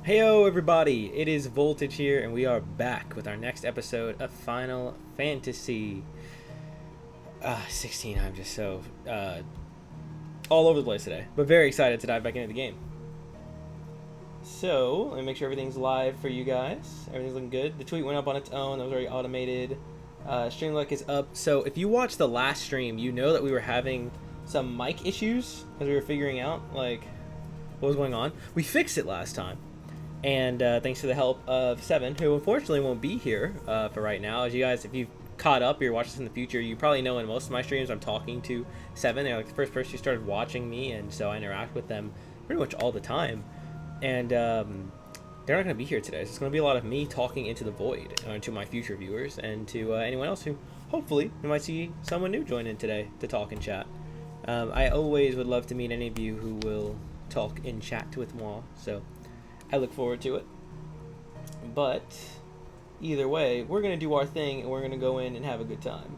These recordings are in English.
Heyo everybody, it is Voltage here, and we are back with our next episode of Final Fantasy 16. I'm just so all over the place today, but very excited to dive back into the game. So, let me make sure everything's live for you guys. Everything's looking good. The tweet went up on its own, that was already automated. Streamlink is up. So, if you watched the last stream, you know that we were having some mic issues as we were figuring out, like, what was going on. We fixed it last time. And thanks to the help of Seven, who unfortunately won't be here for right now. As you guys, if you've caught up or you're watching this in the future, you probably know in most of my streams I'm talking to Seven. They're like the first person who started watching me, and so I interact with them pretty much all the time. And they're not going to be here today, so it's going to be a lot of me talking into the void to my future viewers and to anyone else who hopefully we might see someone new join in today to talk and chat. I always would love to meet any of you who will talk in chat with moi, so I look forward to it. But either way, we're going to do our thing and we're going to go in and have a good time.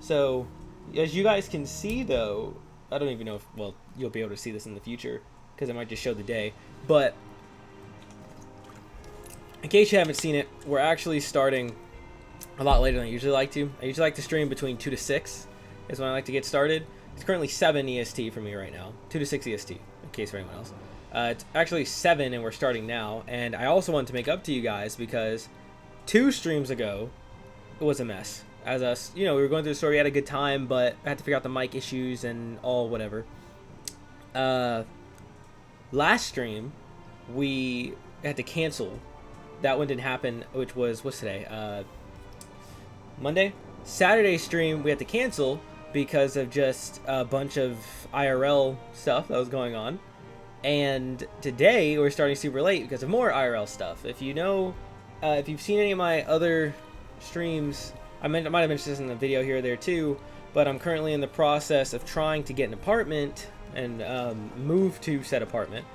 So, as you guys can see though, I don't even know if, well, you'll be able to see this in the future because I might just show the day. But in case you haven't seen it, we're actually starting a lot later than I usually like to. I usually like to stream between 2 to 6 is when I like to get started. It's currently 7 EST for me right now. 2 to 6 EST, in case for anyone else. It's actually 7 and we're starting now, and I also wanted to make up to you guys because 2 streams ago it was a mess. As us, you know, we were going through the story, we had a good time, but I had to figure out the mic issues and all whatever. Last stream we had to cancel. That one didn't happen, which was, what's today? Monday? Saturday stream we had to cancel because of just a bunch of IRL stuff that was going on. And today we're starting super late because of more IRL stuff. If you know, if you've seen any of my other streams, I might have mentioned this in the video here or there too, but I'm currently in the process of trying to get an apartment and move to said apartment.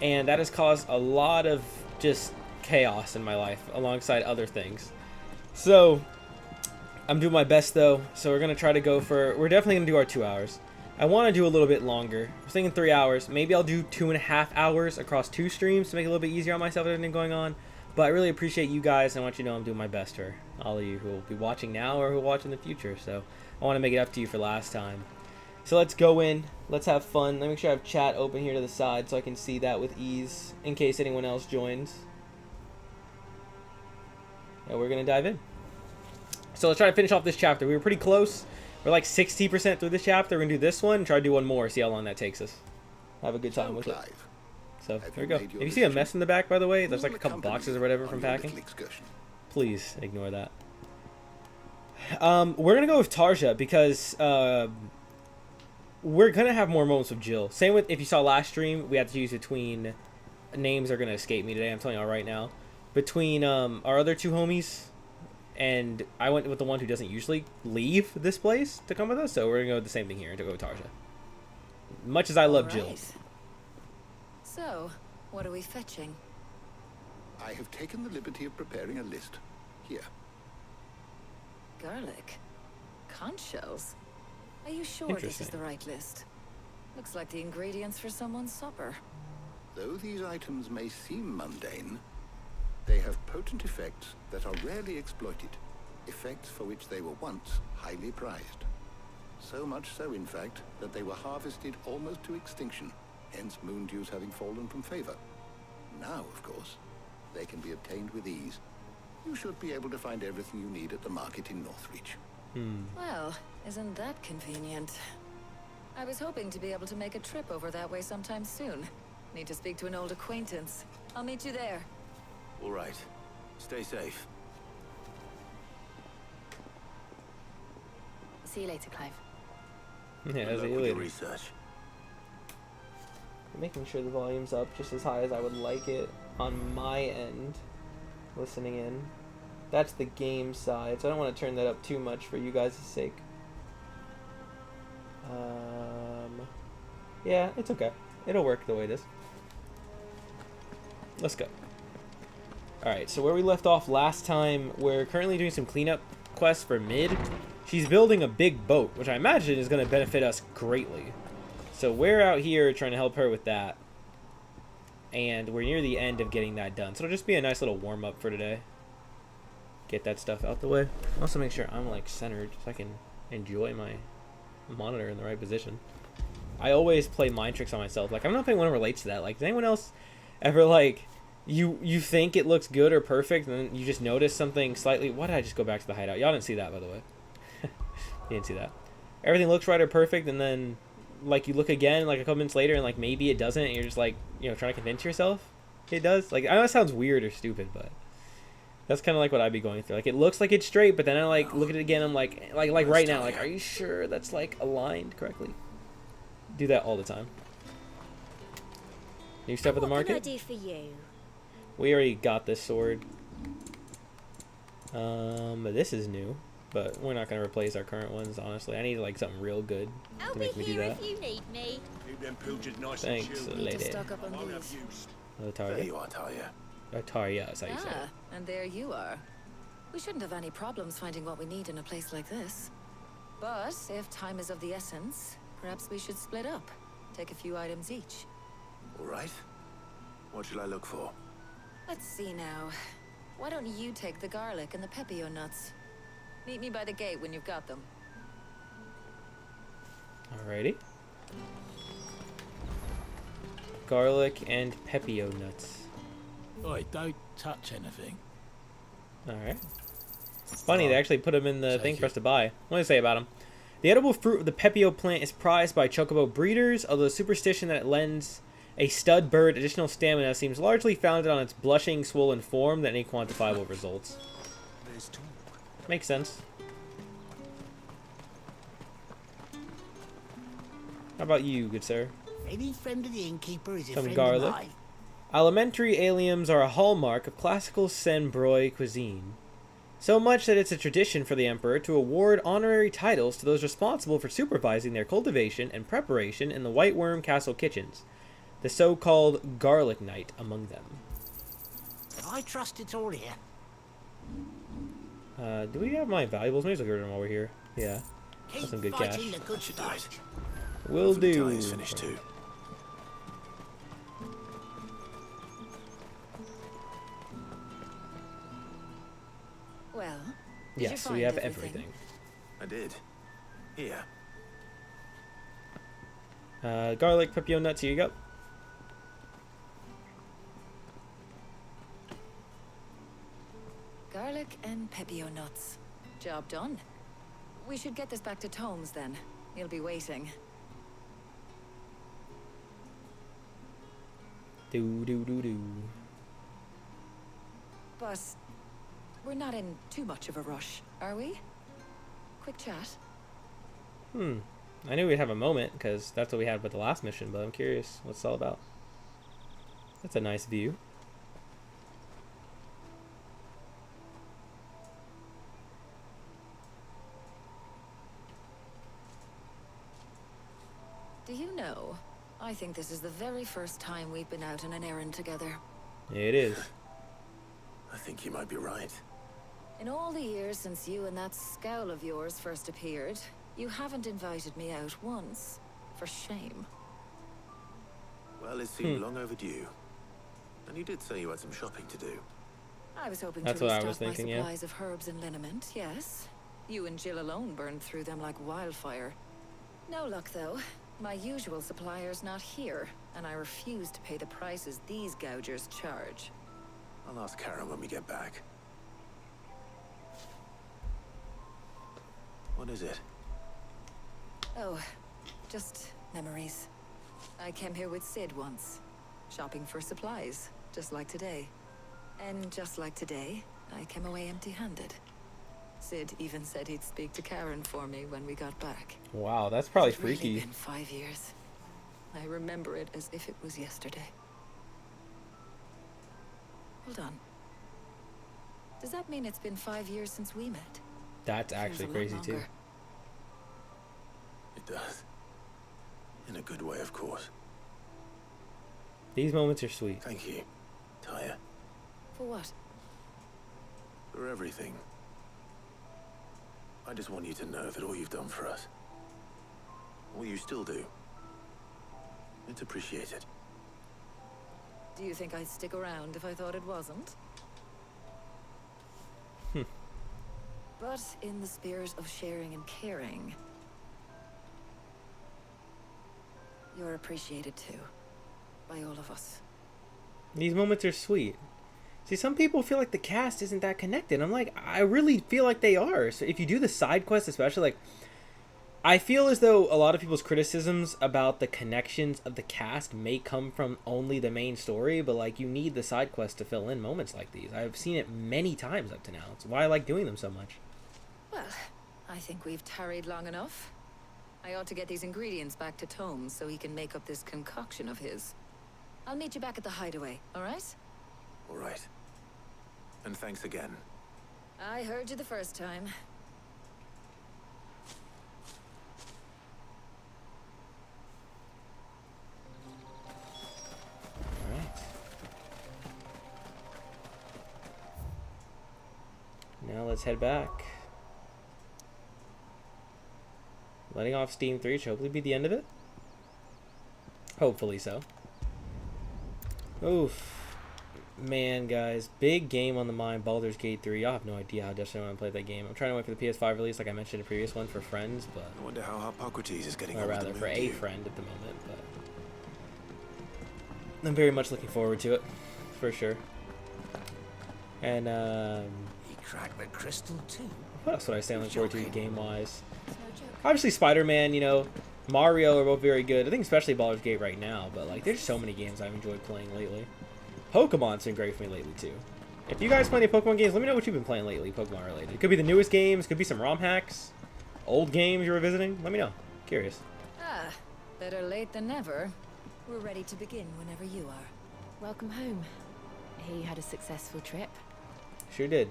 And that has caused a lot of just chaos in my life alongside other things. So I'm doing my best though. So we're going to try to go for, we're definitely going to do our 2 hours. I want to do a little bit longer. I was thinking 3 hours. Maybe I'll do 2.5 hours across 2 streams to make it a little bit easier on myself with everything going on. But I really appreciate you guys, and I want you to know I'm doing my best for all of you who will be watching now or who will watch in the future. So I want to make it up to you for last time. So let's go in. Let's have fun. Let me make sure I have chat open here to the side so I can see that with ease in case anyone else joins. And we're going to dive in. So let's try to finish off this chapter. We were pretty close. We're like 60% through this chapter. We're going to do this one and try to do one more, see how long that takes us. Have a good time with it. So, here we go. If you see a mess in the back, by the way, there's like a couple boxes or whatever from packing. Please ignore that. We're going to go with Tarja because we're going to have more moments with Jill. Same with, if you saw last stream, we had to choose between, names are going to escape me today, I'm telling you all right now. Between our other 2 homies, and I went with the one who doesn't usually leave this place to come with us, so we're gonna go with the same thing here and to go with Tarja. Much as I love Jill. So, what are we fetching? I have taken the liberty of preparing a list. Here. Garlic. Conch shells. Are you sure this is the right list? Looks like the ingredients for someone's supper. Though these items may seem mundane, they have potent effects that are rarely exploited, effects for which they were once highly prized. So much so, in fact, that they were harvested almost to extinction, hence moon dews having fallen from favor. Now, of course, they can be obtained with ease. You should be able to find everything you need at the market in Northreach. Well, isn't that convenient? I was hoping to be able to make a trip over that way sometime soon. Need to speak to an old acquaintance. I'll meet you there. All right. Stay safe. See you later, Clive. Yeah, Good luck with your research. Making sure the volume's up just as high as I would like it on my end. Listening in. That's the game side, so I don't want to turn that up too much for you guys' sake. Yeah, it's okay. It'll work the way it is. Let's go. Alright, so where we left off last time, we're currently doing some cleanup quests for Mid. She's building a big boat, which I imagine is going to benefit us greatly. So we're out here trying to help her with that. and we're near the end of getting that done. So it'll just be a nice little warm up for today. Get that stuff out the way. Also make sure I'm like centered so I can enjoy my monitor in the right position. I always play mind tricks on myself. Like, I don't know if anyone relates to that. Like, does anyone else ever, like, you think it looks good or perfect, and then you just notice something slightly... Why did I just go back to the hideout? Y'all didn't see that, by the way. You didn't see that. Everything looks right or perfect, and then, like, you look again, like, a couple minutes later, and, like, maybe it doesn't, and you're just, like, you know, trying to convince yourself it does. Like, I know that sounds weird or stupid, but that's kind of, like, what I'd be going through. Like, it looks like it's straight, but then I, like, look at it again, I'm like right now, like, are you sure that's, like, aligned correctly? Do that all the time. New step at the market. What can I do for you? We already got this sword. This is new, but we're not gonna replace our current ones. Honestly, I need like something real good I'll to be make me do here that. if you need me. Keep them pilgers nice Thanks, and chilled. Need lady. to stock up on these. Oh, There Tarja. you are, Talia. Tarja, that's how you say it. Ah, and there you are. We shouldn't have any problems finding what we need in a place like this. But if time is of the essence, perhaps we should split up. Take a few items each. All right. What shall I look for? Let's see now. Why don't you take the garlic and the pepio nuts? Meet me by the gate when you've got them. Alrighty. Garlic and pepio nuts. Oi, don't touch anything. Alright. Funny, they actually put them in the Thank thing for you. us to buy. What do they say about them? The edible fruit of the pepio plant is prized by chocobo breeders, although the superstition that it lends a stud bird additional stamina seems largely founded on its blushing, swollen form than any quantifiable results. There's talk. Makes sense. How about you, good sir? Any friend of the innkeeper is a Some friend garlic. of mine. Alimentary aliums are a hallmark of classical Senbroi cuisine. So much that it's a tradition for the Emperor to award honorary titles to those responsible for supervising their cultivation and preparation in the White Worm Castle kitchens, the so-called Garlic Knight among them. I trust it's all here. Do we have my valuables? Maybe we'll get them while we're here. Yeah, Keep some good fighting cash. the good Should do fight. it. Will Hopefully do. Talia's finished too. Well, did you Yes, we find have everything? everything. I did. Here. Garlic, pepio nuts, here you go. Garlic and pepio nuts. Job done. We should get this back to Tomes then. He'll be waiting. Do. But we're not in too much of a rush, are we? Quick chat. I knew we'd have a moment, because that's what we had with the last mission, but I'm curious what's it's all about. That's a nice view. Do you know, I think this is the very first time we've been out on an errand together. It is. I think you might be right. In all the years since you and that scowl of yours first appeared, you haven't invited me out once. For shame. Well, it seemed long overdue. And you did say you had some shopping to do. I was hoping That's to what I restock was thinking, my yeah. supplies of herbs and liniment, yes. You and Jill alone burned through them like wildfire. No luck, though. My usual supplier's not here, and I refuse to pay the prices these gougers charge. I'll ask Karen when we get back. What is it? Oh, just memories. I came here with Sid once, shopping for supplies, just like today. And just like today, I came away empty-handed. Sid even said he'd speak to Karen for me when we got back. Wow, that's probably It's really freaky. been 5 years. I remember it as if it was yesterday. Hold on. Does that mean it's been 5 years since we met? That's Feels actually a lot crazy too. longer. It does. In a good way, of course. These moments are sweet. Thank you, Taya, For what? for everything. I just want you to know that all you've done for us, all you still do, it's appreciated. Do you think I'd stick around if I thought it wasn't? But in the spirit of sharing and caring, you're appreciated too, by all of us. These moments are sweet. See, some people feel like the cast isn't that connected. I'm like, I really feel like they are. So if you do the side quests, especially, like, I feel as though a lot of people's criticisms about the connections of the cast may come from only the main story, but, like, you need the side quests to fill in moments like these. I've seen it many times up to now. It's why I like doing them so much. Well, I think we've tarried long enough. I ought to get these ingredients back to Tomes so he can make up this concoction of his. I'll meet you back at the hideaway, all right? All right. And thanks again. I heard you the first time. Alright. Now let's head back. Letting off Steam 3 should hopefully be the end of it. Hopefully so. Oof. Man, guys. Big game on the mind. Baldur's Gate 3. Y'all have no idea how desperately I want to play that game. I'm trying to wait for the PS5 release like I mentioned in the previous one for friends, but... I wonder how Hippocrates is getting or on with rather, the for a Moon Dew. friend at the moment, but... I'm very much looking forward to it. For sure. And, He cracked the crystal too. what else would I say I'm looking forward to game-wise? It's no joke. Obviously, Spider-Man, you know, Mario are both very good. I think especially Baldur's Gate right now, but, like, there's so many games I've enjoyed playing lately. Pokemon's been great for me lately, too. If you guys play any Pokemon games, let me know what you've been playing lately, Pokemon related. It could be the newest games, could be some ROM hacks, old games you're revisiting. Let me know. Curious. Ah, better late than never. We're ready to begin whenever you are. Welcome home. Hear you had a successful trip. Sure did.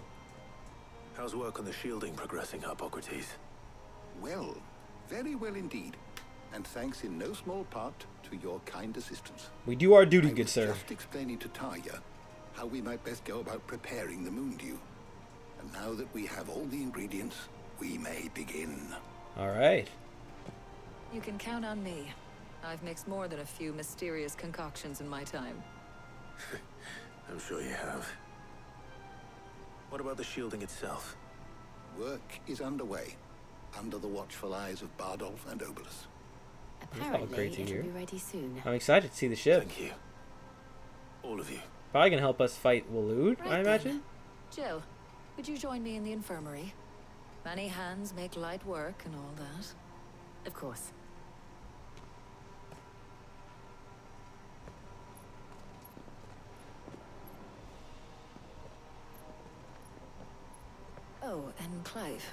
How's work on the shielding progressing, Hippocrates? Well, very well indeed. And thanks in no small part to your kind assistance. We do our duty, I good was sir. just explaining to Tarja how we might best go about preparing the Moon Dew. And now that we have all the ingredients, we may begin. All right. You can count on me. I've mixed more than a few mysterious concoctions in my time. I'm sure you have. What about the shielding itself? Work is underway, under the watchful eyes of Bardolph and Obolus. Apparently, great to hear. it'll be ready soon. I'm excited to see the ship. Thank you. All of you. Probably gonna help us fight Waloed, Right I then. imagine. Jill, would you join me in the infirmary? Many hands make light work and all that. Of course. Oh, and Clive.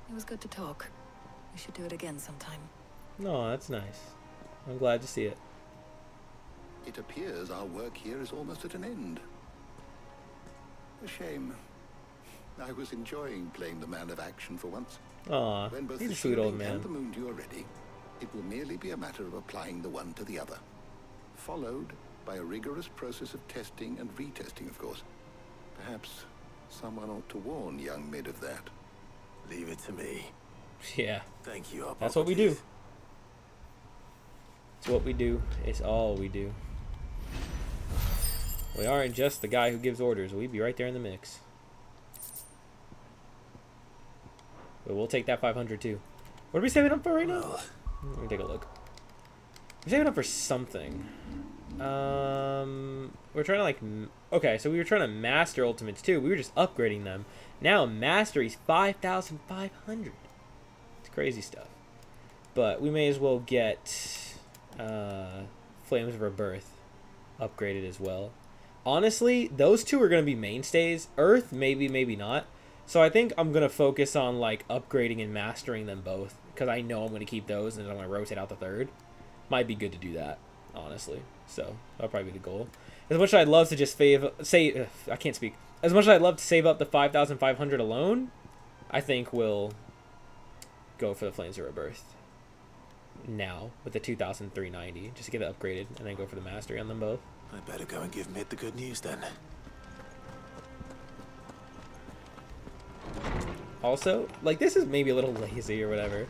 It was good to talk. We should do it again sometime. No, that's nice. I'm glad to see it. It appears our work here is almost at an end. A shame. I was enjoying playing the man of action for once. Aw, When both he's the a sweet old shielding and the man. Moon Dew are ready, it will merely be a matter of applying the one to the other. Followed by a rigorous process of testing and retesting, of course. Perhaps someone ought to warn young Mid of that. Leave it to me. Yeah, Thank you, Hippocrates. that's what we do. It's what we do. It's all we do. We aren't just the guy who gives orders. We'd be right there in the mix. But we'll take that 500 too. What are we saving up for right now? Well, Let me take a look. We're saving up for something. We're trying to like... Okay, so we were trying to master Ultimates too. We were just upgrading them. Now Mastery's 5,500. It's crazy stuff. But we may as well get Flames of Rebirth upgraded as well. Honestly, those two are going to be mainstays. Earth, maybe, maybe not. So I think I'm going to focus on like upgrading and mastering them both. Because I know I'm going to keep those and then I'm going to rotate out the third. Might be good to do that, honestly. So that'll probably be the goal. As much as I'd love to just I can't speak. As much as I'd love to save up the 5,500 alone, I think we'll go for the Flames of Rebirth now with the 2,390 just to get it upgraded and then go for the mastery on them both. I better go and give Mid the good news then. Also, like, this is maybe a little lazy or whatever,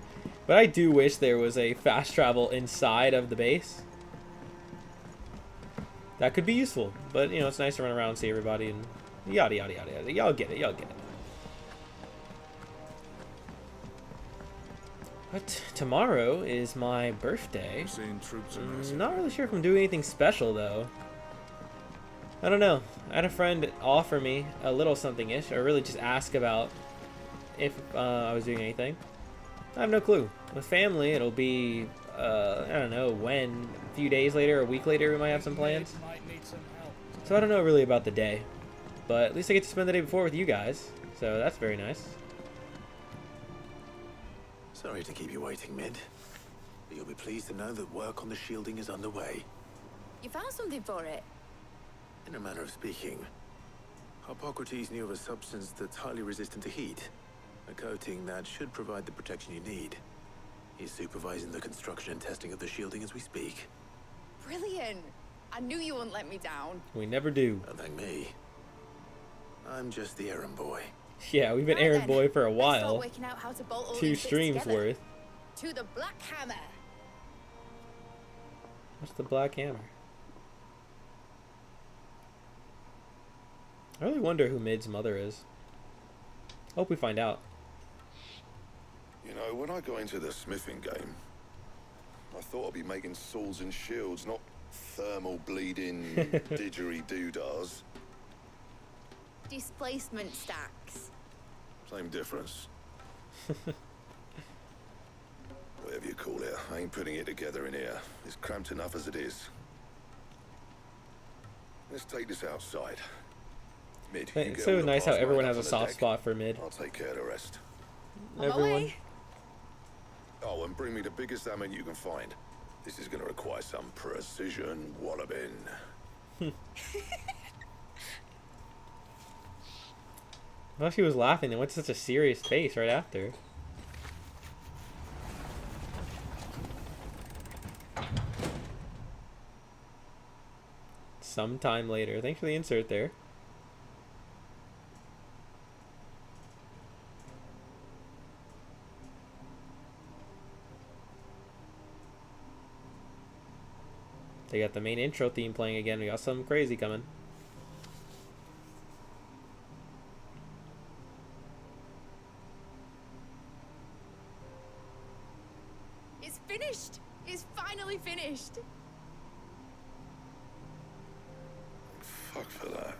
but I do wish there was a fast travel inside of the base. that could be useful. But you know, it's nice to run around and see everybody and yada yada yada yada. Y'all get it. Y'all get it. But tomorrow is my birthday. Seeing troops in Not really sure if I'm doing anything special though. I don't know. I had a friend offer me a little something-ish, or really just ask about if I was doing anything. I have no clue. With family, it'll be, I don't know when, a few days later, a week later, we might have some plans. Might need some help. So I don't know really about the day. But at least I get to spend the day before with you guys. So that's very nice. Sorry to keep you waiting, Mid. But you'll be pleased to know that work on the shielding is underway. You found something for it? In a manner of speaking, Hippocrates knew of a substance that's highly resistant to heat. A coating that should provide the protection you need. He's supervising the construction and testing of the shielding as we speak. Brilliant! I knew you wouldn't let me down. We never do. Don't thank me. I'm just the errand boy. Yeah, we've been Right errand then, boy for a let's start while. working out how to bolt all 2 these bits streams together. worth. To the Black Hammer. What's the Black Hammer? I really wonder who Mid's mother is. Hope we find out. You know, when I got into the smithing game, I thought I'd be making swords and shields, not thermal bleeding didgeridoo-dahs. Displacement stacks. Same difference. Whatever you call it, I ain't putting it together in here. It's cramped enough as it is. Let's take this outside. Mid, you It's get so all the nice how parts everyone lined has a up on the soft deck. spot for Mid. I'll take care of the rest. On my Everyone. way. Oh, and bring me the biggest hammer you can find. This is going to require some precision walloping. Well, she was laughing and went to such a serious face right after. Sometime later. Thanks for the insert there. They got the main intro theme playing again. We got something crazy coming. It's finished. It's finally finished. Fuck for that.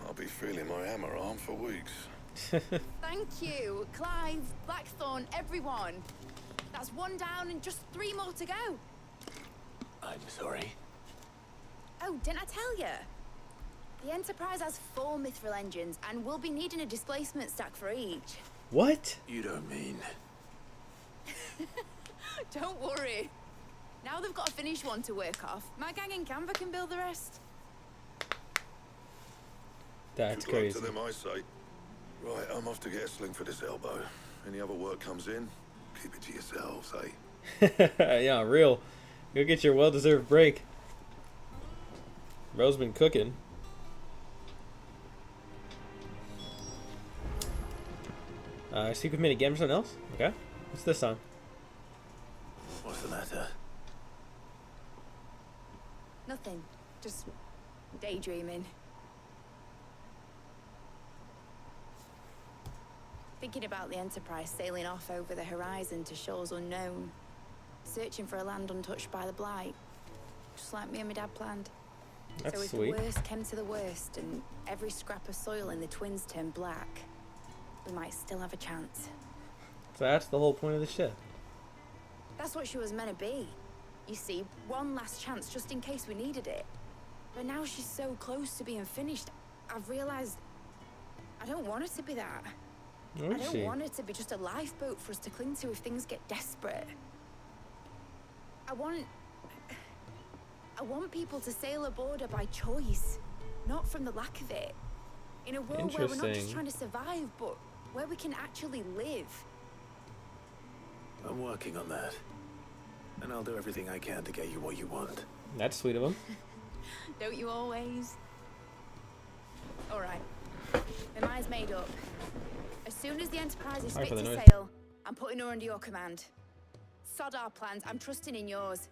I'll be feeling my hammer arm for weeks. Thank you, Clive, Blackthorn, everyone. That's 1 down and just 3 more to go. I'm sorry. Oh, didn't I tell you? The Enterprise has 4 mithril engines, and we'll be needing a displacement stack for each. What? You don't mean... Don't worry. Now they've got a finished one to work off. My gang in Canva can build the rest. That's Good luck crazy. to them, I say. Right, I'm off to get a sling for this elbow. Any other work comes in, keep it to yourselves, eh? Yeah, real. Go get your well-deserved break. Bro's been cooking. Speak with me again for something else? Okay. What's this song? What's the matter? Nothing. Just daydreaming. Thinking about the Enterprise sailing off over the horizon to shores unknown. Searching for a land untouched by the Blight. Just like me and my dad planned. That's So if sweet. the worst came to the worst and every scrap of soil in the Twins turned black, we might still have a chance. So that's the whole point of the ship. That's what she was meant to be. You see, one last chance just in case we needed it. But now she's so close to being finished, I've realized I don't want it to be that. Where I is don't she? want it to be just a lifeboat for us to cling to if things get desperate. I want people to sail aboard her by choice, not from the lack of it. In a world where we're not just Interesting. trying to survive, but where we can actually live. I'm working on that. And I'll do everything I can to get you what you want. That's sweet of him. Don't you always? All right. My mind's made up. As soon as the Enterprise is Sorry fit for to the noise. sail, I'm putting her under your command. Sod our plans. I'm trusting in yours.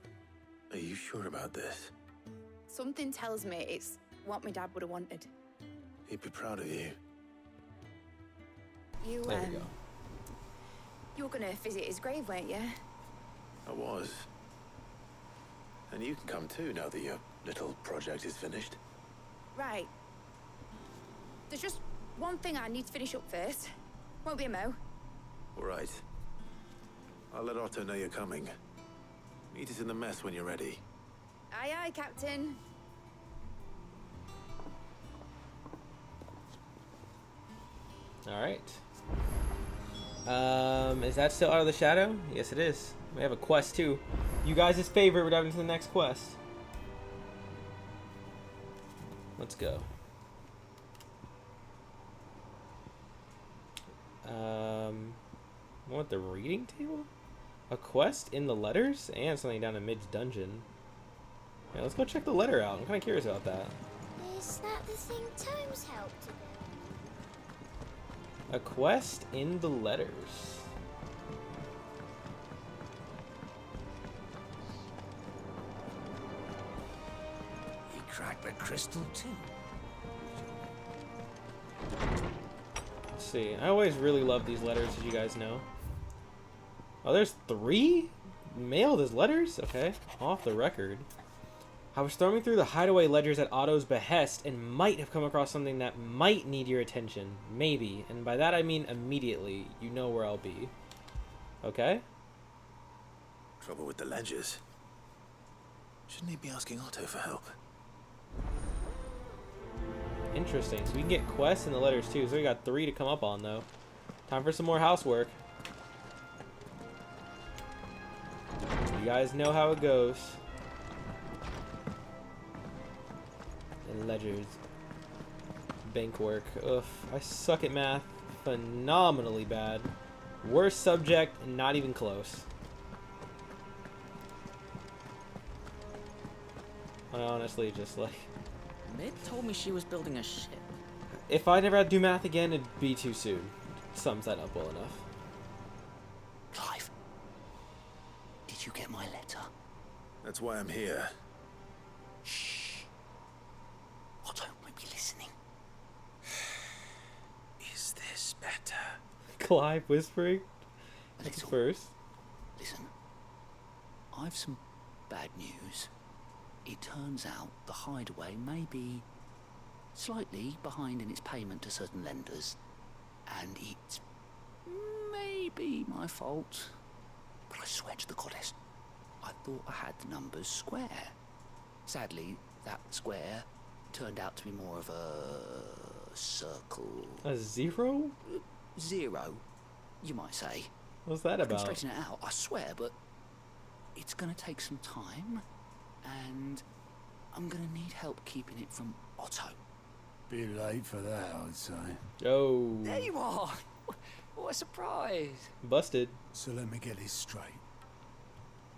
Are you sure about this? Something tells me it's what my dad would have wanted. He'd be proud of you. You, There we go. you were gonna visit his grave, weren't you? I was. And you can come too now that your little project is finished. Right. There's just one thing I need to finish up first. Won't be a mo. All right. I'll let Otto know you're coming. Meet us in the mess when you're ready. Aye, aye, Captain. All right. Is that still Out of the Shadow? Yes, it is. We have a quest too. You guys' favorite. We're diving into the next quest. Let's go. What, the reading table? A quest in the letters and something down in Mid's dungeon. Yeah, let's go check the letter out. I'm kind of curious about that. Is that the thing Tomes helped to build? A quest in the letters. He cracked the crystal too. Let's see. I always really love these letters, as you guys know. Oh, there's 3 mailed as letters? Okay, off the record. I was thumbing through the hideaway ledgers at Otto's behest and might have come across something that might need your attention. Maybe. And by that I mean immediately. You know where I'll be. Okay? Trouble with the ledgers. Shouldn't he be asking Otto for help? Interesting. So we can get quests in the letters too. So we got 3 to come up on though. Time for some more housework. You guys know how it goes. And ledgers. Bank work. Ugh. I suck at math. Phenomenally bad. Worst subject, not even close. I honestly just like... Mid told me she was building a ship. If I never had to do math again, it'd be too soon. Sums that up well enough. Clive, did you get my letter? That's why I'm here. Shh. Otto might be listening. Is this better? Clive whispering. A That's little. first. Listen, I've some bad news. It turns out the hideaway may be slightly behind in its payment to certain lenders, and it's maybe my fault. But I swear to the goddess, I thought I had the numbers square. Sadly, that square turned out to be more of a circle. A 0? 0, you might say. What's that I can about? straighten it out, I swear, but it's gonna take some time, and I'm gonna need help keeping it from Otto. Be late for that, I'd say. Oh. There you are! What a surprise! Busted. So let me get this straight.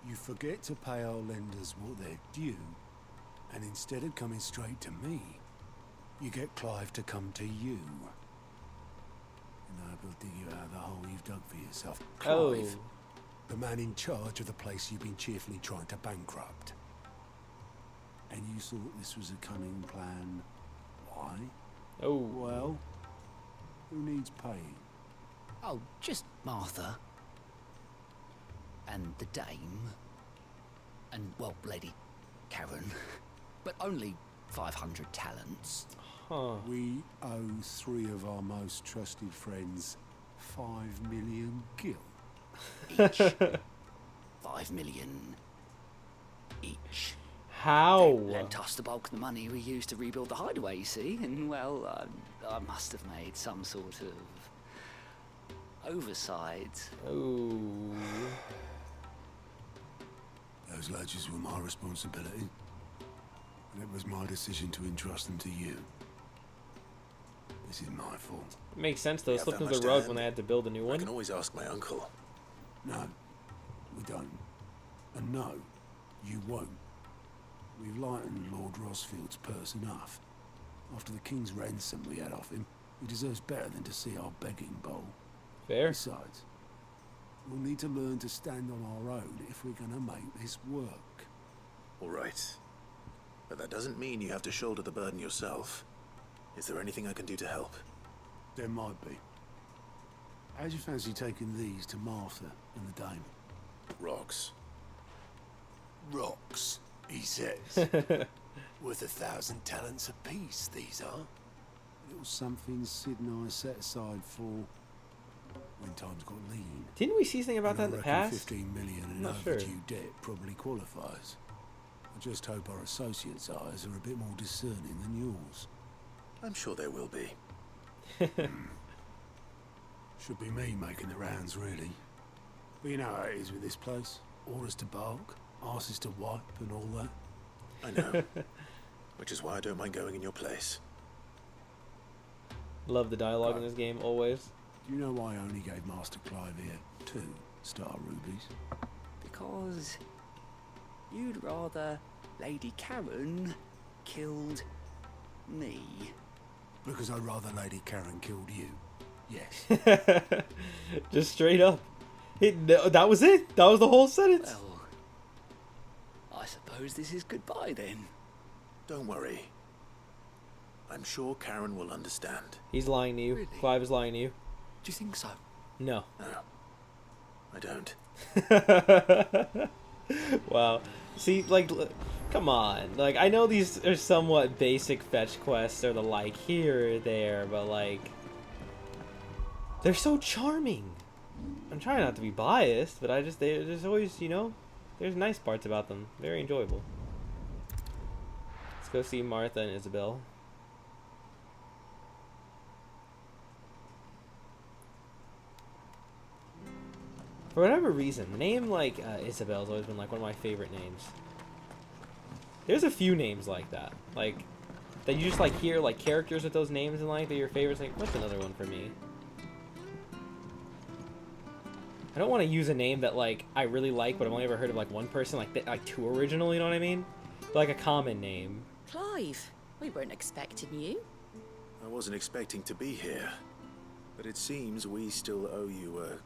You forget to pay our lenders what they're due, and instead of coming straight to me, you get Clive to come to you. And I will dig you out of the hole you've dug for yourself. Clive, the man in charge of the place you've been cheerfully trying to bankrupt. And you thought this was a cunning plan. Why? Oh. Well, who needs paying? Oh, just Martha. And the dame. And, well, Lady Karen. But only 500 talents. Huh. We owe 3 of our most trusted friends 5 million gil. Each. 5 million each. How? They lent us the bulk of the money we used to rebuild the hideaway, you see, and, well, I must have made some sort of oversight. Oh. Those ledgers were my responsibility, and it was my decision to entrust them to you. This is my fault. Makes sense though. You have Slipped that under the much to rug hand? when they had to build a new I one. can always ask my uncle. No, we don't. And no, you won't. We've lightened Lord Rosfield's purse enough. After the king's ransom we had off him, he deserves better than to see our begging bowl. Fair. Besides, we'll need to learn to stand on our own if we're gonna make this work. All right. But that doesn't mean you have to shoulder the burden yourself. Is there anything I can do to help? There might be. How'd you fancy taking these to Martha and the dame? Rocks. Rocks, he says. Worth 1,000 talents apiece, these are. Little something Sid and I set aside for when times got lean. Didn't we see something about And that I in the reckon past? 15 million in Not sure. overdue debt probably qualifies. I just hope our associates' eyes are a bit more discerning than yours. I'm sure there will be. Should be me making the rounds, really. But you know how it is with this place. Orders to bark, arses to wipe, and all that. I know. Which is why I don't mind going in your place. Love the dialogue in this game, always. Do you know why I only gave Master Clive here 2 star rubies? Because you'd rather Lady Karen killed me. Because I'd rather Lady Karen killed you. Yes. Just straight up. That was it. That was the whole sentence. Well, I suppose this is goodbye then. Don't worry. I'm sure Karen will understand. He's lying to you. Really? Clive is lying to you. Do you think so? No. No, I don't. Wow. See, like, come on. Like, I know these are somewhat basic fetch quests or the like here or there, but like, they're so charming. I'm trying not to be biased, but there's always, you know, there's nice parts about them. Very enjoyable. Let's go see Martha and Isabel. For whatever reason, the name like Isabel's always been like one of my favorite names. There's a few names like that, like that you just like hear like characters with those names and like they're your favorites. Like, what's another one for me? I don't want to use a name that like I really like, but I've only ever heard of like one person, like too original. You know what I mean? Like a common name. Clive, we weren't expecting you. I wasn't expecting to be here. But it seems we still owe you a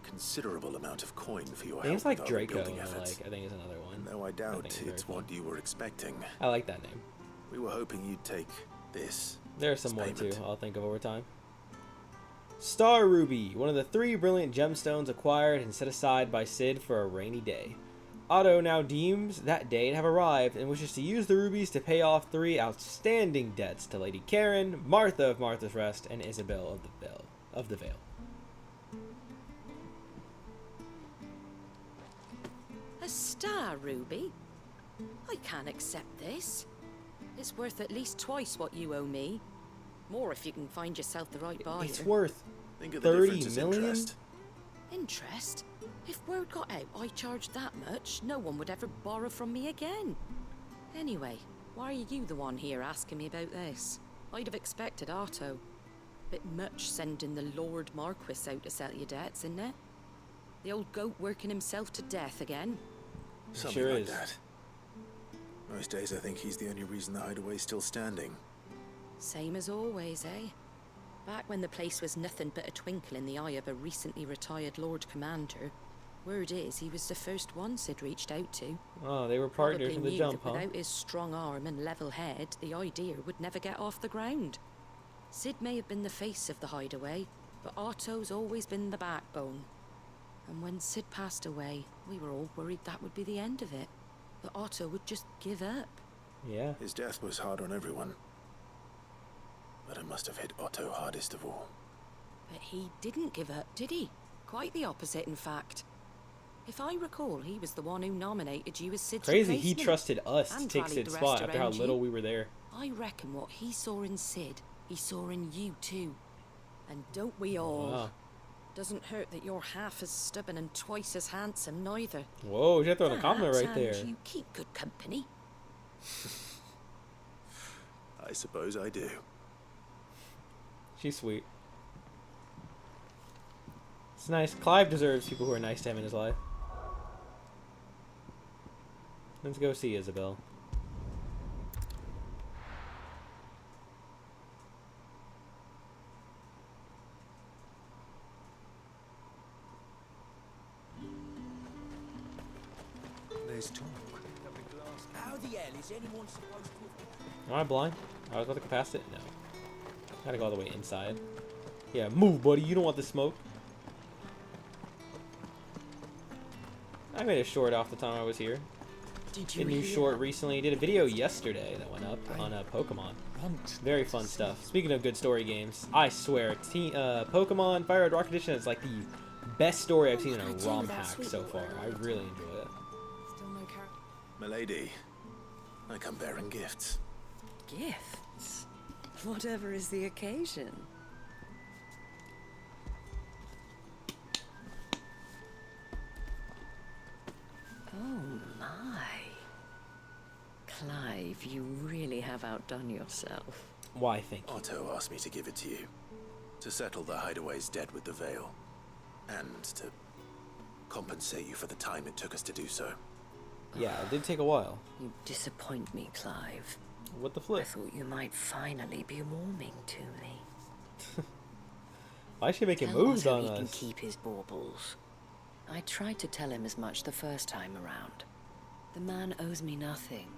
considerable amount of coin for your Names help like with our Draco, rebuilding I efforts. like. I think is another one. Though I doubt think it's it's very what you were expecting. I like that name. We were hoping you'd take this. There's some more as too. payment. I'll think of over time. Star Ruby, one of the 3 brilliant gemstones acquired and set aside by Sid for a rainy day. Otto now deems that day to have arrived and wishes to use the rubies to pay off 3 outstanding debts to Lady Karen, Martha of Martha's Rest, and Isabel of the Vale. A star ruby? I can't accept this. It's worth at least twice what you owe me. More if you can find yourself the right buyer. It's worth Think of the 30 difference as million? interest. Interest? If word got out I charged that much, no one would ever borrow from me again. Anyway, why are you the one here asking me about this? I'd have expected Otto. Bit much sending the Lord Marquis out to settle your debts, isn't it? The old goat working himself to death again. Something Sure like is. that. Most days I think he's the only reason the hideaway's still standing. Same as always, eh? Back when the place was nothing but a twinkle in the eye of a recently retired Lord Commander, word is he was the first one Sid reached out to. Oh, they were partners Probably from the knew jump, that huh? without his strong arm and level head, the idea would never get off the ground. Sid may have been the face of the hideaway, but Otto's always been the backbone. And when Sid passed away, we were all worried that would be the end of it. That Otto would just give up. Yeah. His death was hard on everyone. But it must have hit Otto hardest of all. But he didn't give up, did he? Quite the opposite, in fact. If I recall, he was the one who nominated you as Sid's Crazy, he replacement trusted us to and take rallied Sid's the spot rest after how around you. little we were there. I reckon what he saw in Sid, he saw in you too. And don't we all? Wow. Doesn't hurt that you're half as stubborn and twice as handsome, neither. Whoa, you have to throw a compliment Perhaps, right there. and you keep good company. I suppose I do. She's sweet. It's nice. Clive deserves people who are nice to him in his life. Let's go see Isabel. There's talk. How the hell is anyone supposed to... Am I blind? I was about to go past it? No. Gotta go all the way inside. Yeah, move, buddy. You don't want the smoke. I made a short off the time I was here. Did you A new hear short that? recently. Did a video yesterday that went up on Pokemon. Very fun stuff. Speaking of good story games, I swear, Pokemon Fire Red Rock Edition is like the best story I've seen in a ROM hack so far. I really enjoy it. Still no car. Milady, I come bearing gifts. Gifts? Whatever is the occasion. Oh my. Clive, you really have outdone yourself. Why, thank you. Otto asked me to give it to you. To settle the Hideaway's debt with the Veil. And to compensate you for the time it took us to do so. Yeah, it did take a while. You disappoint me, Clive. What the I flip? thought you might finally be warming to me. Why is she making Tell moves Otto on he can us? keep his baubles. I tried to tell him as much the first time around. The man owes me nothing,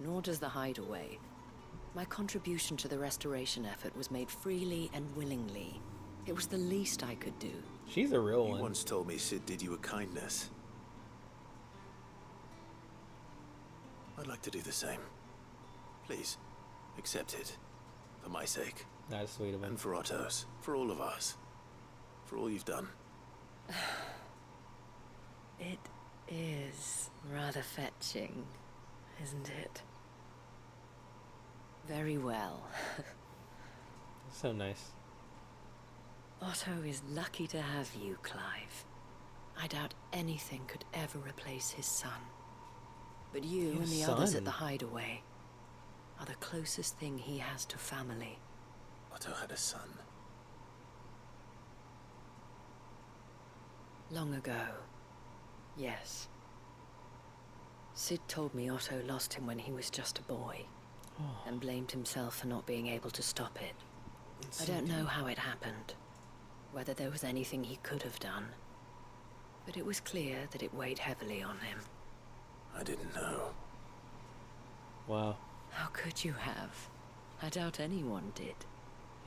nor does the Hideaway. My contribution to the restoration effort was made freely and willingly. It was the least I could do. She's a real You one. once told me Sid did you a kindness. I'd like to do the same. Please, accept it. For my sake. That's sweet of him. And for Otto's. For all of us. For all you've done. It is rather fetching, isn't it? Very well. So nice. Otto is lucky to have you, Clive. I doubt anything could ever replace his son. But you and the others at the Hideaway are the closest thing he has to family. Otto had a son. Long ago, yes. Sid told me Otto lost him when he was just a boy, and blamed himself for not being able to stop it. I don't know how it happened, whether there was anything he could have done, but it was clear that it weighed heavily on him. I didn't know. Wow. How could you have? I doubt anyone did.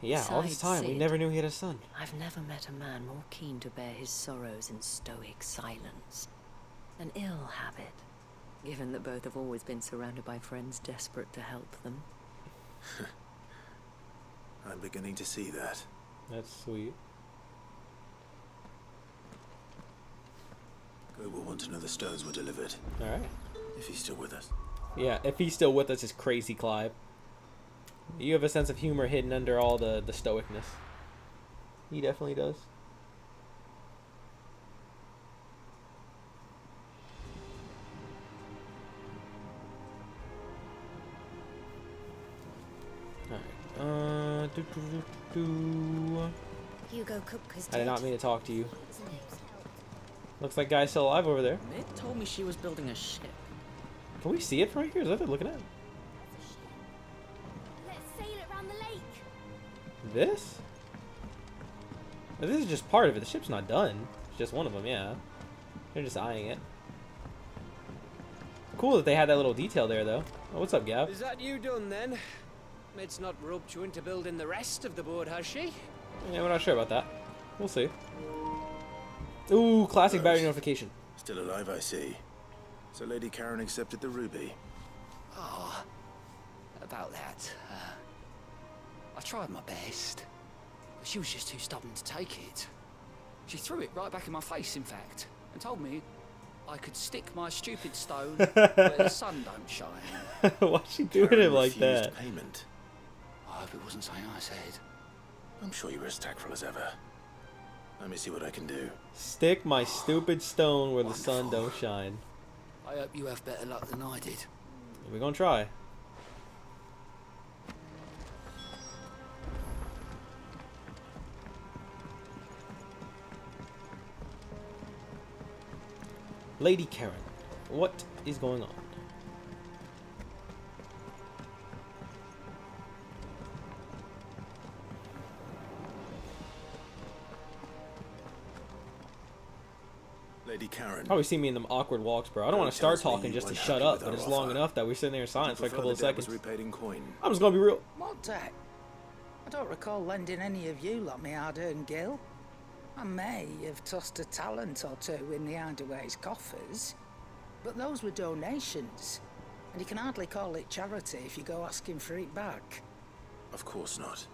Yeah, all this Besides time, we Sid, never knew he had a son. I've never met a man more keen to bear his sorrows in stoic silence. An ill habit, given that both have always been surrounded by friends desperate to help them. I'm beginning to see that. That's sweet. Go will want to know the stones were delivered. Alright. If he's still with us. Yeah, if he's still with us, it's crazy, Clive. You have a sense of humor hidden under all the stoicness. He definitely does. Alright. Hugo Kupka's I did dead. not mean to talk to you. Looks like guy's still alive over there. Mid told me she was building a ship. Can we see it from right here? Is that what they're looking at? Let's sail it around the lake. This? This is just part of it. The ship's not done. It's just one of them, yeah. They're just eyeing it. Cool that they had that little detail there, though. Oh, what's up, Gav? Is that you done then? Mid's not roped you into building the rest of the boat, has she? Yeah, we're not sure about that. We'll see. Ooh, classic battery notification. Still alive, I see. So Lady Karen accepted the ruby. Ah, about that. I tried my best, but she was just too stubborn to take it. She threw it right back in my face, in fact, and told me I could stick my stupid stone where the sun don't shine. Why's she doing Karen it like refused that? Payment. I hope it wasn't something I said. I'm sure you were as tactful as ever. Let me see what I can do. Stick my stupid stone where the sun don't shine. I hope you have better luck than I did. We're gonna try. Lady Karen, what is going on? Lady Karen. Probably see me in them awkward walks, bro. I don't want to start talking just to shut up, but it's long enough that we're sitting there in silence for a couple of seconds. Repaid in coin. I'm just gonna be real. What debt? I don't recall lending any of you lot me hard-earned gil. I may have tossed a talent or two in the Hideaway's coffers, but those were donations, and you can hardly call it charity if you go asking for it back. Of course not.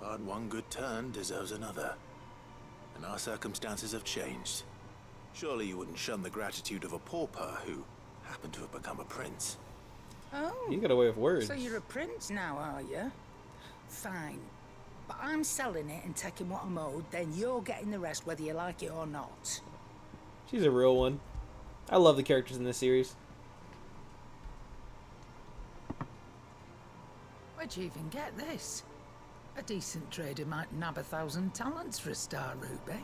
But one good turn deserves another. And our circumstances have changed. Surely you wouldn't shun the gratitude of a pauper who happened to have become a prince. Oh, You got away with words. so you're a prince now, are you? Fine. But I'm selling it and taking what I'm owed, then you're getting the rest whether you like it or not. She's a real one. I love the characters in this series. Where'd you even get this? A decent trader might nab 1,000 talents for a star ruby.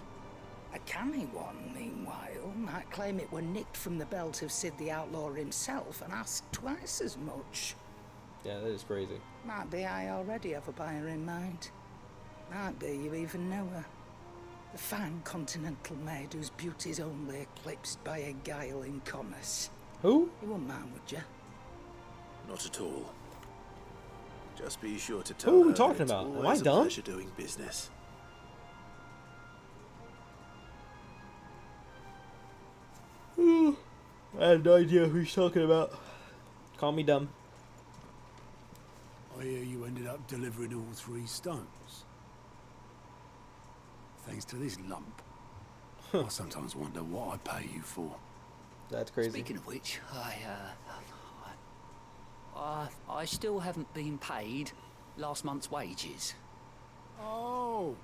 A canny one, meanwhile, might claim it were nicked from the belt of Sid the Outlaw himself and ask twice as much. Yeah, that is crazy. Might be I already have a buyer in mind. Might be you even know her. The fine continental maid whose beauty's only eclipsed by a guile in commerce. Who? You wouldn't mind, would you? Not at all. Just be sure to tell Who are her we talking that it's about? Am I always a dumb? pleasure doing business. I have no idea who he's talking about. Call me dumb. I hear you ended up delivering all 3 stones. Thanks to this lump. I sometimes wonder what I pay you for. That's crazy. Speaking of which, I still haven't been paid last month's wages. Oh!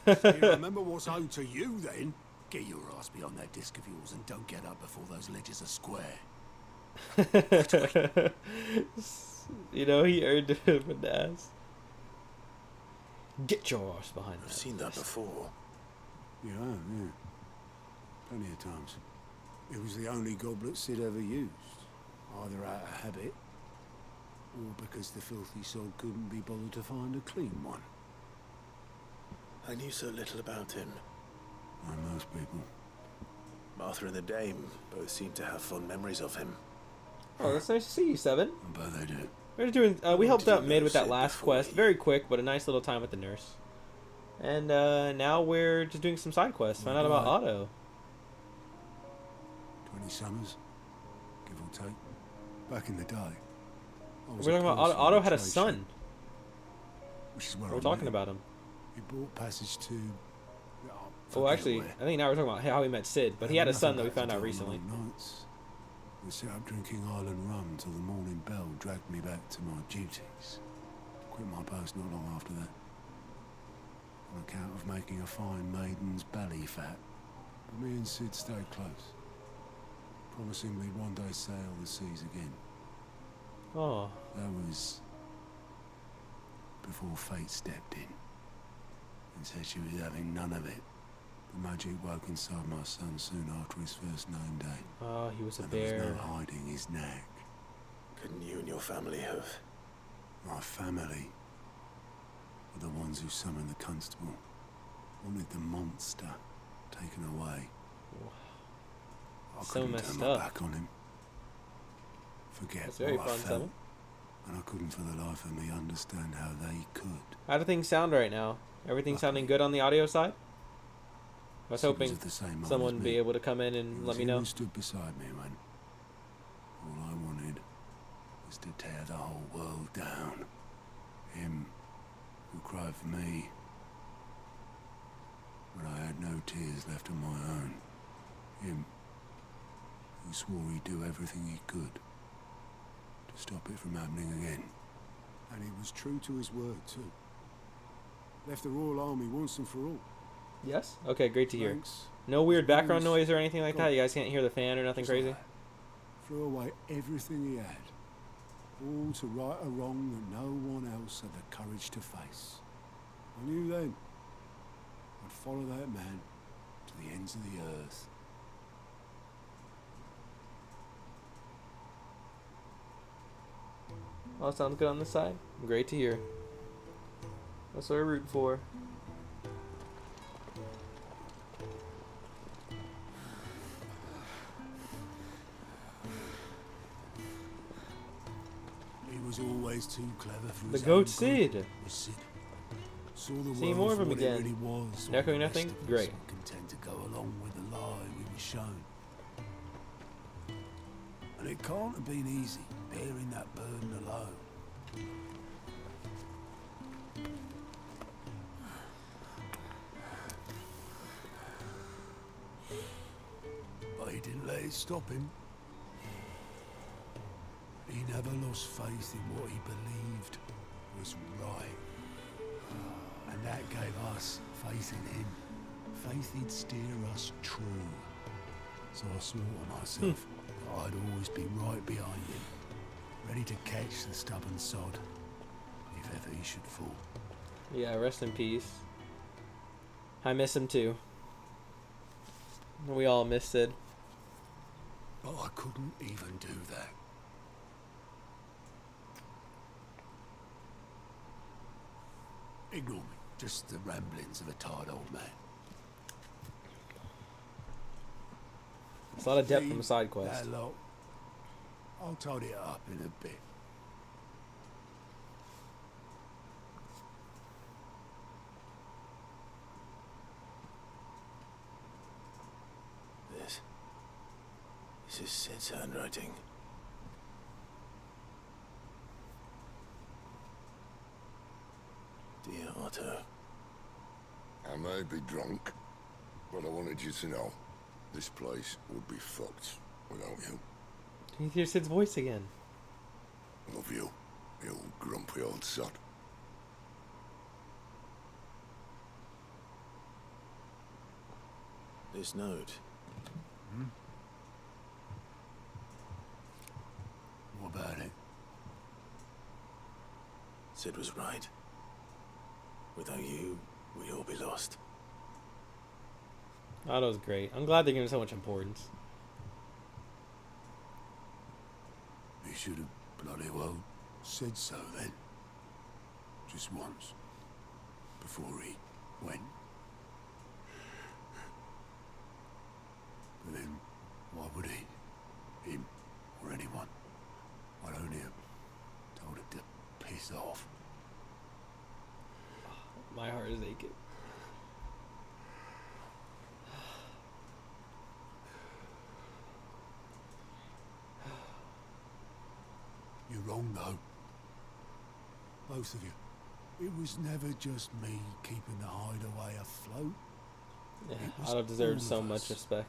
So you remember what's owed to you then? Get your ass behind that disc of yours and don't get up before those ledgers are square. You know, he earned it with the ass. Get your ass behind I've that. seen that before. Yeah. Plenty of times. It was the only goblet Sid ever used. Either out of habit, or because the filthy soul couldn't be bothered to find a clean one. I knew so little about him. Like most people. Martha and the Dame both seem to have fond memories of him. Oh, that's nice to see you, Seven. I bet they do. We're just doing. We helped out Mid with that Sid last before quest, very quick, but a nice little time with the nurse. And now we're just doing some side quests. Find out about Otto. 20 summers, give or take. Back in the day. We're talking about Otto. Otto had a son. Which is where We're I talking met about him. He bought passage to... Oh, actually, I think now we're talking about how he met Sid, but he had a son that we found out Nothing recently. back to do on nights. We sat up drinking Island rum till the morning bell dragged me back to my duties. Quit my post not long after that. On account of making a fine maiden's belly fat. But me and Sid stayed close. Promising we'd one day sail the seas again. Oh. That was before fate stepped in and said she was having none of it. The magic woke inside my son soon after his first known day. Oh, he was a and there bear. was no hiding his knack. Couldn't you and your family have? My family were the ones who summoned the constable. Wanted the monster taken away. I So couldn't messed turn my up. back on him. Forget That's very what I fun, felt. Seven. And I couldn't for the life of me understand how they could. How do things sound right now? Everything sounding good on the audio side? I was Sid hoping of the same mind someone as would be me. able to come in and It let was me him know. who stood beside me when all I wanted was to tear the whole world down. Him who cried for me when I had no tears left of my own. Him who swore he'd do everything he could to stop it from happening again. And he was true to his word too. Left the Royal Army once and for all. Yes? Okay, great to hear. Thanks. No weird background Thanks. noise or anything like that? You guys can't hear the fan or nothing Just crazy? like that. Threw away everything he had. All to right a wrong that no one else had the courage to face. I knew then I'd follow that man to the ends of the earth. All sounds good on this side? Great to hear. That's what we're rooting for. was always too clever for The his goat own good, Sid. was Sid. Saw the See world more of for him what again. It really was. Echoing while the nothing? rest of us Great. were content to go along with the lie we were shown. And it can't have been easy bearing that burden alone. But he didn't let it stop him. He never lost faith in what he believed was right. And that gave us faith in him. Faith he'd steer us true. So I swore to myself that I'd always be right behind him, ready to catch the stubborn sod, if ever he should fall. Yeah, rest in peace. I miss him too. We all miss Sid. But I couldn't even do that. Ignore me. Just the ramblings of a tired old man. It's a lot of depth Leave from a side quest. that lot. I'll tidy it up in a bit. This is Sid's handwriting. Dear Otto. I may be drunk, but I wanted you to know this place would be fucked without you. Can you hear Sid's voice again? Love you, you grumpy old sod. This note. What about it? Sid was right. Without you, we'd all be lost. Oh, that was great. I'm glad they're giving so much importance. He should have bloody well said so then. Just once. Before he went. But then, why would he? Him or anyone? I'd only have told him to piss off. My heart is aching. You're wrong, though. Both of you. It was never just me keeping the hideaway afloat. Yeah, It was Otto all deserves of so us. much respect.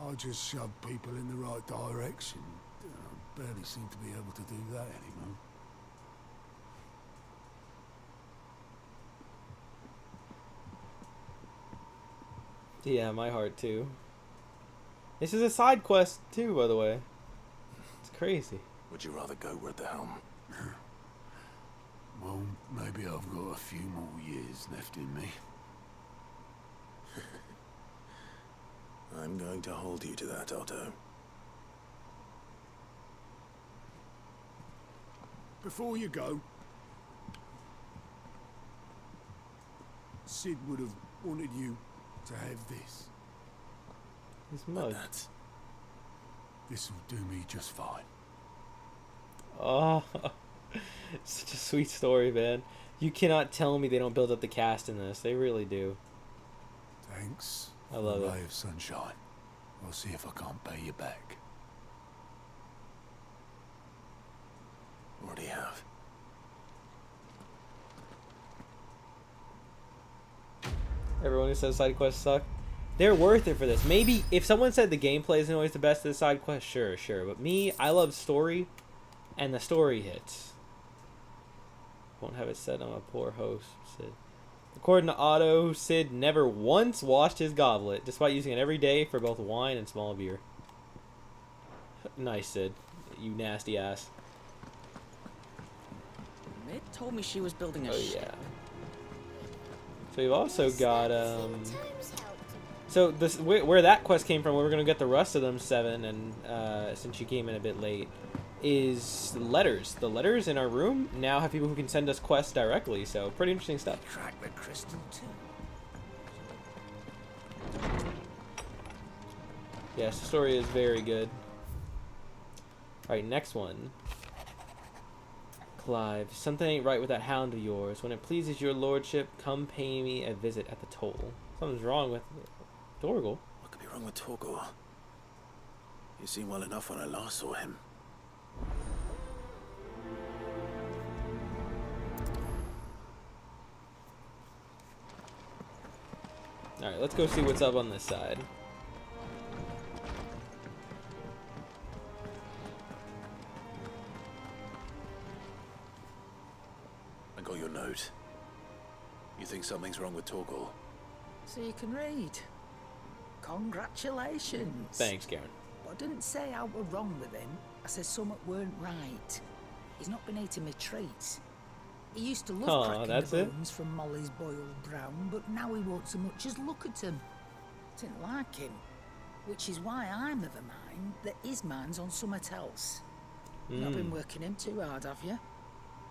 I just shoved people in the right direction. I barely seem to be able to do that anymore. Yeah, my heart too. This is a side quest too, by the way. It's crazy. Would you rather go where at the helm? Well, maybe I've got a few more years left in me. I'm going to hold you to that, Otto. Before you go, Sid would have wanted you to have this. His mug. This'll do me just fine. Oh, such a sweet story, man. You cannot tell me they don't build up the cast in this. They really do. Thanks. I love for it. a ray of sunshine. I'll see if I can't pay you back. Already have. Everyone who says side quests suck, they're worth it for this. Maybe if someone said the gameplay isn't always the best of the side quest, sure. But me, I love story, and the story hits. Won't have it said I'm a poor host, Sid. According to Otto, Sid never once washed his goblet, despite using it every day for both wine and small beer. Nice, Sid. You nasty ass. Mid told me she was building a Oh ship. yeah. So we've also got so this where that quest came from, where we're gonna get the rest of them 7, and since she came in a bit late, is letters. The letters in our room now have people who can send us quests directly. So pretty interesting stuff. Crack the crystal too. Yes, the story is very good. Alright, next one. Clive, something ain't right with that hound of yours. When it pleases your lordship, come pay me a visit at the toll. Something's wrong with Torgal. What could be wrong with Torgal? He seemed well enough when I last saw him. Alright, let's go see what's up on this side. I got your note. You think something's wrong with Torgal? So you can read. Congratulations. Thanks, Karen. I didn't say I were wrong with him. I said something weren't right. He's not been eating my treats. He used to love cracking the bones from Molly's boiled brown, but now he won't so much as look at them. Didn't like him. Which is why I'm of a mind that his mind's on something else. You've not been working him too hard, have you?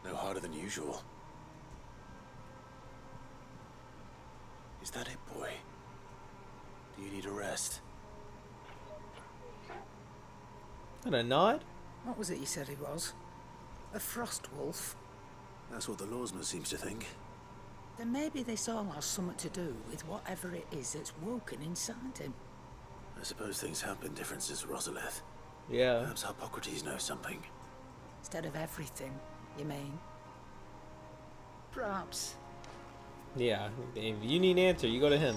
No harder than usual. Is that it, boy? Do you need a rest? And a nod? What was it you said he was? A frost wolf? That's what the lawsman seems to think. Then maybe this all has something to do with whatever it is that's woken inside him. I suppose things have been different since Rosalith. Yeah. Perhaps Hippocrates knows something. Instead of everything, you mean? Perhaps. Yeah, if you need an answer, you go to him.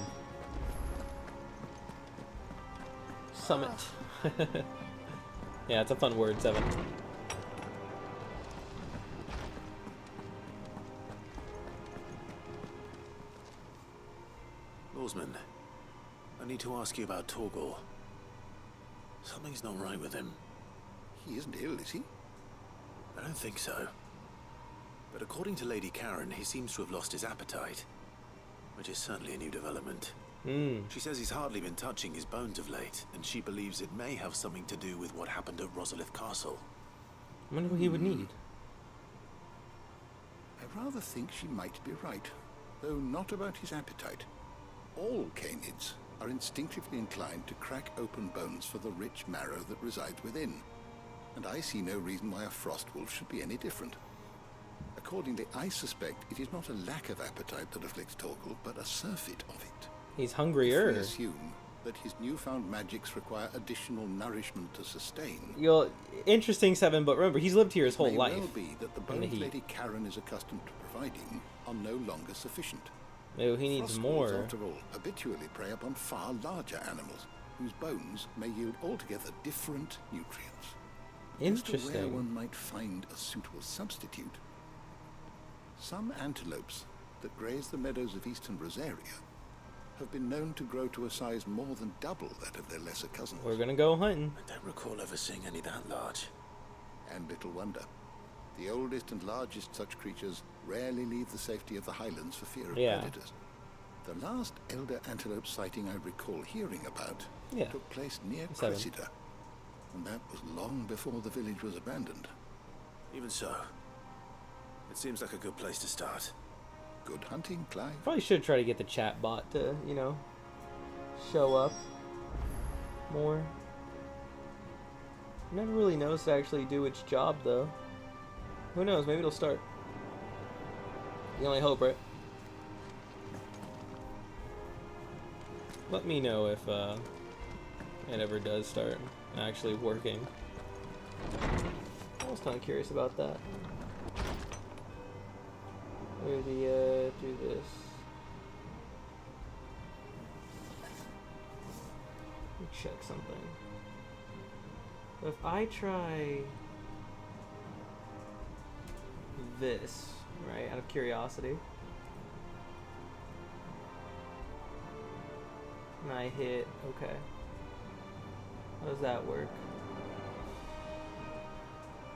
Summit. Yeah, it's a fun word, 7. Lawsman, I need to ask you about Torgal. Something's not right with him. He isn't ill, is he? I don't think so. But according to Lady Karen, he seems to have lost his appetite, which is certainly a new development. She says he's hardly been touching his bones of late, and she believes it may have something to do with what happened at Rosalith Castle. I wonder what he would need. I rather think she might be right, though not about his appetite. All canids are instinctively inclined to crack open bones for the rich marrow that resides within, and I see no reason why a frost wolf should be any different. Accordingly, I suspect it is not a lack of appetite that afflicts Torgal, but a surfeit of it. He's hungrier. If we assume that his newfound magics require additional nourishment to sustain. Interesting, 7, but remember, he's lived here his whole life. It may well be that the bones Lady Karen is accustomed to providing are no longer sufficient. No, he needs more. Frost wolves, after all, habitually prey upon far larger animals, whose bones may yield altogether different nutrients. Interesting. As to where one might find a suitable substitute. Some antelopes that graze the meadows of eastern Rosaria have been known to grow to a size more than double that of their lesser cousins. We're gonna go hunting. I don't recall ever seeing any that large. And little wonder. The oldest and largest such creatures rarely leave the safety of the highlands for fear of predators. The last elder antelope sighting I recall hearing about took place near Cressida, and that was long before the village was abandoned. Even so, it seems like a good place to start. Good hunting, Clive. Probably should try to get the chat bot to, show up more. Never really knows to actually do its job, though. Who knows? Maybe it'll start. You only hope, right? Let me know if it ever does start actually working. I was kind of curious about that. Where do this? Let me check something. If I try this, right, out of curiosity, and I hit OK, how does that work?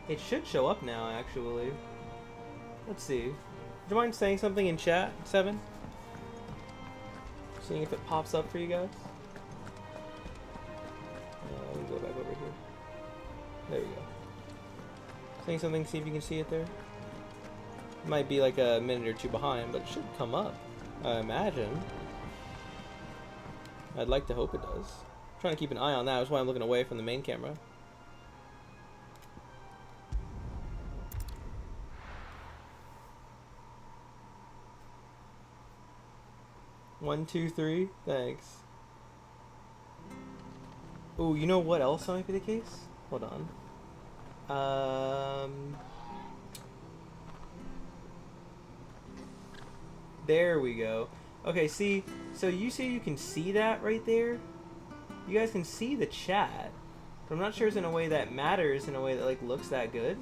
It should show up now, actually. Let's see. Would you mind saying something in chat, 7? Seeing if it pops up for you guys. Let me go back over here. There we go. Saying something, see if you can see it there. It might be like a minute or two behind, but it should come up, I imagine. I'd like to hope it does. I'm trying to keep an eye on that. That's why I'm looking away from the main camera. 1, 2, 3. Thanks. Ooh, you know what else might be the case? Hold on. There we go. Okay, see, so you see you can see that right there? You guys can see the chat. But I'm not sure it's in a way that matters, in a way that like looks that good.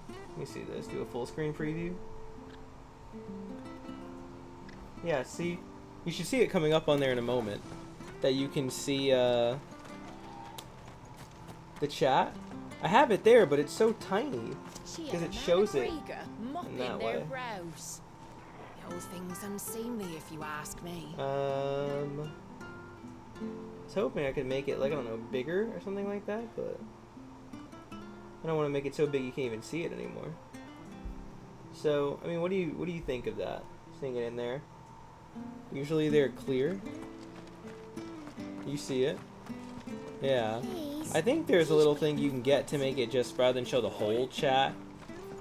Let me see this, do a full screen preview. Yeah, see? You should see it coming up on there in a moment. That you can see the chat. I have it there, but it's so tiny. Because it shows it in that way. The whole thing's unseemly if you ask me. I was hoping I could make it, like, I don't know, bigger or something like that, but I don't want to make it so big you can't even see it anymore. So, I mean, what do you think of that? Seeing it in there? Usually they're clear. You see it? Yeah. I think there's a little thing you can get to make it just, rather than show the whole chat,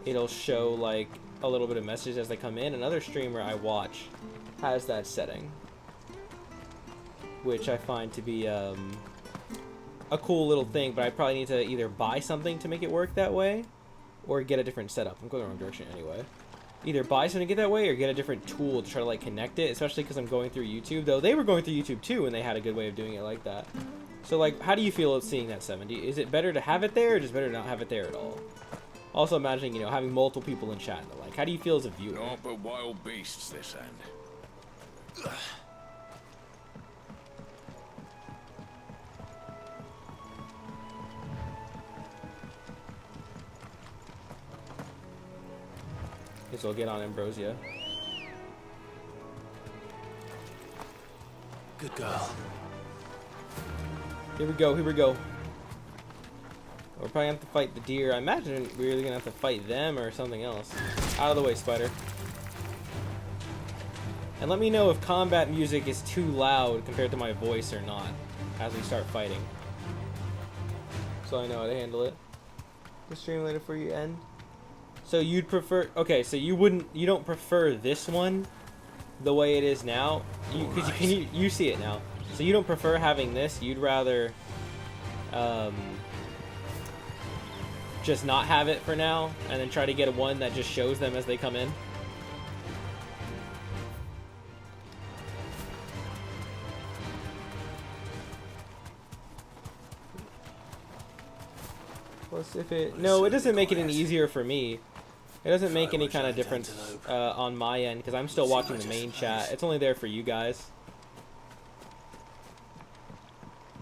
it'll show, like, a little bit of messages as they come in. Another streamer I watch has that setting, which I find to be a cool little thing, but I probably need to either buy something to make it work that way, or get a different setup. I'm going the wrong direction anyway. Either buy something to get that way, or get a different tool to try to like connect it, especially because I'm going through YouTube, though they were going through YouTube too, and they had a good way of doing it like that. So like, how do you feel seeing that 70? Is it better to have it there, or just better to not have it there at all? Also imagining, you know, having multiple people in chat and the like. How do you feel as a viewer? Not but wild beasts this end. Guess we'll get on Ambrosia. Good girl. Here we go, here we go. We're probably gonna have to fight the deer. I imagine we're either gonna have to fight them or something else. Out of the way, spider. And let me know if combat music is too loud compared to my voice or not as we start fighting, so I know how to handle it. The stream later for you end. So you'd prefer, okay, so you don't prefer this one the way it is now? Because you see it now. So you don't prefer having this, you'd rather just not have it for now, and then try to get a one that just shows them as they come in? Plus if it, no, it doesn't make it any easier for me. It doesn't make any kind of difference on my end, because I'm still watching the main chat. It's only there for you guys.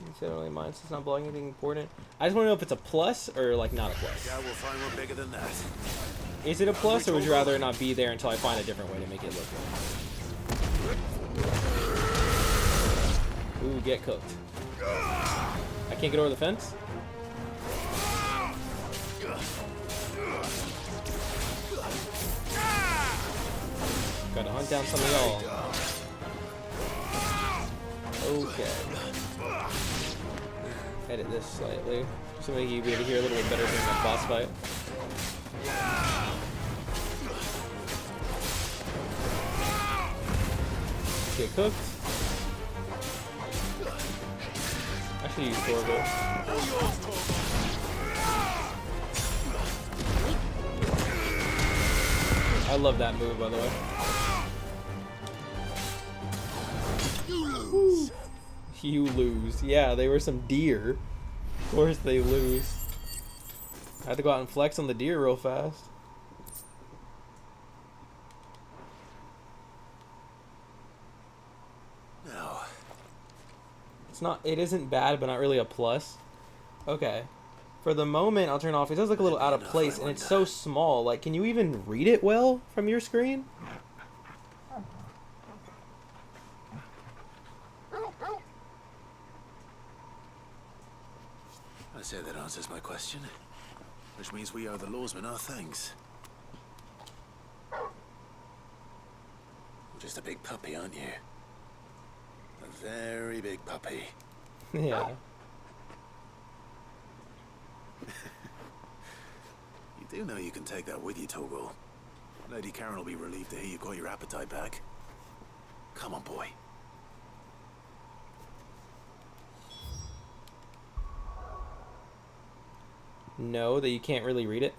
It's only mine, so it's not blocking anything important. I just want to know if it's a plus or like not a plus. Yeah, we'll find one bigger than that. Is it a plus, or would you rather it not be there until I find a different way to make it look good? Ooh, get cooked. I can't get over the fence? Gotta hunt down some of y'all. Okay. Edit this slightly, so maybe you'll be able to hear a little bit better during that boss fight. Get cooked. I should use Torval. I love that move, by the way. You lose. Yeah, they were some deer. Of course they lose. I had to go out and flex on the deer real fast. No. It's not, it isn't bad, but not really a plus. Okay. For the moment, I'll turn off. It does look a little out of place, and it's so small. Like, can you even read it well from your screen? I say that answers my question. Which means we owe the lawsmen our thanks. You're just a big puppy, aren't you? A very big puppy. Yeah. You do know you can take that with you, Torgal. Lady Karen will be relieved to hear you got your appetite back. Come on, boy. No, that you can't really read it.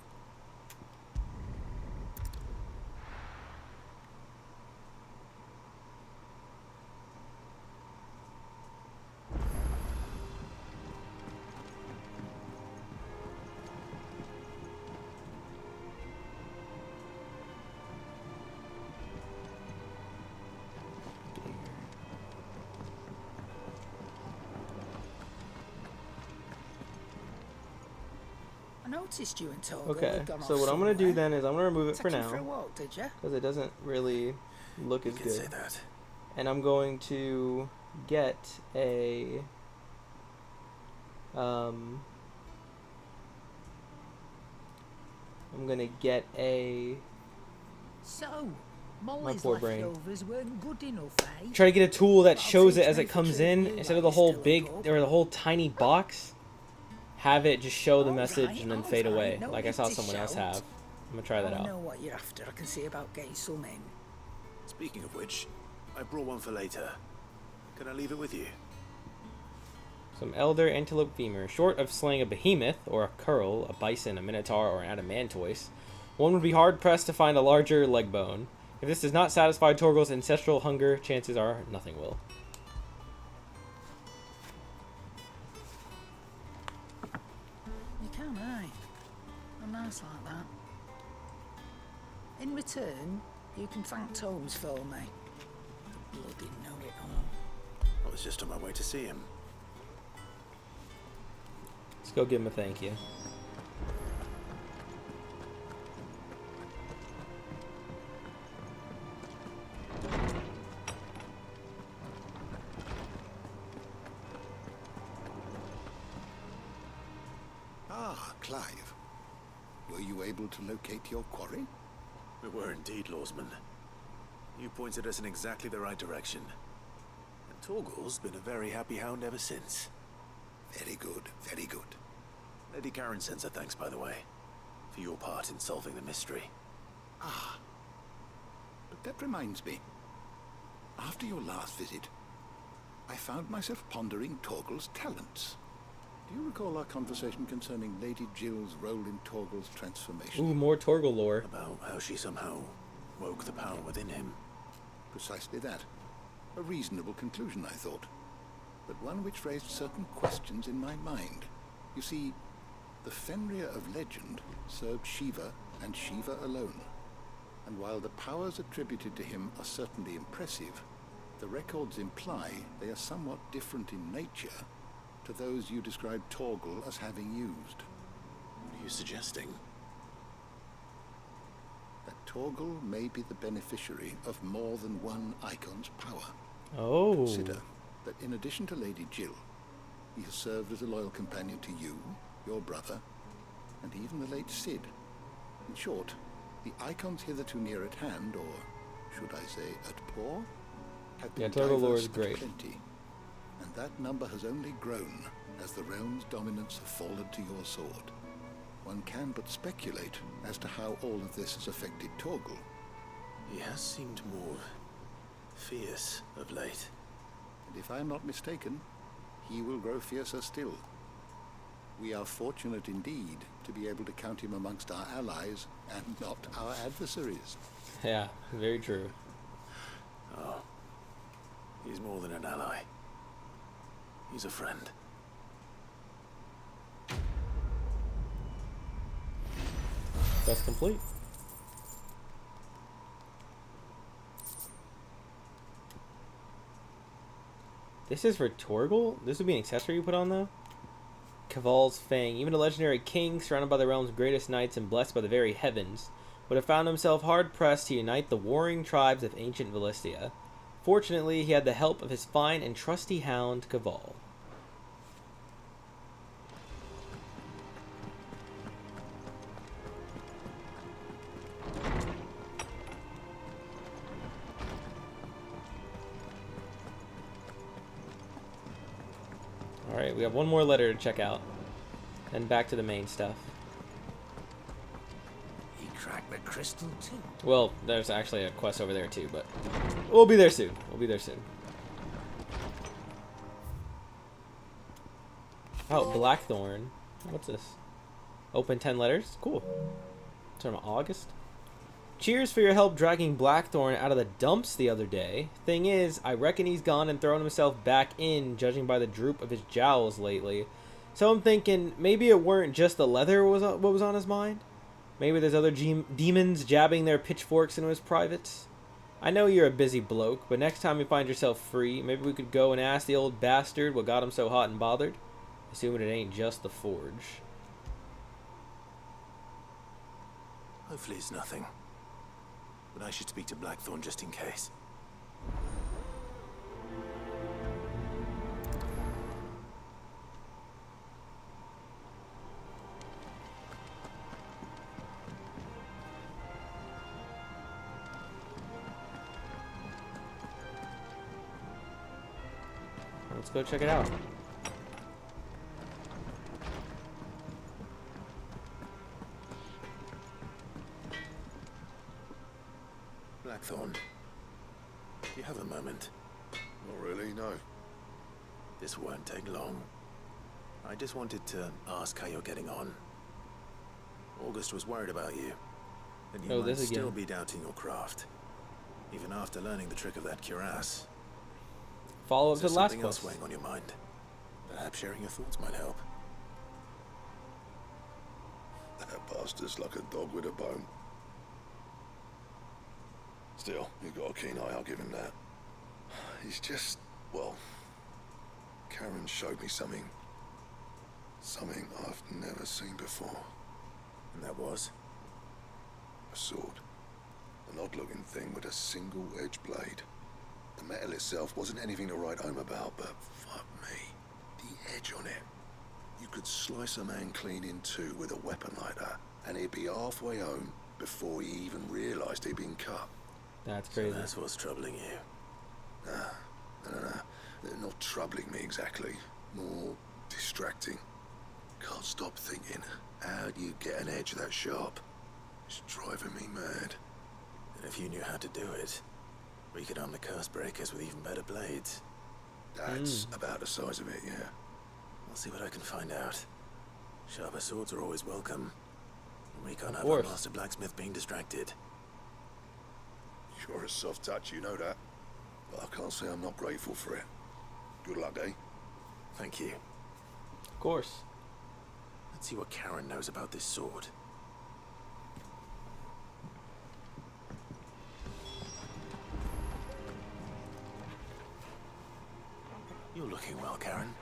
I noticed you and Torgal Okay, had gone so off what I'm gonna do somewhere. then is I'm gonna remove it for Take you for a now walk, did you? because it doesn't really look as You can good. say that. And I'm going to get a I'm gonna get a So, my Molly's poor brain. leftovers weren't good enough, eh? Try to get a tool that I'll shows see it as it if comes treat in you instead of like the whole you're still a big pup. or the whole tiny box. Have it just show the message Alright, and then fade away, alright, no like I need saw to someone else shout. have. I'm gonna try that I out. know what you're after. I can see about getting some in. Speaking of which, I brought one for later. Can I leave it with you? Some elder antelope femur. Short of slaying a behemoth, or a curl, a bison, a minotaur, or an adamantoise, one would be hard-pressed to find a larger leg bone. If this does not satisfy Torgal's ancestral hunger, chances are nothing will. You can, eh? I'm nice like that. In return, you can thank Tomes for me. The bloody know-it-all. I was just on my way to see him. Let's go give him a thank you. Ah, Clive. Were you able to locate your quarry? We were indeed, Lawsman. You pointed us in exactly the right direction. And Torgal's been a very happy hound ever since. Very good, very good. Lady Karen sends her thanks, by the way, for your part in solving the mystery. Ah. But that reminds me. After your last visit, I found myself pondering Torgal's talents. Do you recall our conversation concerning Lady Jill's role in Torgal's transformation? Ooh, more Torgal lore. About how she somehow woke the power within him. Precisely that. A reasonable conclusion, I thought. But one which raised certain questions in my mind. You see, the Fenrir of legend served Shiva and Shiva alone. And while the powers attributed to him are certainly impressive, the records imply they are somewhat different in nature to those you described Torgal as having used. What are you suggesting? That Torgal may be the beneficiary of more than one Icon's power. Oh. Consider that in addition to Lady Jill, he has served as a loyal companion to you, your brother, and even the late Cid. In short, the Icons hitherto near at hand, or should I say at paw, have been Torgal lore diverse is but great. plenty, and that number has only grown as the realm's dominance have fallen to your sword. One can but speculate as to how all of this has affected Torgal. He has seemed more fierce of late. And if I am not mistaken, he will grow fiercer still. We are fortunate indeed to be able to count him amongst our allies and not our adversaries. Yeah, very true. Oh, he's more than an ally. He's a friend. Quest complete. This is for Torgal? This would be an accessory you put on, though? Caval's Fang. Even a legendary king, surrounded by the realm's greatest knights and blessed by the very heavens, would have found himself hard-pressed to unite the warring tribes of ancient Valistia. Fortunately, he had the help of his fine and trusty hound, Caval. Alright, we have one more letter to check out. Then back to the main stuff. He track the crystal too. Well, there's actually a quest over there too, but we'll be there soon. We'll be there soon. Oh, Blackthorn. What's this? Open 10 letters? Cool. It's from August. Cheers for your help dragging Blackthorn out of the dumps the other day. Thing is, I reckon he's gone and thrown himself back in, judging by the droop of his jowls lately. So I'm thinking, maybe it weren't just the leather what was on his mind? Maybe there's other demons jabbing their pitchforks into his privates? I know you're a busy bloke, but next time you find yourself free, maybe we could go and ask the old bastard what got him so hot and bothered? Assuming it ain't just the forge. Hopefully it's nothing. But I should speak to Blackthorn just in case. Let's go check it out. Blackthorn, do you have a moment? Not really, no. This won't take long. I just wanted to ask how you're getting on. August was worried about you, and you might still be doubting your craft, even after learning the trick of that cuirass. Follow up to the last something else weighing on your mind? Perhaps sharing your thoughts might help. That bastard's like a dog with a bone. Still, you've got a keen eye, I'll give him that. He's just, well, Karen showed me something I've never seen before. And that was? A sword. An odd-looking thing with a single-edged blade. The metal itself wasn't anything to write home about, but fuck me, the edge on it. You could slice a man clean in two with a weapon like that, and he'd be halfway home before he even realised he'd been cut. That's crazy. So that's what's troubling you. No. They're not troubling me exactly. More distracting. Can't stop thinking, how do you get an edge that sharp? It's driving me mad. And if you knew how to do it, we could arm the curse breakers with even better blades. That's about the size of it, yeah. I'll see what I can find out. Sharper swords are always welcome. And we can't have our master blacksmith being distracted. You're a soft touch, you know that. But I can't say I'm not grateful for it. Good luck, eh? Thank you. Of course. Let's see what Karen knows about this sword. You're looking well, Karen.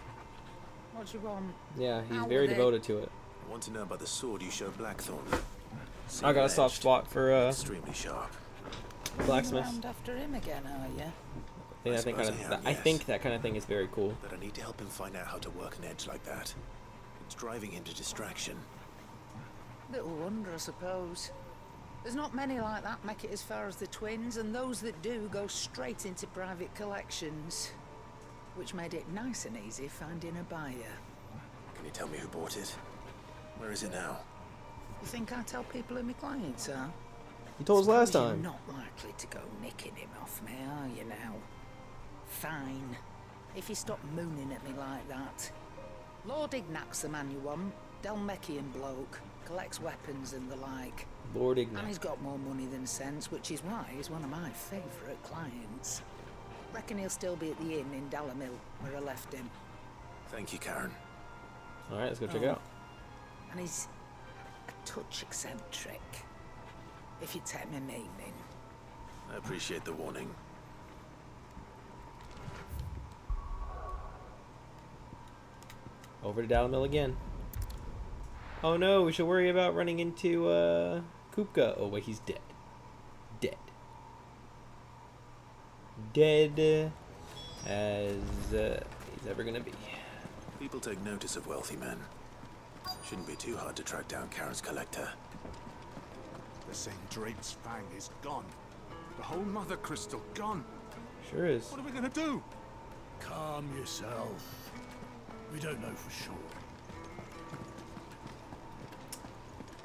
What do you want? Yeah, he's very devoted to it. I want to know about the sword you showed Blackthorn. I got a soft spot for extremely sharp. Blacksmith. Round after him again, are you? I think that kind of thing is very cool. But I need to help him find out how to work an edge like that. It's driving him to distraction. Little wonder, I suppose. There's not many like that make it as far as the twins, and those that do go straight into private collections. Which made it nice and easy finding a buyer. Can you tell me who bought it? Where is it now? You think I tell people who my clients are? You told us last time. You're not likely to go nicking him off me, are you now? Fine. If you stop mooning at me like that. Lord Ignac's the man you want. Dalmekian bloke. Collects weapons and the like. Lord Ignac. And he's got more money than sense, which is why he's one of my favourite clients. Reckon he'll still be at the inn in Dalamil, where I left him. Thank you, Karen. Alright, let's go check it out. And he's a touch eccentric, if you take my meaning. I appreciate the warning. Over to Dalamil again. Oh no, we should worry about running into Kupka. Oh wait, he's dead. Dead as he's ever gonna be. People take notice of wealthy men. Shouldn't be too hard to track down Karen's collector. The Sindri's fang is gone. The whole mother crystal gone. Sure is. What are we gonna do? Calm yourself. We don't know for sure.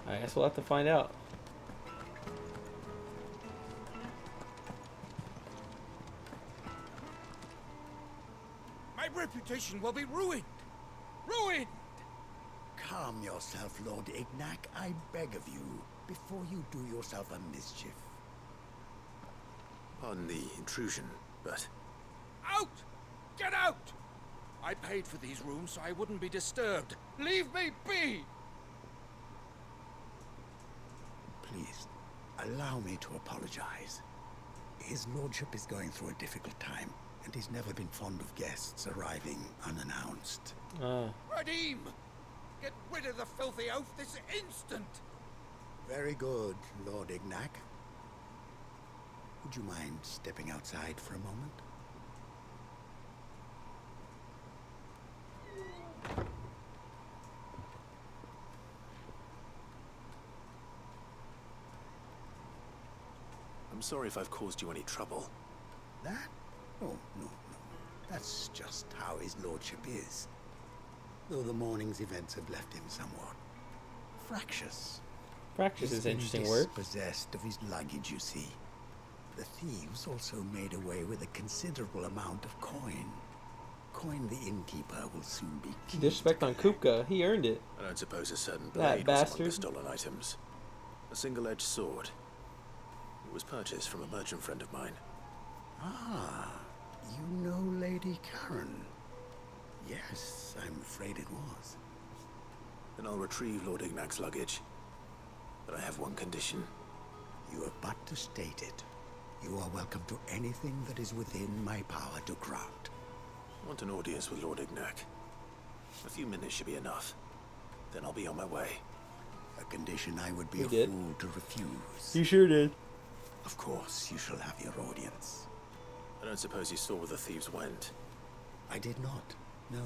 I guess we'll have to find out. reputation will be ruined. Ruined! Calm yourself, Lord Ignac, I beg of you, before you do yourself a mischief. Pardon the intrusion, but... Out! Get out! I paid for these rooms so I wouldn't be disturbed. Leave me be! Please, allow me to apologize. His lordship is going through a difficult time, and he's never been fond of guests arriving unannounced. Radim! Get rid of the filthy oaf this instant! Very good, Lord Ignac. Would you mind stepping outside for a moment? I'm sorry if I've caused you any trouble. That? Oh, no. That's just how his lordship is. Though the morning's events have left him somewhat fractious. Fractious is an interesting word. Possessed of his luggage, you see. The thieves also made away with a considerable amount of coin. Coin the innkeeper will soon be key. Disrespect on Kupka. He earned it. I don't suppose a certain That blade was among bastard. the stolen items. A single-edged sword. It was purchased from a merchant friend of mine. Ah, you know Lady Karen. Yes, I'm afraid it was. Then I'll retrieve Lord Ignac's luggage. But I have one condition. You have but to state it. You are welcome to anything that is within my power to grant. I want an audience with Lord Ignac. A few minutes should be enough. Then I'll be on my way. A condition I would be You a did. fool to refuse. You sure did. Of course, you shall have your audience. I don't suppose you saw where the thieves went. I did not, no.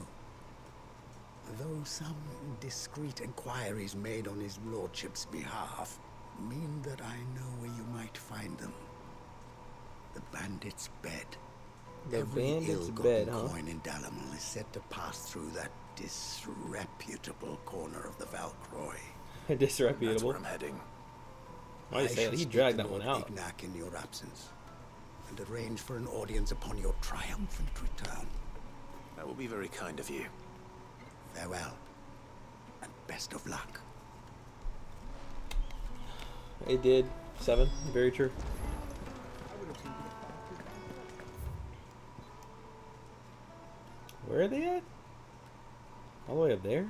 Though some discreet inquiries made on his lordship's behalf mean that I know where you might find them. The bandit's bed. The Every bandit's ill-gotten bed, huh? coin in Dalamul is said to pass through that disreputable corner of the Valcroy. That's Disreputable. where I'm heading. Why do you say shall that? He speak dragged to that one Lord out. Ignac in your absence, and arrange for an audience upon your triumphant return. That will be very kind of you. Farewell, and best of luck. It did. 7. Very true. Where are they at? All the way up there?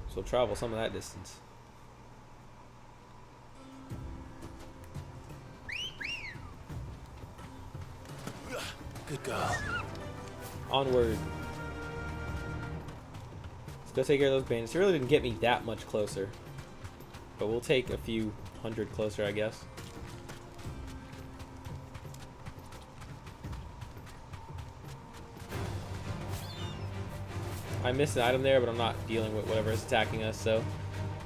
So we'll travel some of that distance. Good girl. Onward. Let's go take care of those bandits. It really didn't get me that much closer. But we'll take a few hundred closer, I guess. I missed an item there, but I'm not dealing with whatever is attacking us, so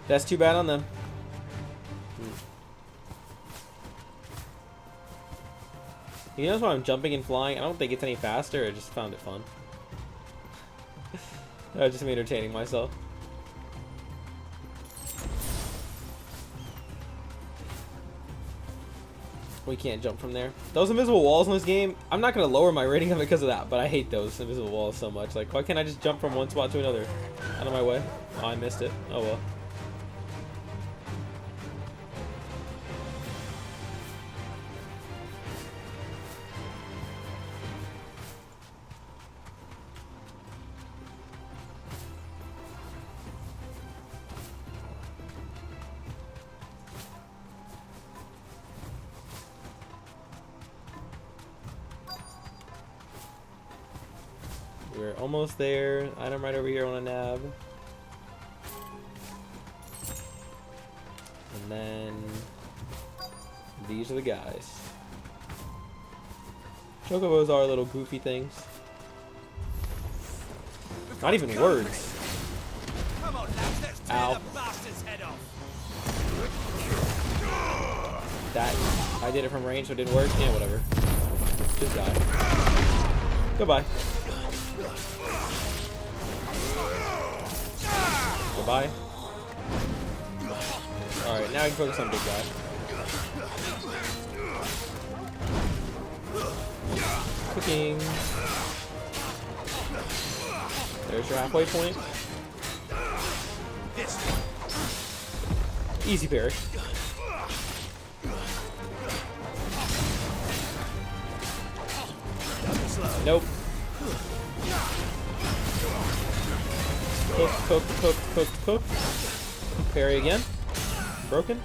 that's too bad on them. You notice why I'm jumping and flying? I don't think it's any faster. I just found it fun. I just am entertaining myself. We can't jump from there. Those invisible walls in this game, I'm not going to lower my rating of it because of that, but I hate those invisible walls so much. Like, why can't I just jump from one spot to another? Out of my way. Oh, I missed it. Oh well. We're almost there. Item right over here on a nav. And then these are the guys. Chocobos are little goofy things. Not even words. Come on, lads, let's tear Ow. the bastard's head off. That I did it from range, so it didn't work. Yeah, whatever. Just die. Goodbye. Goodbye. Alright, now I can focus on big guy. Cooking. There's your halfway point. Easy parry. Nope. Cook, cook, cook, cook, cook. Parry again. Broken.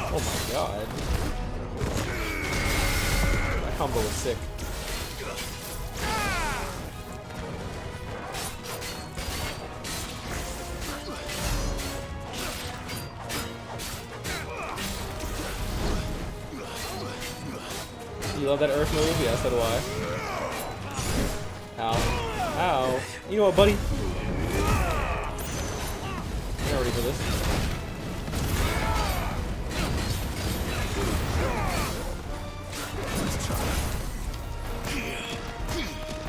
Oh my god. That combo was sick. You love that earth move? Yeah, so do I. Ow. Ow. You know what, buddy? I'm ready for this.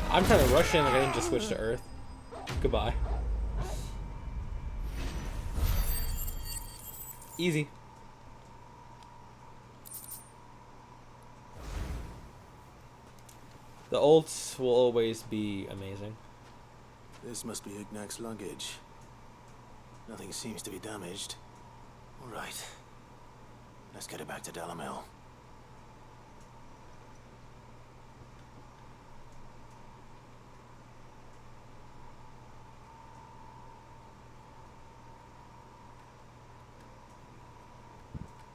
I'm trying to rush in like I didn't just switch to earth. Goodbye. Easy. The ults will always be amazing. This must be Ignac's luggage. Nothing seems to be damaged. All right. Let's get it back to Dalamel.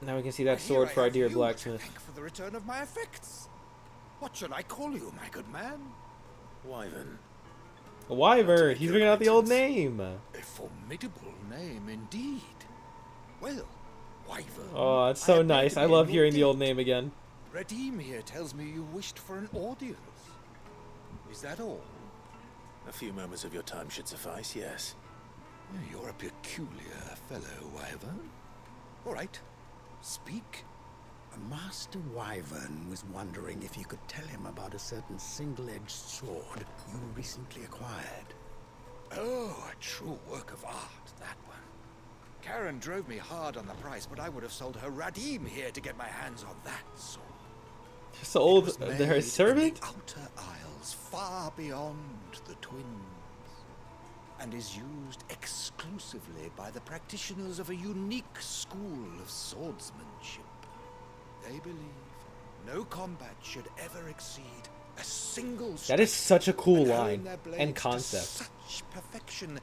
Now we can see that sword for our dear blacksmith. Thank for the return of my effects. What should I call you, my good man? Wyvern. A wyvern. He's bringing out the old name. A formidable name indeed. Well, Wyvern. Oh, it's so nice. I love hearing the old name again. Redeem here tells me you wished for an audience. Is that all? A few moments of your time should suffice, yes. You're a peculiar fellow, Wyvern. All right, speak. Master Wyvern was wondering if you could tell him about a certain single-edged sword you recently acquired. Oh, a true work of art, that one. Karen drove me hard on the price, but I would have sold her Radim here to get my hands on that sword. Sold their servant? In the outer isles, far beyond the twins, and is used exclusively by the practitioners of a unique school of swordsmanship. They believe no combat should ever exceed a single strike. That is such a cool and hone line their blades and to concept. Such perfection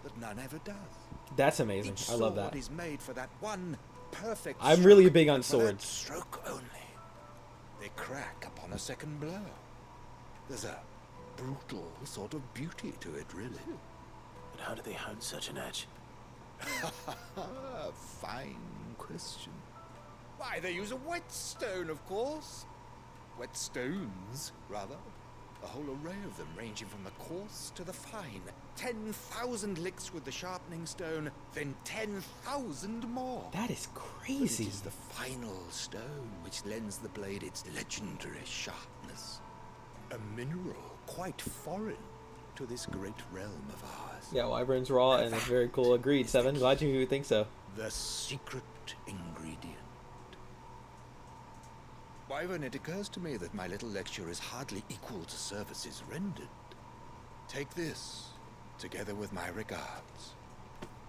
that none ever does. That's amazing. Each I love sword that. is made for that one perfect I'm stroke, really big on and for that swords. stroke only. They crack upon a second blow. There's a brutal sort of beauty to it, really. But how do they hone such an edge? Fine question. Why, they use a whetstone, of course. Whetstones, rather. A whole array of them, ranging from the coarse to the fine. 10,000 licks with the sharpening stone, then 10,000 more. That is crazy. But it is the final stone which lends the blade its legendary sharpness. A mineral quite foreign to this great realm of ours. Yeah, Wyvern's raw and it's very cool. Agreed, Seven. Glad you think so. The secret ingredient. Wyvern, it occurs to me that my little lecture is hardly equal to services rendered. Take this, together with my regards.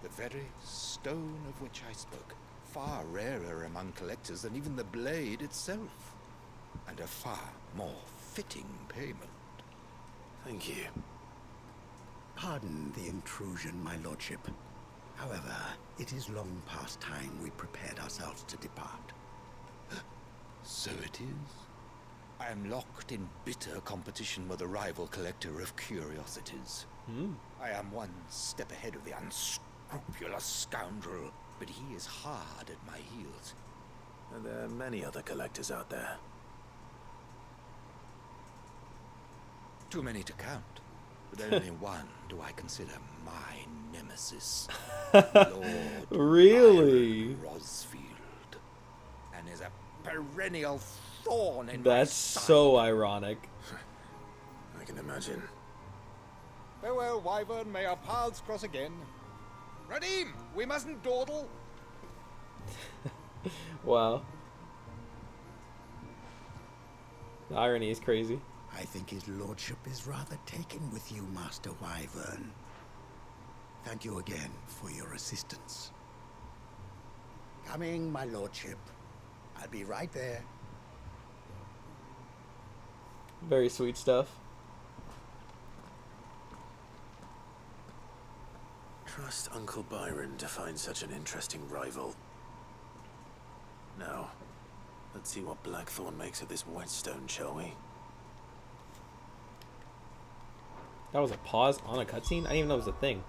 The very stone of which I spoke, far rarer among collectors than even the blade itself, and a far more fitting payment. Thank you. Pardon the intrusion, my lordship. However, it is long past time we prepared ourselves to depart. So it is. I am locked in bitter competition with a rival collector of curiosities. I am one step ahead of the unscrupulous scoundrel, but he is hard at my heels. And there are many other collectors out there. Too many to count, but only one do I consider my nemesis. Lord Really? Byron Rosfield, and is a perennial thorn in That's my side. so ironic. I can imagine. Farewell, Wyvern. May our paths cross again. Radim, we mustn't dawdle. Wow. The irony is crazy. I think his lordship is rather taken with you, Master Wyvern. Thank you again for your assistance. Coming, my lordship. I'll be right there. Very sweet stuff. Trust Uncle Byron to find such an interesting rival. Now, let's see what Blackthorn makes of this whetstone, shall we? That was a pause on a cutscene? I didn't even know it was a thing.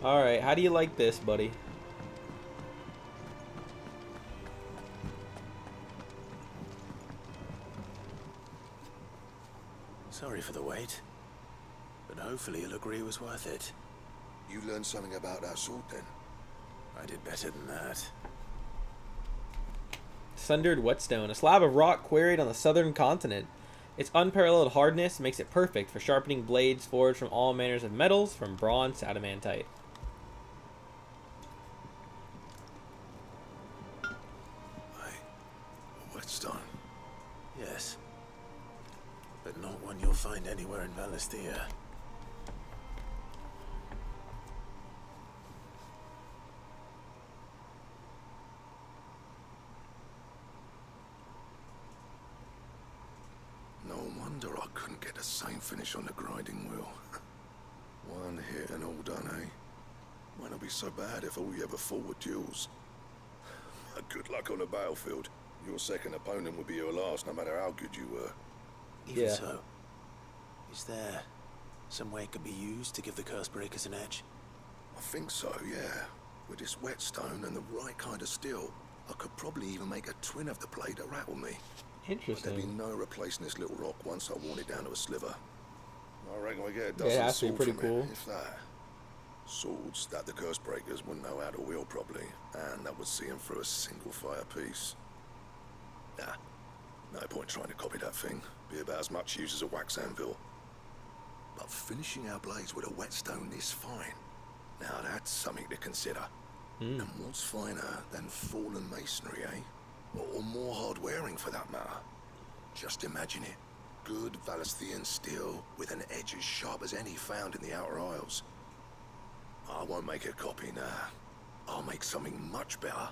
Alright, how do you like this, buddy? Sorry for the wait, but hopefully you'll agree it was worth it. You learned something about that sword then? I did better than that. Sundered whetstone, a slab of rock quarried on the southern continent. Its unparalleled hardness makes it perfect for sharpening blades forged from all manners of metals, from bronze to adamantite. A whetstone? Yes. But not one you'll find anywhere in Valisthea. No wonder I couldn't get the same finish on the grinding wheel. One hit and all done, eh? Might not be so bad if all you ever fought were duels. Good luck on the battlefield. Your second opponent would be your last, no matter how good you were. Even so, is there some way it could be used to give the Cursebreakers an edge? I think so, yeah. With this whetstone and the right kind of steel, I could probably even make a twin of the blade that rattled me. Interesting. But there'd be no replacing this little rock once I worn it down to a sliver. I reckon we get a Yeah, dozen that's swords pretty from cool. it, if that. Swords that the Cursebreakers wouldn't know how to wield properly, and that would see them through a single fire piece. Nah, no point trying to copy that thing. Be about as much use as a wax anvil. But finishing our blades with a whetstone is fine. Now that's something to consider. And what's finer than fallen masonry, eh? Or more hard-wearing, for that matter. Just imagine it. Good Valisthean steel with an edge as sharp as any found in the Outer Isles. I won't make a copy now. I'll make something much better.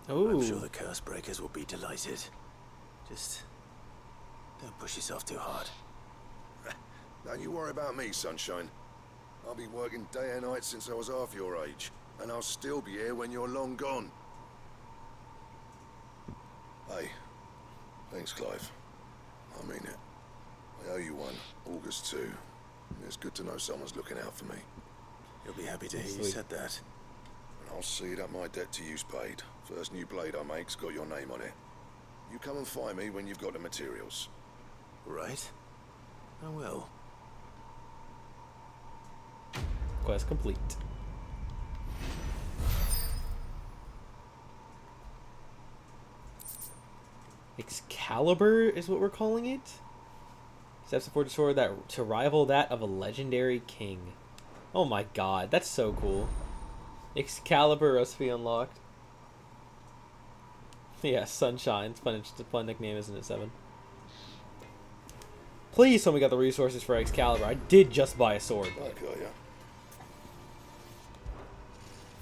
I'm sure the Cursebreakers will be delighted. Just don't push yourself too hard. Don't you worry about me, sunshine. I'll be working day and night since I was half your age, and I'll still be here when you're long gone. Hey, thanks, Clive. I mean it. I owe you one, August 2. It's good to know someone's looking out for me. You'll be happy to hear you said that. And I'll see that my debt to you's paid. First new blade I make's got your name on it. You come and find me when you've got the materials. Right? I will. Quest complete. Excalibur is what we're calling it? Steps to forge a sword that to rival that of a legendary king. Oh my god, that's so cool. Excalibur recipe unlocked. Yeah, Sunshine. It's a fun nickname, isn't it, 7? Please tell me we got the resources for Excalibur. I did just buy a sword. I got ya.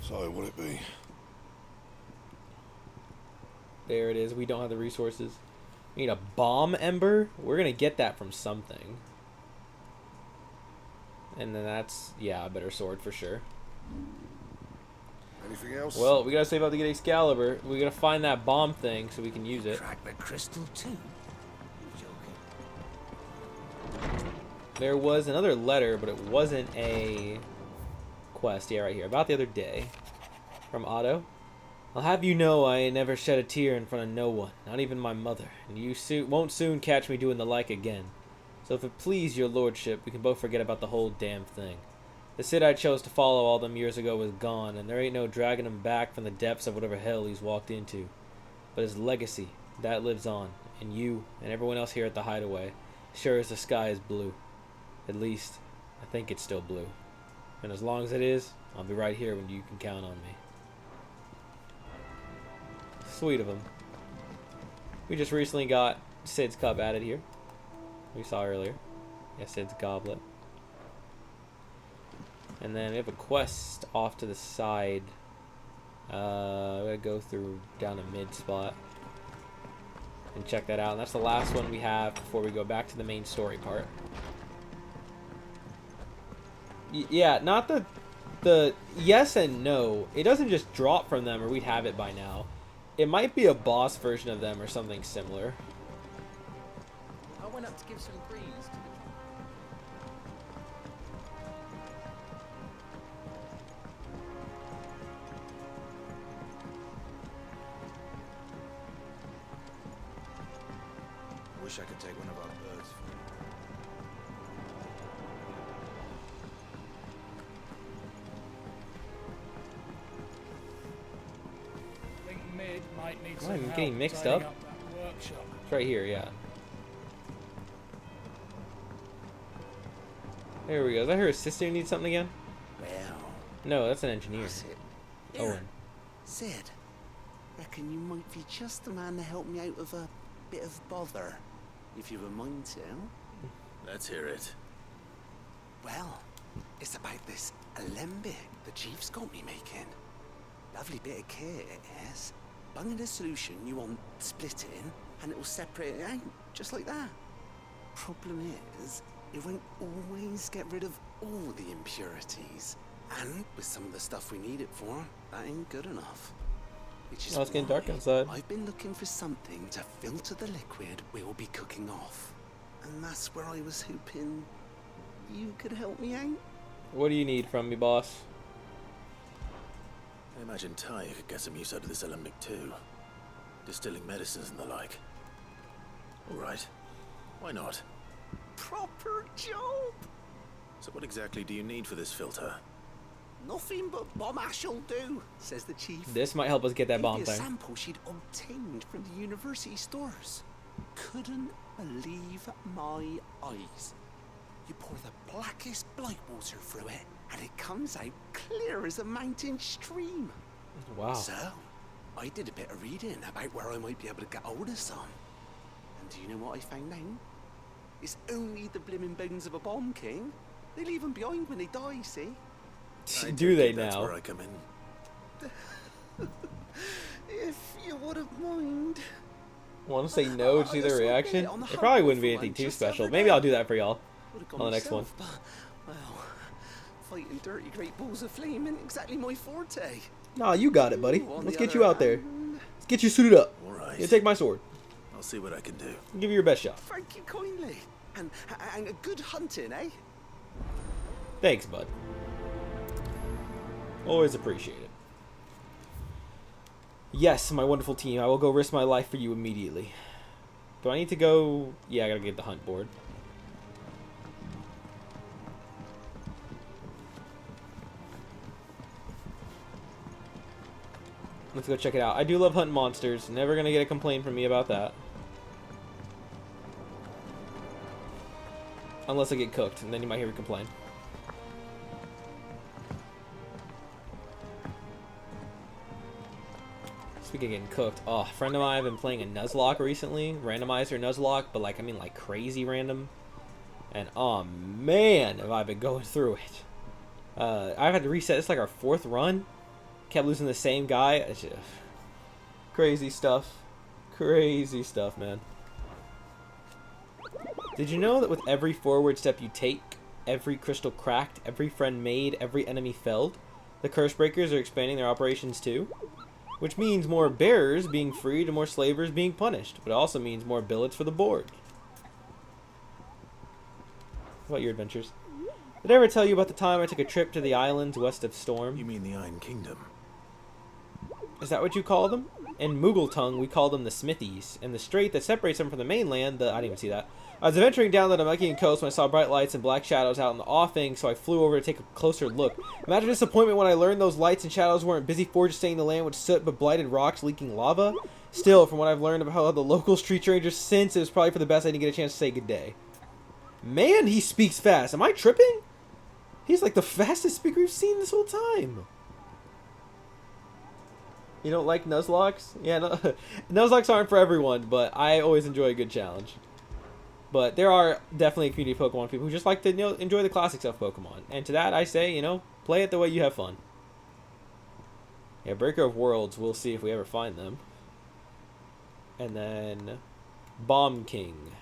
So, what'd it be? There it is. We don't have the resources. We need a bomb ember. We're gonna get that from something. And then that's, yeah, a better sword for sure. Anything else? Well, we gotta save up to get Excalibur. We gotta find that bomb thing so we can use it. Track the crystal too. There was another letter, but it wasn't a quest. Yeah, right here. About the other day. From Otto. I'll have you know I never shed a tear in front of no one, not even my mother, and you won't soon catch me doing the like again. So if it please your lordship, we can both forget about the whole damn thing. The Cid I chose to follow all them years ago was gone, and there ain't no dragging him back from the depths of whatever hell he's walked into. But his legacy, that lives on, and you and everyone else here at the Hideaway, sure as the sky is blue. At least, I think it's still blue. And as long as it is, I'll be right here when you can count on me. Sweet of him. We just recently got Cid's Cup added here. We saw earlier. Yeah, Cid's Goblet. And then we have a quest off to the side. We gotta go through down a mid spot and check that out. And that's the last one we have before we go back to the main story part. Yeah, not the yes and no. It doesn't just drop from them or we'd have it by now. It might be a boss version of them or something similar. I went up to give some greens to the... Wish I could take one of our birds for you. Think Mid might need Oh, I'm some getting help mixed tidying up. that workshop. It's right here, yeah. There we go. Is that her sister who needs something again? Well, No, that's an engineer. that's it. Owen. Sid, reckon you might be just the man to help me out of a bit of bother, if you were mind to. Let's hear it. Well, it's about this alembic the chief's got me making. Lovely bit of kit it is. Bunging a solution you want splitting, and it will separate it out, just like that. Problem is, it won't always get rid of all the impurities. And with some of the stuff we need it for, that ain't good enough. Which is Oh, it's getting dark why outside. I've been looking for something to filter the liquid we'll be cooking off. And that's where I was hoping you could help me out. What do you need from me, boss? I imagine Ty could get some use out of this alembic too. Distilling medicines and the like. Alright. Why not? Proper job! So what exactly do you need for this filter? Nothing but bomb ash'll do, says the chief. This might help us get that bomb Gave me a thing. sample she'd obtained from the university stores. Couldn't believe my eyes. You pour the blackest blight water through it, and it comes out clear as a mountain stream. Wow. So, I did a bit of reading about where I might be able to get hold of some. And do you know what I found out? It's only the blimmin' bones of a bomb king. They leave them behind when they die, see? Do they That's now? where I come in. If you wouldn't mind. Want to say no to see their reaction? It probably wouldn't be anything too special. Maybe I'll do that for y'all Would've on gone the next one. myself, but, well, fighting dirty great balls of flame ain't exactly my forte. Nah, you got it, buddy. Ooh, on Let's the get you other out there. hand- Let's get you suited up. Alright. You take my sword. I'll see what I can do. Give you your best shot. Thank you kindly. And a good hunting, eh? Thanks, bud. Always appreciate it. Yes, my wonderful team. I will go risk my life for you immediately. Do I need to go? Yeah, I gotta get the hunt board. Let's go check it out. I do love hunting monsters. Never gonna get a complaint from me about that. Unless I get cooked, and then you might hear me complain. Speaking of getting cooked, oh, a friend of mine, I've been playing a Nuzlocke recently. Randomizer Nuzlocke, but like, I mean like crazy random. And oh man, have I been going through it. I've had to reset, it's like our 4th run. Kept losing the same guy. It's just crazy stuff. Crazy stuff, man. Did you know that with every forward step you take, every crystal cracked, every friend made, every enemy felled, the Curse Breakers are expanding their operations too? Which means more bearers being freed and more slavers being punished, but it also means more billets for the board. What about your adventures? Did I ever tell you about the time I took a trip to the islands west of Storm? You mean the Iron Kingdom? Is that what you call them? In Moogle tongue, we call them the Smithies, and the strait that separates them from the mainland, I didn't even see that. I was adventuring down the Namekian coast when I saw bright lights and black shadows out in the offing, so I flew over to take a closer look. Imagine disappointment when I learned those lights and shadows weren't busy forges staining the land with soot but blighted rocks leaking lava. Still, from what I've learned about how the local street rangers since, it was probably for the best I didn't get a chance to say good day. Man, he speaks fast. Am I tripping? He's like the fastest speaker we've seen this whole time. You don't like Nuzlockes? Yeah, no, Nuzlockes aren't for everyone, but I always enjoy a good challenge. But there are definitely a community of Pokemon people who just like to, you know, enjoy the classics of Pokemon. And to that I say, you know, play it the way you have fun. Yeah, Breaker of Worlds, we'll see if we ever find them. And then Bomb King.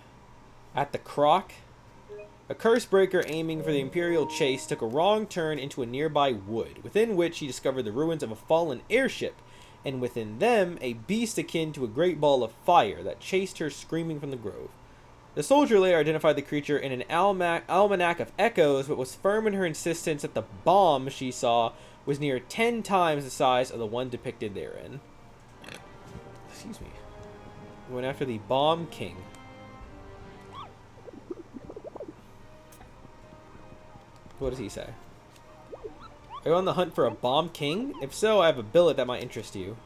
At the Croc, a curse breaker aiming for the Imperial chase took a wrong turn into a nearby wood, within which he discovered the ruins of a fallen airship, and within them a beast akin to a great ball of fire that chased her screaming from the grove. The soldier later identified the creature in an almanac of echoes, but was firm in her insistence that the bomb she saw was near 10 times the size of the one depicted therein. Excuse me. We went after the Bomb King. What does he say? Are you on the hunt for a Bomb King? If so, I have a billet that might interest you.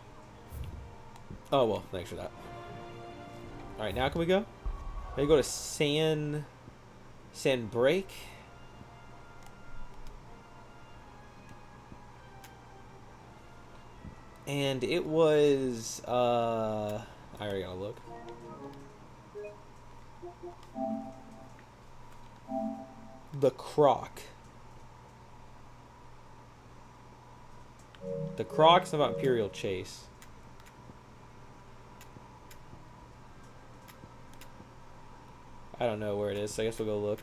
Oh, well, thanks for that. Alright, now can we go? Maybe go to Sand Break. And it was, I already gotta look. The Croc. The Croc's about Imperial Chase. I don't know where it is, so I guess we'll go look.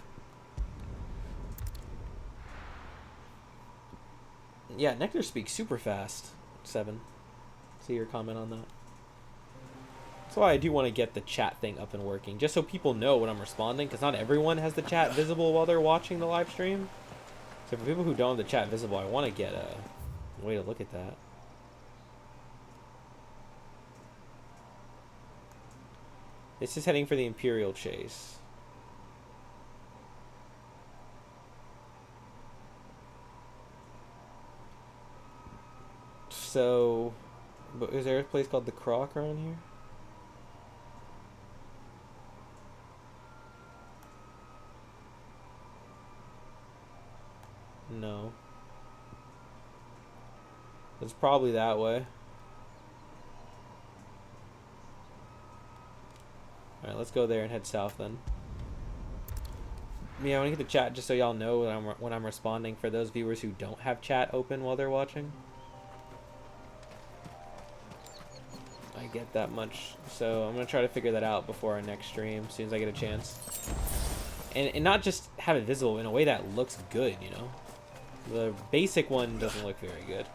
Yeah, Nectar speaks super fast. 7. See your comment on that. That's why I do want to get the chat thing up and working, just so people know when I'm responding, because not everyone has the chat visible while they're watching the live stream. So for people who don't have the chat visible, I want to get a way to look at that. This is heading for the Imperial Chase. So, but is there a place called the Croc around here? No. It's probably that way. Alright, let's go there and head south then. Yeah, I want to get the chat just so y'all know when I'm responding for those viewers who don't have chat open while they're watching. I get that much, so I'm gonna try to figure that out before our next stream, as soon as I get a chance. And not just have it visible in a way that looks good, you know? The basic one doesn't look very good.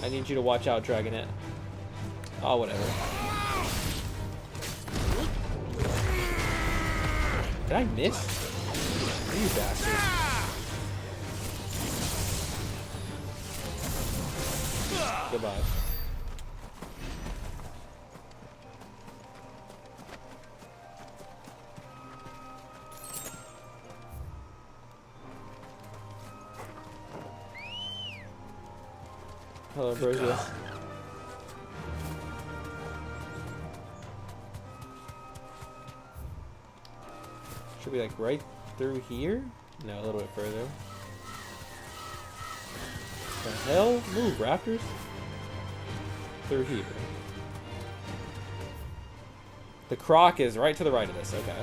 I need you to watch out, Dragonette. Oh, whatever. Did I miss? You bastard. Goodbye. Hello, Ambrosia. Should be like right through here? No, a little bit further. The hell? Move, raptors. Through here. The Croc is right to the right of this, okay.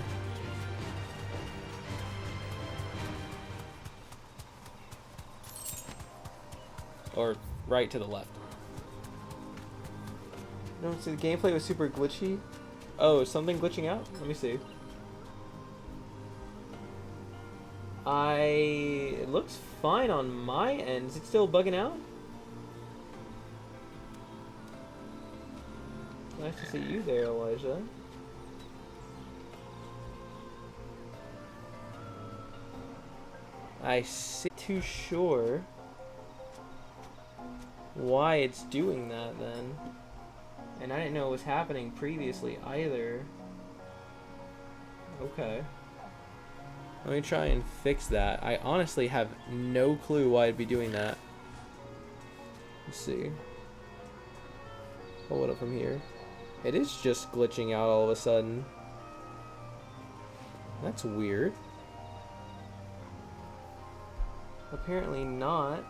Or right to the left. No, see, the gameplay was super glitchy. Oh, is something glitching out? Let me see. It looks fine on my end. Is it still bugging out? Nice to see you there, Elijah. I see. Too sure. why it's doing that then. And I didn't know it was happening previously either. Okay. Let me try and fix that. I honestly have no clue why it'd be doing that. Let's see. Pull it up from here. It is just glitching out all of a sudden. That's weird. Apparently not.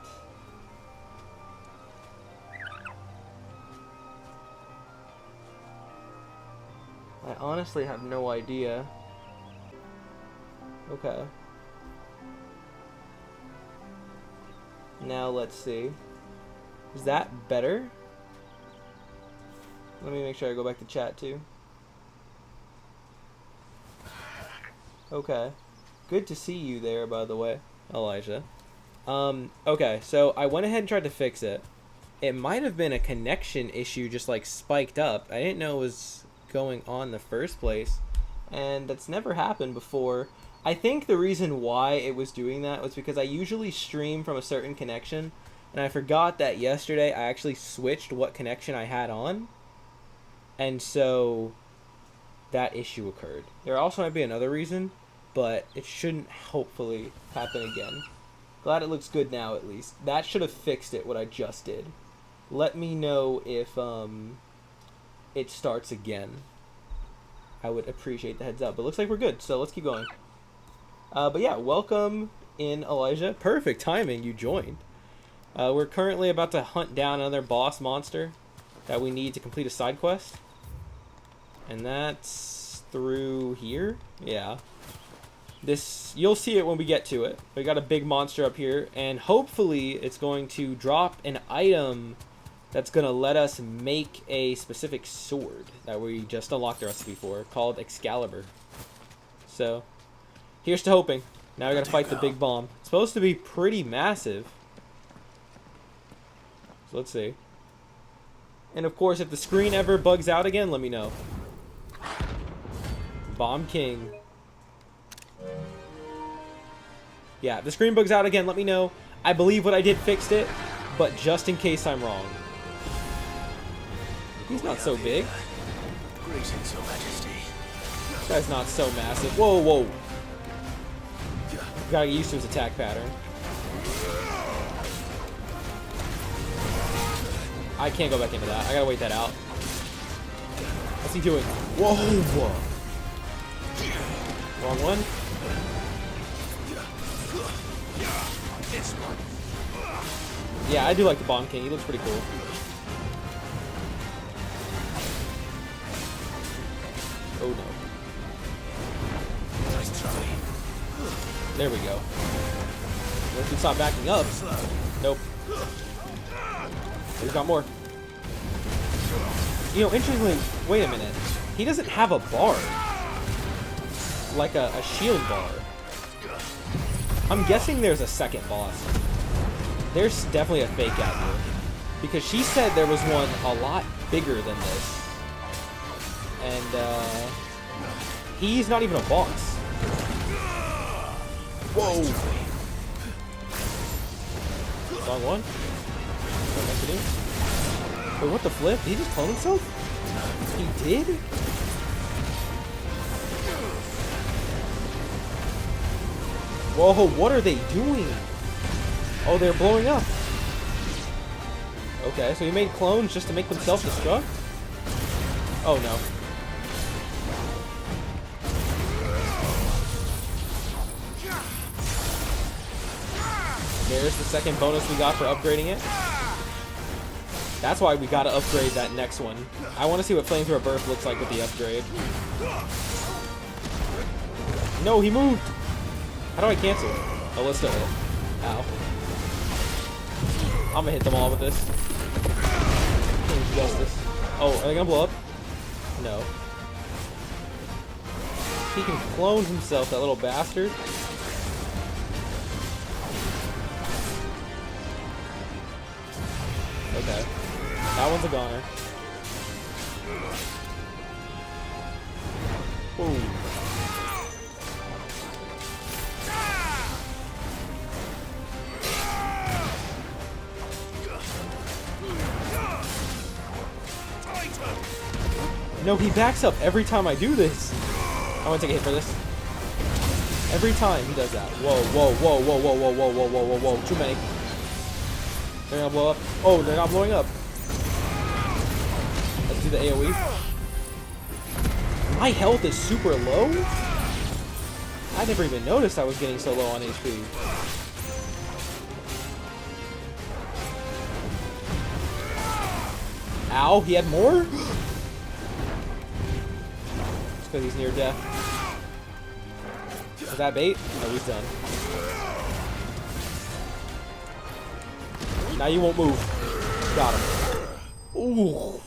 I honestly have no idea. Okay. Now let's see. Is that better? Let me make sure I go back to chat too. Okay. Good to see you there, by the way, Elijah. Okay, so I went ahead and tried to fix it. It might have been a connection issue just like spiked up. I didn't know it was going on in the first place. And that's never happened before. I think the reason why it was doing that was because I usually stream from a certain connection. And I forgot that yesterday I actually switched what connection I had on. And so that issue occurred. There also might be another reason, but it shouldn't hopefully happen again. Glad it looks good now at least. That should have fixed it, what I just did. Let me know if it starts again. I would appreciate the heads up. But it looks like we're good, so let's keep going. But yeah, welcome in, Elijah. Perfect timing, you joined. We're currently about to hunt down another boss monster that we need to complete a side quest. And that's through here? Yeah. This, you'll see it when we get to it. We got a big monster up here, and hopefully it's going to drop an item that's going to let us make a specific sword that we just unlocked the recipe for, called Excalibur. So, here's to hoping. Now we got to fight the big bomb. It's supposed to be pretty massive. So let's see. And of course, if the screen ever bugs out again, let me know. Bomb King. Yeah, if the screen bugs out again, let me know. I believe what I did fixed it, but just in case I'm wrong. He's not so big. Greetings, Your Majesty. This guy's not so massive. Whoa, whoa. Gotta get used to his attack pattern. I can't go back into that. I gotta wait that out. What's he doing? Whoa! Wrong one. Yeah, I do like the Bomb King. He looks pretty cool. Oh no. Nice try. There we go. Once we stop backing up. Nope. We've got more. You know, interestingly, wait a minute. He doesn't have a bar. Like a shield bar. I'm guessing there's a second boss. There's definitely a fake out here. Because she said there was one a lot bigger than this. And, he's not even a boss. Whoa! Wrong one? Wait, what the flip? Did he just clone himself? He did? Whoa, what are they doing? Oh, they're blowing up. Okay, so he made clones just to make them self-destruct? Oh no. There's the second bonus we got for upgrading it. That's why we gotta upgrade that next one. I want to see what Flamethrower Burst looks like with the upgrade. No, he moved! How do I cancel? Oh, let's do it. Ow. I'm gonna hit them all with this. Justice. Oh, are they gonna blow up? No. He can clone himself, that little bastard. Okay. That one's a goner. Ooh. No, he backs up every time I do this. I want to take a hit for this. Every time he does that. Whoa, whoa, whoa, whoa, whoa, whoa, whoa, whoa, whoa, whoa, whoa. Too many. They're gonna blow up. Oh, they're not blowing up. Let's do the AoE. My health is super low? I never even noticed I was getting so low on HP. Ow, he had more? It's because he's near death. Is that bait? No, he's done. Now you won't move. Got him. Ooh.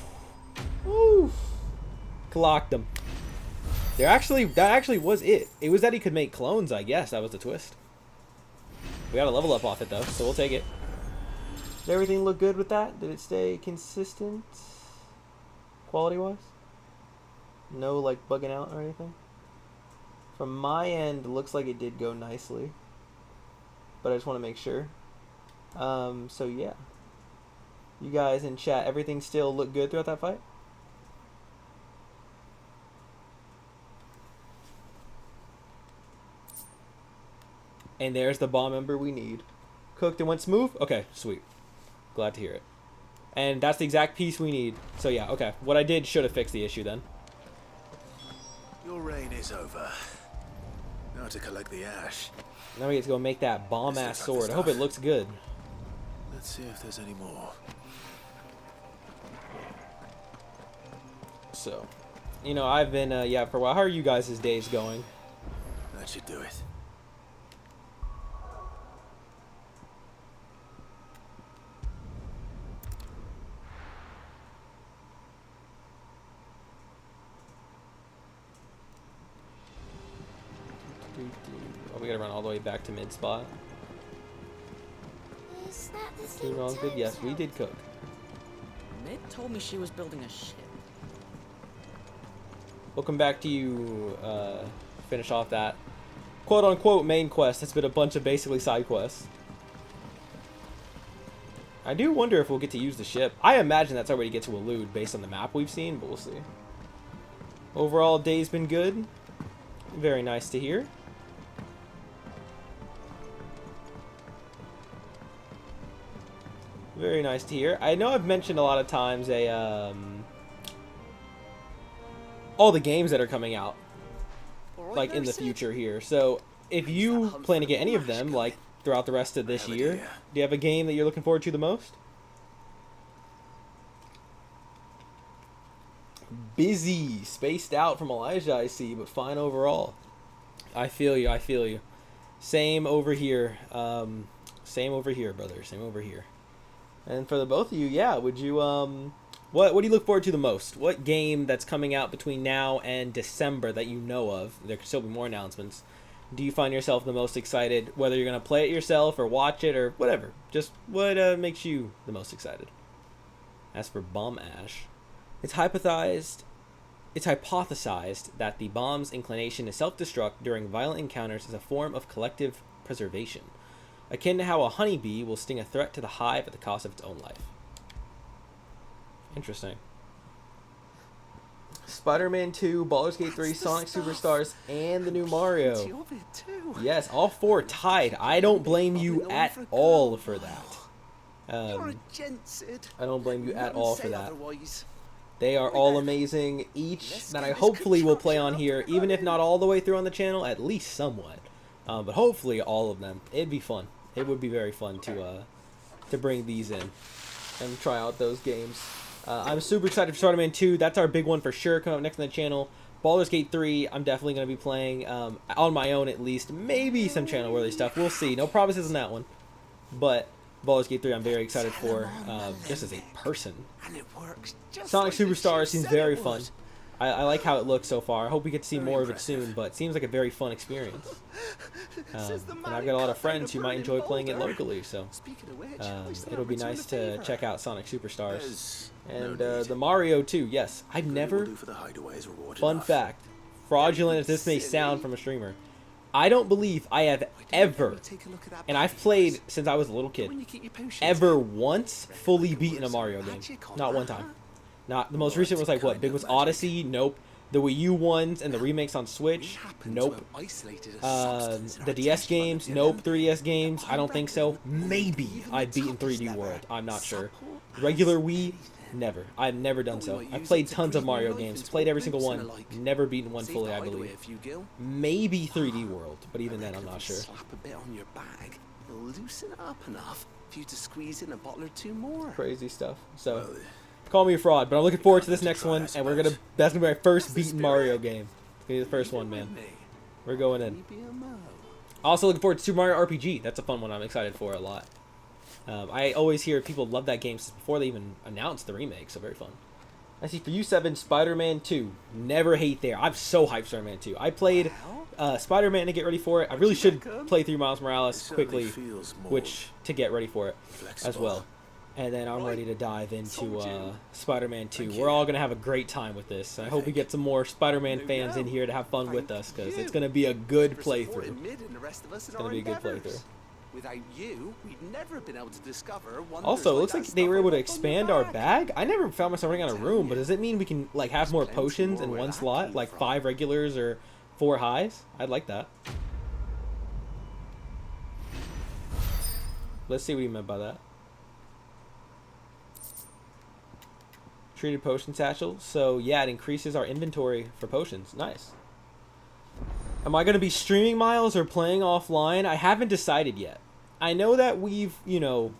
Ooh. Clocked him. That actually was it. It was that he could make clones, I guess. That was the twist. We got a level up off it though, so we'll take it. Did everything look good with that? Did it stay consistent? Quality-wise? No, like, bugging out or anything? From my end, looks like it did go nicely. But I just want to make sure. So yeah. You guys in chat, everything still looked good throughout that fight? And there's the bomb ember we need. Cooked and went smooth? Okay, sweet. Glad to hear it. And that's the exact piece we need. So yeah, okay. What I did should have fixed the issue then. Your reign is over. Now to collect the ash. Now we get to go make that bomb-ass sword. I hope it looks good. Let's see if there's any more. So, you know, I've been, yeah, for a while. How are you guys' days going? That should do it. Oh, we gotta run all the way back to mid spot. Is that the Food thing all good? Yes, we Turtle? did cook. Mid told me she was building a ship. We'll come back to you, finish off that quote-unquote main quest. It's been a bunch of basically side quests. I do wonder if we'll get to use the ship. I imagine that's our way to get to Elude based on the map we've seen, but we'll see. Overall, day's been good. Very nice to hear. Very nice to hear. I know I've mentioned a lot of times all the games that are coming out, like in the future here. So if you plan to get any of them, like throughout the rest of this year, do you have a game that you're looking forward to the most? Busy, spaced out from Elijah, I see, but fine overall. I feel you. I feel you. Same over here. Same over here, brother. Same over here. And for the both of you, yeah, would you what do you look forward to the most? What game that's coming out between now and December that you know of? There could still be more announcements. Do you find yourself the most excited, whether you're going to play it yourself or watch it or whatever? Just what makes you the most excited? As for Bomb Ash, it's hypothesized that the bomb's inclination to self-destruct during violent encounters is a form of collective preservation, akin to how a honeybee will sting a threat to the hive at the cost of its own life. Interesting. Spider-Man 2, Baldur's Gate 3, Sonic Superstars, and the new Mario. Yes, all four tied. I don't blame you at all for that. I don't blame you at all for that. They are all amazing. Each that I hopefully will play on here, even if not all the way through on the channel, at least somewhat. But hopefully all of them. It'd be fun. It would be very fun to bring these in and try out those games. I'm super excited for Spider-Man 2. That's our big one for sure coming up next on the channel. Baldur's Gate 3, I'm definitely going to be playing on my own at least. Maybe some channel-worthy stuff. We'll see. No promises on that one. But Baldur's Gate 3 I'm very excited for, just as a person. Sonic Superstars seems very fun. I like how it looks so far. I hope we get to see more of it soon, but it seems like a very fun experience. And I've got a lot of friends who might enjoy playing it locally, so it'll be nice to check out Sonic Superstars. And the Mario too, yes. I've never, fun fact, fraudulent as this may sound from a streamer, I don't believe I have ever, and I've played since I was a little kid, ever once fully beaten a Mario game. Not one time. Not the most recent was like what? Big was Odyssey? Nope. The Wii U ones and the remakes on Switch? Nope. The DS games? Nope. 3DS games? I don't think so. Maybe I've beaten 3D World. I'm not sure. Regular Wii? Never. I've never done so. I've played tons of Mario games. Played every single one. Never beaten one fully, I believe. Maybe 3D World, but even then I'm not sure. Slap a bit on your bag. It'll loosen it up enough for you to squeeze in a bottle or two more. Crazy stuff. So, call me a fraud, but I'm looking forward to this next one, and that's gonna be my first beaten Mario game. It's gonna be the first one, man. We're going in. Also looking forward to Super Mario RPG. That's a fun one. I'm excited for a lot. I always hear people love that game before they even announced the remake, so very fun. I see for you, 7, Spider-Man 2. Never hate there. I'm so hyped for Spider-Man 2. I played Spider-Man to get ready for it. I really should play through Miles Morales quickly, to get ready for it as well. And then I'm ready to dive into Spider-Man 2. We're all going to have a great time with this. I hope we get some more Spider-Man fans in here to have fun with us, because it's going to be a good playthrough. It's going to be a good playthrough. Without you, we'd never have been able to discover one. Also, it looks like they were able to expand our bag. I never found myself running out of room, but does it mean we can like have more potions in one slot, like 5 regulars or 4 highs? I'd like that. Let's see what he meant by that. Treated potion satchel. So yeah, it increases our inventory for potions. Nice. Am I going to be streaming Miles or playing offline? I haven't decided yet. I know that we've, you know,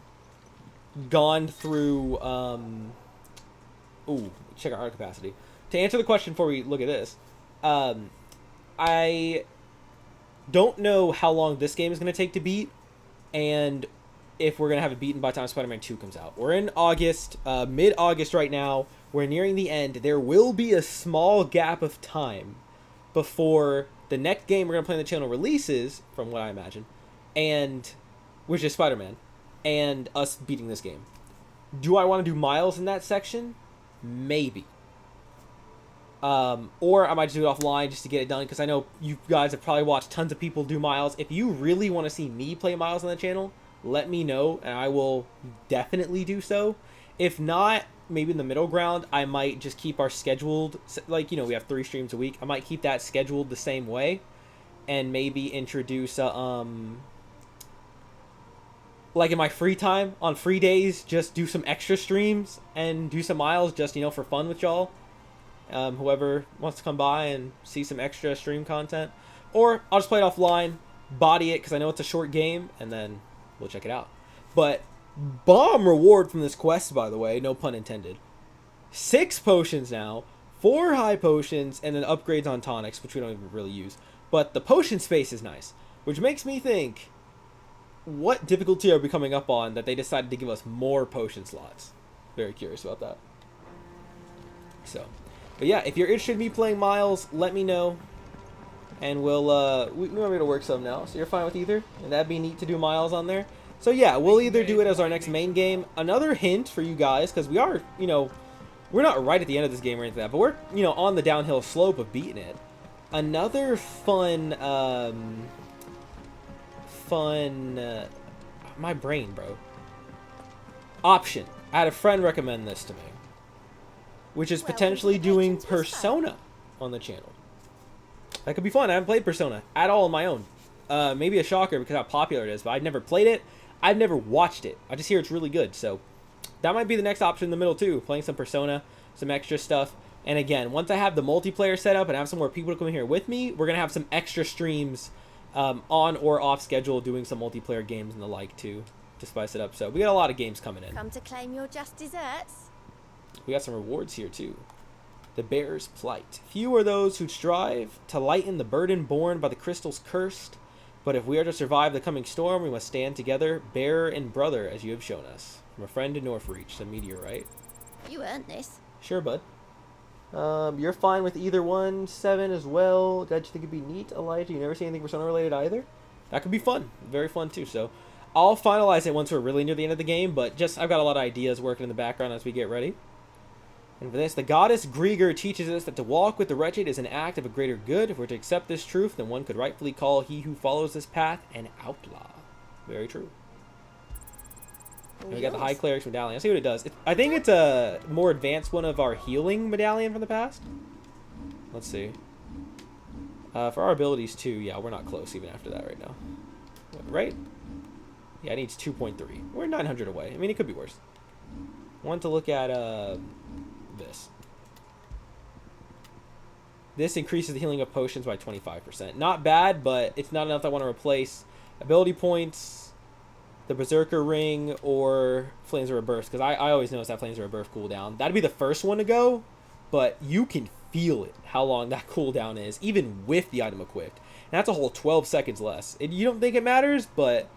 gone through, ooh, check our heart capacity. To answer the question before we look at this, I don't know how long this game is going to take to beat, and if we're going to have it beaten by the time Spider-Man 2 comes out. We're in August, mid-August right now. We're nearing the end. There will be a small gap of time before the next game we're going to play on the channel releases, from what I imagine, and which is Spider-Man, and us beating this game. Do I want to do Miles in that section? Maybe. Or I might just do it offline just to get it done, because I know you guys have probably watched tons of people do Miles. If you really want to see me play Miles on the channel, let me know, and I will definitely do so. If not, maybe in the middle ground, I might just keep our scheduled, like, you know, we have 3 streams a week. I might keep that scheduled the same way, and maybe introduce, like in my free time, on free days, just do some extra streams and do some Miles just, you know, for fun with y'all. Whoever wants to come by and see some extra stream content. Or I'll just play it offline, body it, because I know it's a short game, and then we'll check it out. But bomb reward from this quest, by the way, no pun intended. 6 potions now, 4 high potions, and then upgrades on tonics, which we don't even really use. But the potion space is nice, which makes me think, what difficulty are we coming up on that they decided to give us more potion slots? Very curious about that. So, but yeah, if you're interested in me playing Miles, let me know. And we'll, we might be able to work some now, so you're fine with either? And that'd be neat to do Miles on there. So yeah, we'll either do it as our next main game. Another hint for you guys, because we are, you know, we're not right at the end of this game or anything like that, but we're, you know, on the downhill slope of beating it. Another fun, my brain, bro. Option. I had a friend recommend this to me, which is potentially doing Persona on the channel. That could be fun. I haven't played Persona at all on my own. Maybe a shocker because how popular it is, but I've never played it. I've never watched it. I just hear it's really good, so that might be the next option in the middle too. Playing some Persona, some extra stuff. And again, once I have the multiplayer set up and have some more people to come in here with me, we're going to have some extra streams on or off schedule doing some multiplayer games and the like too, to spice it up. So we got a lot of games coming in. Come to claim your just desserts. We got some rewards here too. The Bear's Plight. Few are those who strive to lighten the burden borne by the crystals cursed, but if we are to survive the coming storm, we must stand together, bearer and brother, as you have shown us. From a friend to Northreach, the meteorite. You earned this. Sure, bud. You're fine with either one. 7 as well. God, you think it'd be neat, Elijah? You never see anything Persona related either? That could be fun. Very fun too. So I'll finalize it once we're really near the end of the game, but just I've got a lot of ideas working in the background as we get ready. And for this, the goddess Grieger teaches us that to walk with the wretched is an act of a greater good. If we're to accept this truth, then one could rightfully call he who follows this path an outlaw. Very true. And we got the High Cleric's Medallion. Let's see what it does. I think it's a more advanced one of our healing medallion from the past. Let's see. For our abilities too, yeah, we're not close even after that right now. Right? Yeah, it needs 2.3. We're 900 away. I mean, it could be worse. I want to look at this. This increases the healing of potions by 25%. Not bad, but it's not enough. I want to replace ability points, the Berserker Ring, or Flames of Rebirth, because I always notice that Flames of Rebirth cooldown. That'd be the first one to go, but you can feel it, how long that cooldown is, even with the item equipped. And that's a whole 12 seconds less. You don't think it matters, but,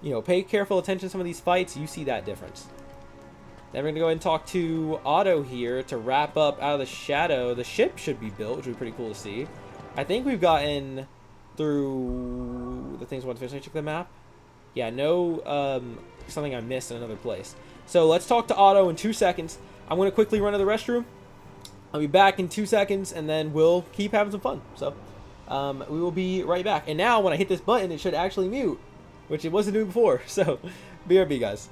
you know, pay careful attention to some of these fights, you see that difference. Then we're going to go ahead and talk to Otto here to wrap up Out of the Shadow. The ship should be built, which would be pretty cool to see. I think we've gotten through the things I want to finish. Let me check the map. Yeah, no, something I missed in another place. So let's talk to Otto in 2 seconds. I'm going to quickly run to the restroom. I'll be back in 2 seconds, and then we'll keep having some fun. So we will be right back. And now when I hit this button, it should actually mute, which it wasn't doing before. So BRB, guys.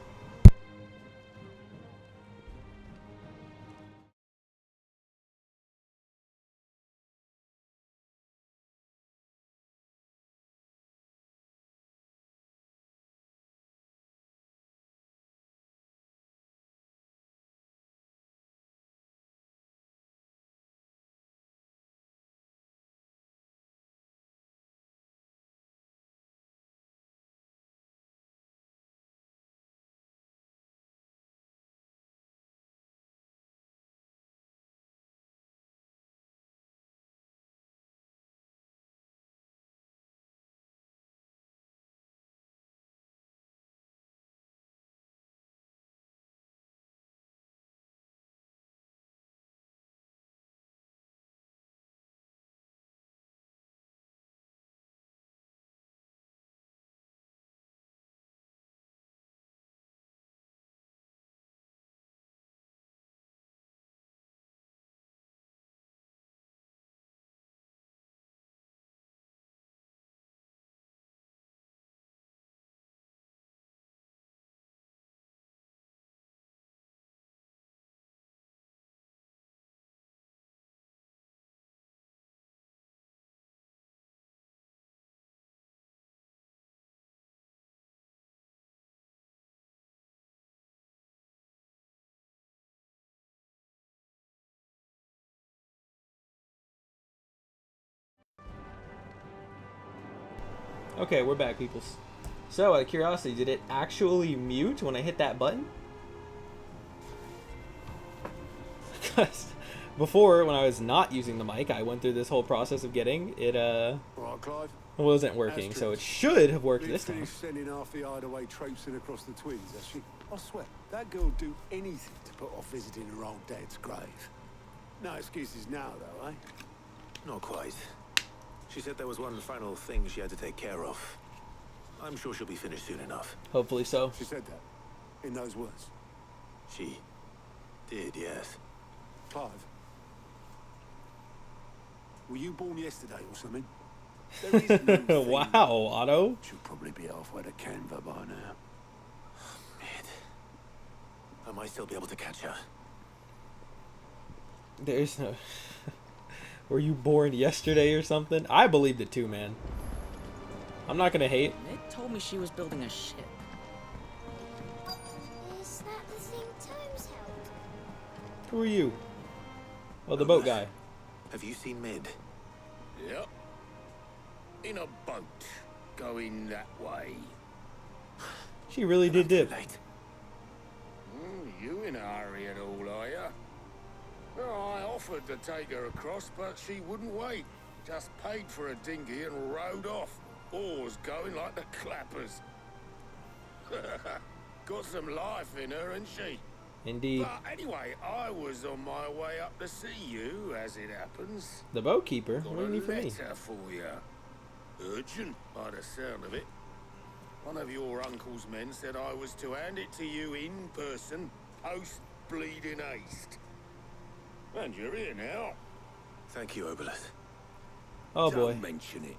Okay, we're back, peoples. So, out of curiosity, did it actually mute when I hit that button? Because before, when I was not using the mic, I went through this whole process of getting it, Right, Clive. wasn't working, so it should have worked this time. Finished sending half the hideaway traipsing across the Twins, has she? I swear, that girl would do anything to put off visiting her old dad's grave. No excuses now, though, eh? Not quite. She said there was one final thing she had to take care of. I'm sure she'll be finished soon enough. Hopefully so. She said that, in those words. She did, yes. Clive, were you born yesterday or something? There is no thing. Wow, Otto. She'll probably be halfway to Canva by now. Mid. I might still be able to catch her. There's no... Were you born yesterday or something? I believed it too, man. I'm not gonna hate. Nick told me she was building a ship. Is that the thing Tomes held? Who are you? Oh, the boat guy. Have you seen Mid? Yep. In a boat, going that way. She really did dip. You in a hurry at all, are you? Well, I offered to take her across, but she wouldn't wait. Just paid for a dinghy and rowed off. Oars going like the clappers. Got some life in her, ain't she? Indeed. But anyway, I was on my way up to see you, as it happens. The boat keeper? Got What do you need from me? a letter for you. Urgent, by the sound of it. One of your uncle's men said I was to hand it to you in person, post-bleeding haste. And you're here now. Thank you, Obolus. Oh boy. Don't mention it.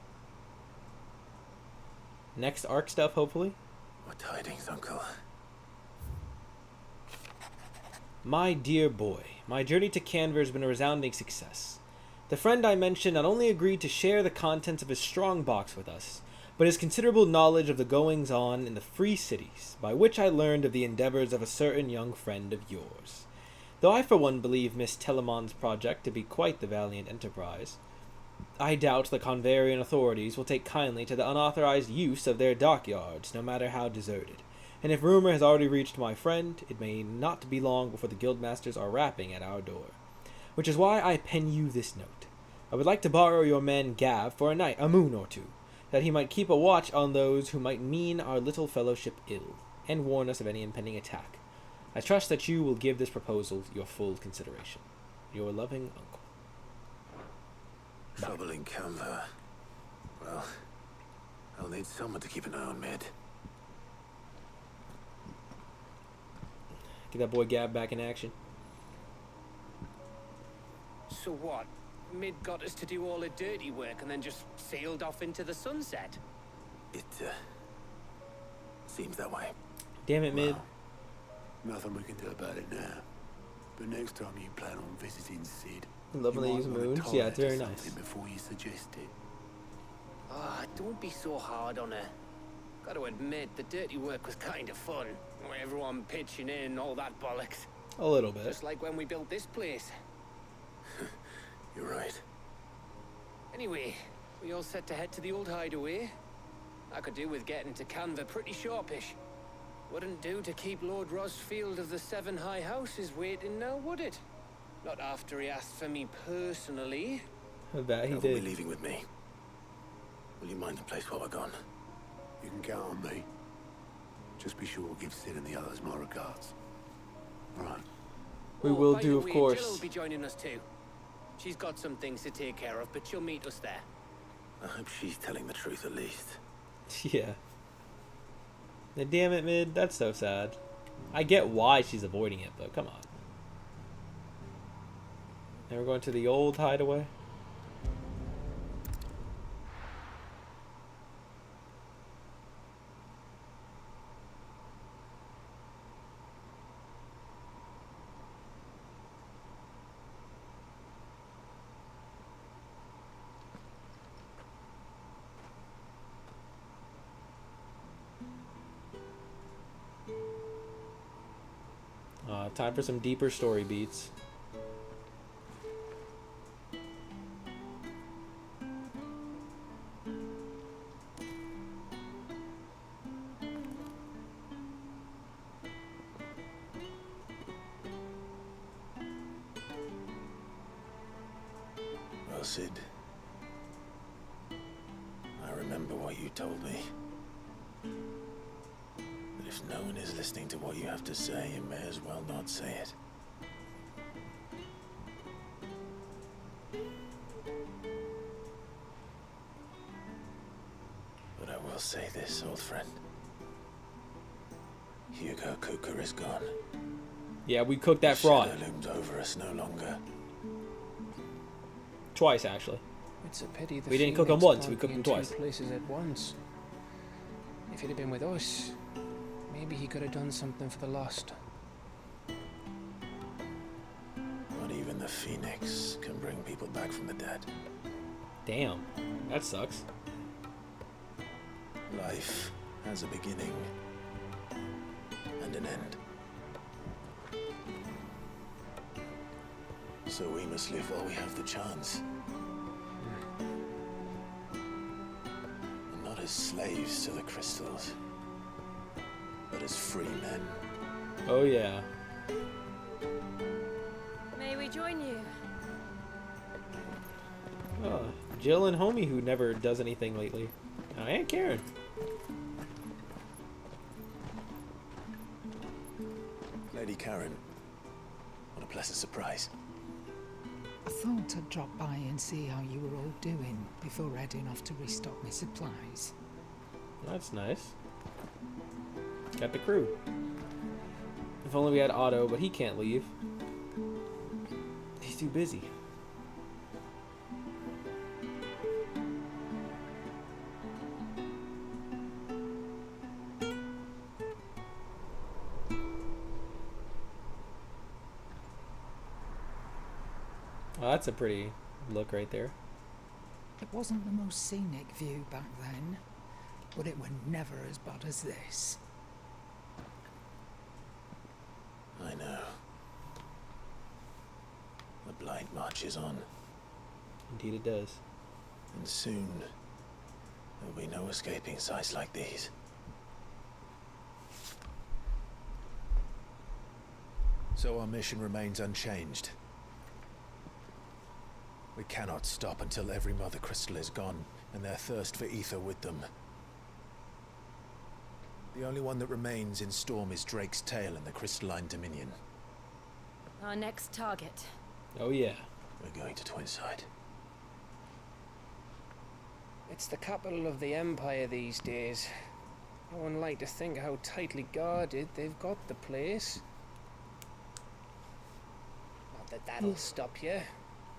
Next arc stuff, hopefully. What tidings, Uncle? My dear boy, my journey to Canver has been a resounding success. The friend I mentioned not only agreed to share the contents of his strong box with us, but his considerable knowledge of the goings-on in the free cities, by which I learned of the endeavors of a certain young friend of yours. Though I for one believe Miss Telemon's project to be quite the valiant enterprise, I doubt the Converian authorities will take kindly to the unauthorized use of their dockyards, no matter how deserted. And if rumor has already reached my friend, it may not be long before the guildmasters are rapping at our door. Which is why I pen you this note. I would like to borrow your man Gav for a night, a moon or two, that he might keep a watch on those who might mean our little fellowship ill, and warn us of any impending attack. I trust that you will give this proposal your full consideration. Your loving uncle. Trouble in Canver. Well, I'll need someone to keep an eye on Mid. Get that boy Gab back in action. So what? Mid got us to do all the dirty work and then just sailed off into the sunset? It, seems that way. Damn it, Mid. Nothing we can do about it now. But next time you plan on visiting Sid, I love when they use moons. Yeah, it's very nice. Before you suggest it. Ah, don't be so hard on her. Gotta admit, the dirty work was kind of fun. Everyone pitching in, all that bollocks. A little bit. Just like when we built this place. You're right. Anyway, we all set to head to the old hideaway. I could do with getting to Canver pretty sharpish. Wouldn't do to keep Lord Rosfield of the Seven High Houses waiting now, would it? Not after he asked for me personally. I bet he Will did. be leaving with me. Will you mind the place while we're gone? You can count on me. Just be sure to give Sid and the others my regards. Right. We will by do, the of way, course. Jill will be joining us too. She's got some things to take care of, but she'll meet us there. I hope she's telling the truth at least. Yeah. Now, damn it, Mid. That's so sad. I get why she's avoiding it, but come on. Now we're going to the old hideaway. Time for some deeper story beats. Well, Sid, I remember what you told me. But if no one is listening to what you have to say, you may as well not say it. But I will say this, old friend. Hugo Cooker is gone. Yeah, we cooked that fraud. Shadow looms over us no longer. Twice, actually. It's a pity the we didn't cook him Phoenix once, we can't cooked be him in twice. two places at once. If he'd have been with us, maybe he could have done something for the lost. Not even the Phoenix can bring people back from the dead. Damn, that sucks. Life has a beginning and an end. So we must live while we have the chance. And not as slaves to the crystals, but as free men. Oh yeah. May we join you? Oh, Jill and Homie, who never does anything lately. And Karen. Lady Karen, what a pleasant surprise. I thought I'd drop by and see how you were all doing before heading off to restock my supplies. That's nice. Got the crew. If only we had Otto, but he can't leave. He's too busy. Well, that's a pretty look right there. It wasn't the most scenic view back then, but it were never as bad as this. I know. The Blight marches on. Indeed it does. And soon, there'll be no escaping sights like these. So our mission remains unchanged. We cannot stop until every Mother Crystal is gone, and their thirst for ether with them. The only one that remains in Storm is Drake's Tail and the Crystalline Dominion. Our next target. Oh yeah. We're going to Twinside. It's the capital of the Empire these days. No one like to think how tightly guarded they've got the place. Not that that'll stop you,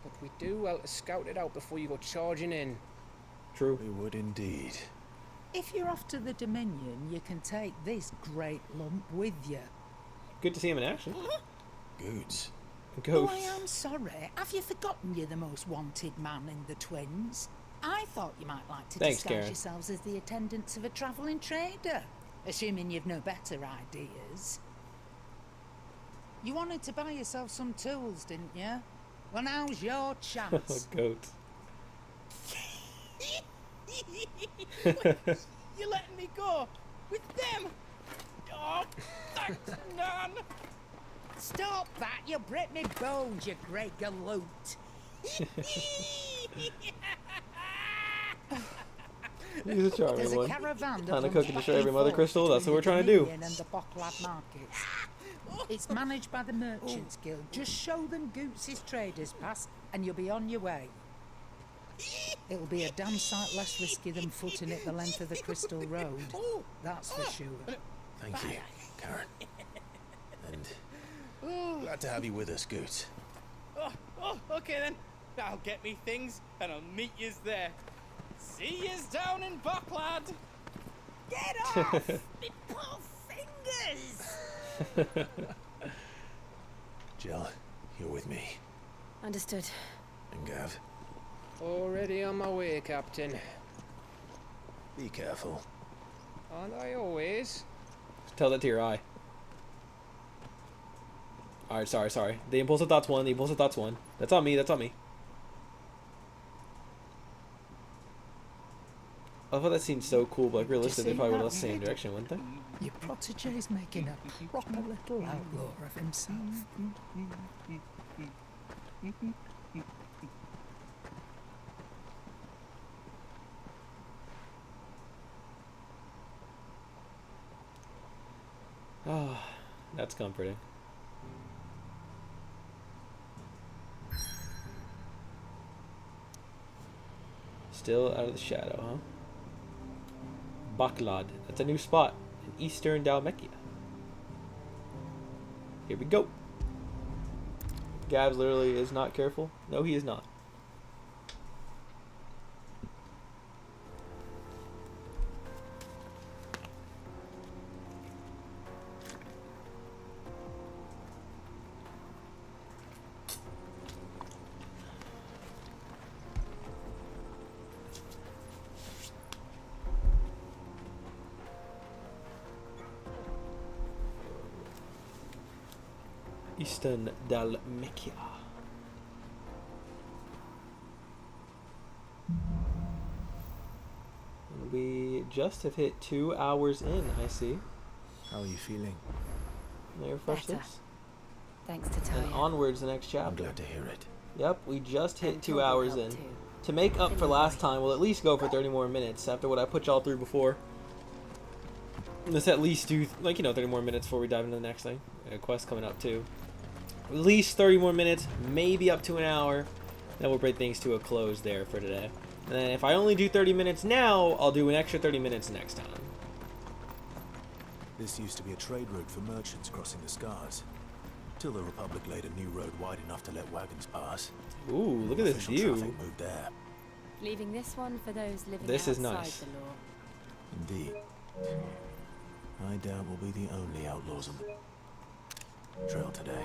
but we do well to scout it out before you go charging in. True. We would indeed. If you're off to the Dominion, you can take this great lump with you. Good to see him in action. Goods. Oh, I am sorry. Have you forgotten you're the most wanted man in the Twins? I thought you might like to Thanks, disguise Karen. yourselves as the attendants of a travelling trader, assuming you've no better ideas. You wanted to buy yourself some tools, didn't you? Well, now's your chance. Goat. You're letting me go with them? Oh, thanks, Nan. Stop that! You break me bones, you great galoot. He's a charming There's a one. caravan that Trying to runs cook and destroy back every and Mother forth Crystal. That's what we're between trying to the do. Dominion and the Bocklad markets. It's managed by the Merchants Guild. Just show them Goots' traders pass, and you'll be on your way. It'll be a damn sight less risky than footing it the length of the Crystal Road. That's for sure. Thank you, Karen. And glad to have you with us, Goots. Oh, okay then. I'll get me things and I'll meet yous there. See yous down in Bocklad. Get off! Me poor fingers! Jill, you're with me. Understood. And Gav, Already on my way, Captain. be careful. Aren't I always? Tell that to your eye. Alright, sorry. The impulsive thoughts one. That's on me. I thought that seemed so cool, but like realistic, they probably would have left the same direction, wouldn't they? Your protege's making a proper little outlaw of himself. Oh, that's comforting. Still out of the shadow, huh? Bocklad. That's a new spot in eastern Dalmekia. Here we go. Gabs literally is not careful. No, he is not. Eastern Dalmekia. And we just have hit 2 hours in, I see. How are you feeling? May I refresh Better. this? Thanks to Talia. And onwards the next chapter. I'm glad to hear it. Yep, we just hit And 2 Toby hours helped in. too. To make up for last time, we'll at least go for 30 more minutes after what I put y'all through before. Let's at least do, 30 more minutes before we dive into the next thing. A quest coming up too. At least 30 more minutes, maybe up to an hour. Then we'll bring things to a close there for today. And then if I only do 30 minutes now, I'll do an extra 30 minutes next time. This used to be a trade route for merchants crossing the Scars. Till the Republic laid a new road wide enough to let wagons pass. Ooh, look at this Official view. traffic moved there. Leaving this one for those living This is outside nice. the law. Indeed. I doubt we'll be the only outlaws on the trail today.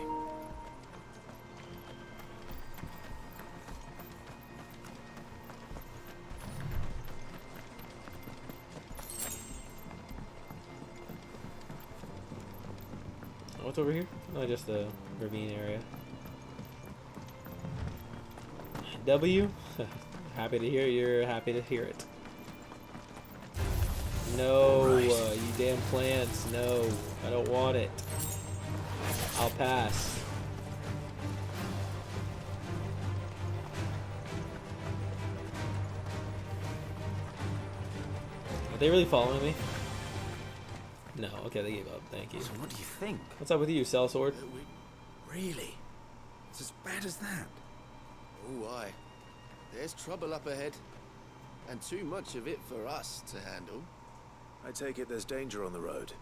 What's over here? Oh, just the ravine area. W? Happy to hear you're happy to hear it. No, you damn plants. No, I don't want it. I'll pass. Are they really following me? No, okay, they gave up. Thank you. So what do you think? What's up with you, Sellsword? Really? It's as bad as that? Oh, aye. There's trouble up ahead. And too much of it for us to handle. I take it there's danger on the road.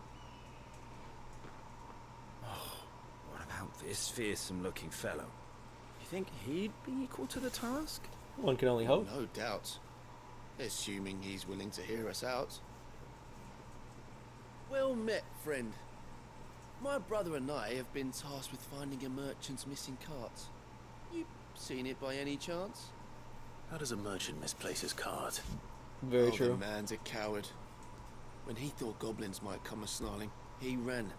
What about this fearsome-looking fellow? You think he'd be equal to the task? One can only hope. No doubt. Assuming he's willing to hear us out. Well met, friend. My brother and I have been tasked with finding a merchant's missing cart. You seen it by any chance? How does a merchant misplace his cart? Very The true. man's a coward. When he thought goblins might come a-snarling, he ran,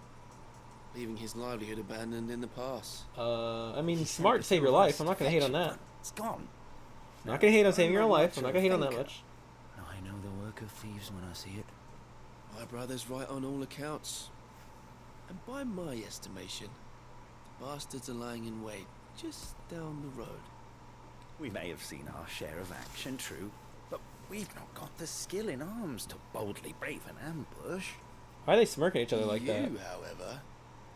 leaving his livelihood abandoned in the pass. I mean, smart to save your life. I'm not gonna hate on that. It's gone. I'm not gonna hate on saving your own life. I'm not gonna hate on that much. I know the work of thieves when I see it. My brother's right on all accounts. And by my estimation, the bastards are lying in wait just down the road. We may have seen our share of action, true, but we've not got the skill in arms to boldly brave an ambush. Why are they smirking at each other like that? You, however,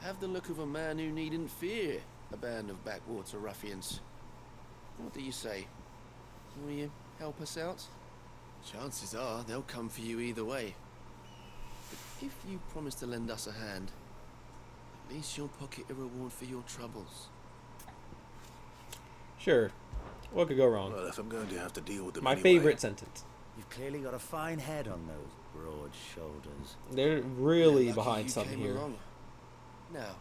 have the look of a man who needn't fear a band of backwater ruffians. What do you say? Will you help us out? Chances are they'll come for you either way. But if you promise to lend us a hand, at least you'll pocket a reward for your troubles. Sure. What could go wrong? Well, if I'm going to have to deal with them My anyway, favorite sentence. You've clearly got a fine head on those broad shoulders. They're really Lucky behind you something came here. along. Now,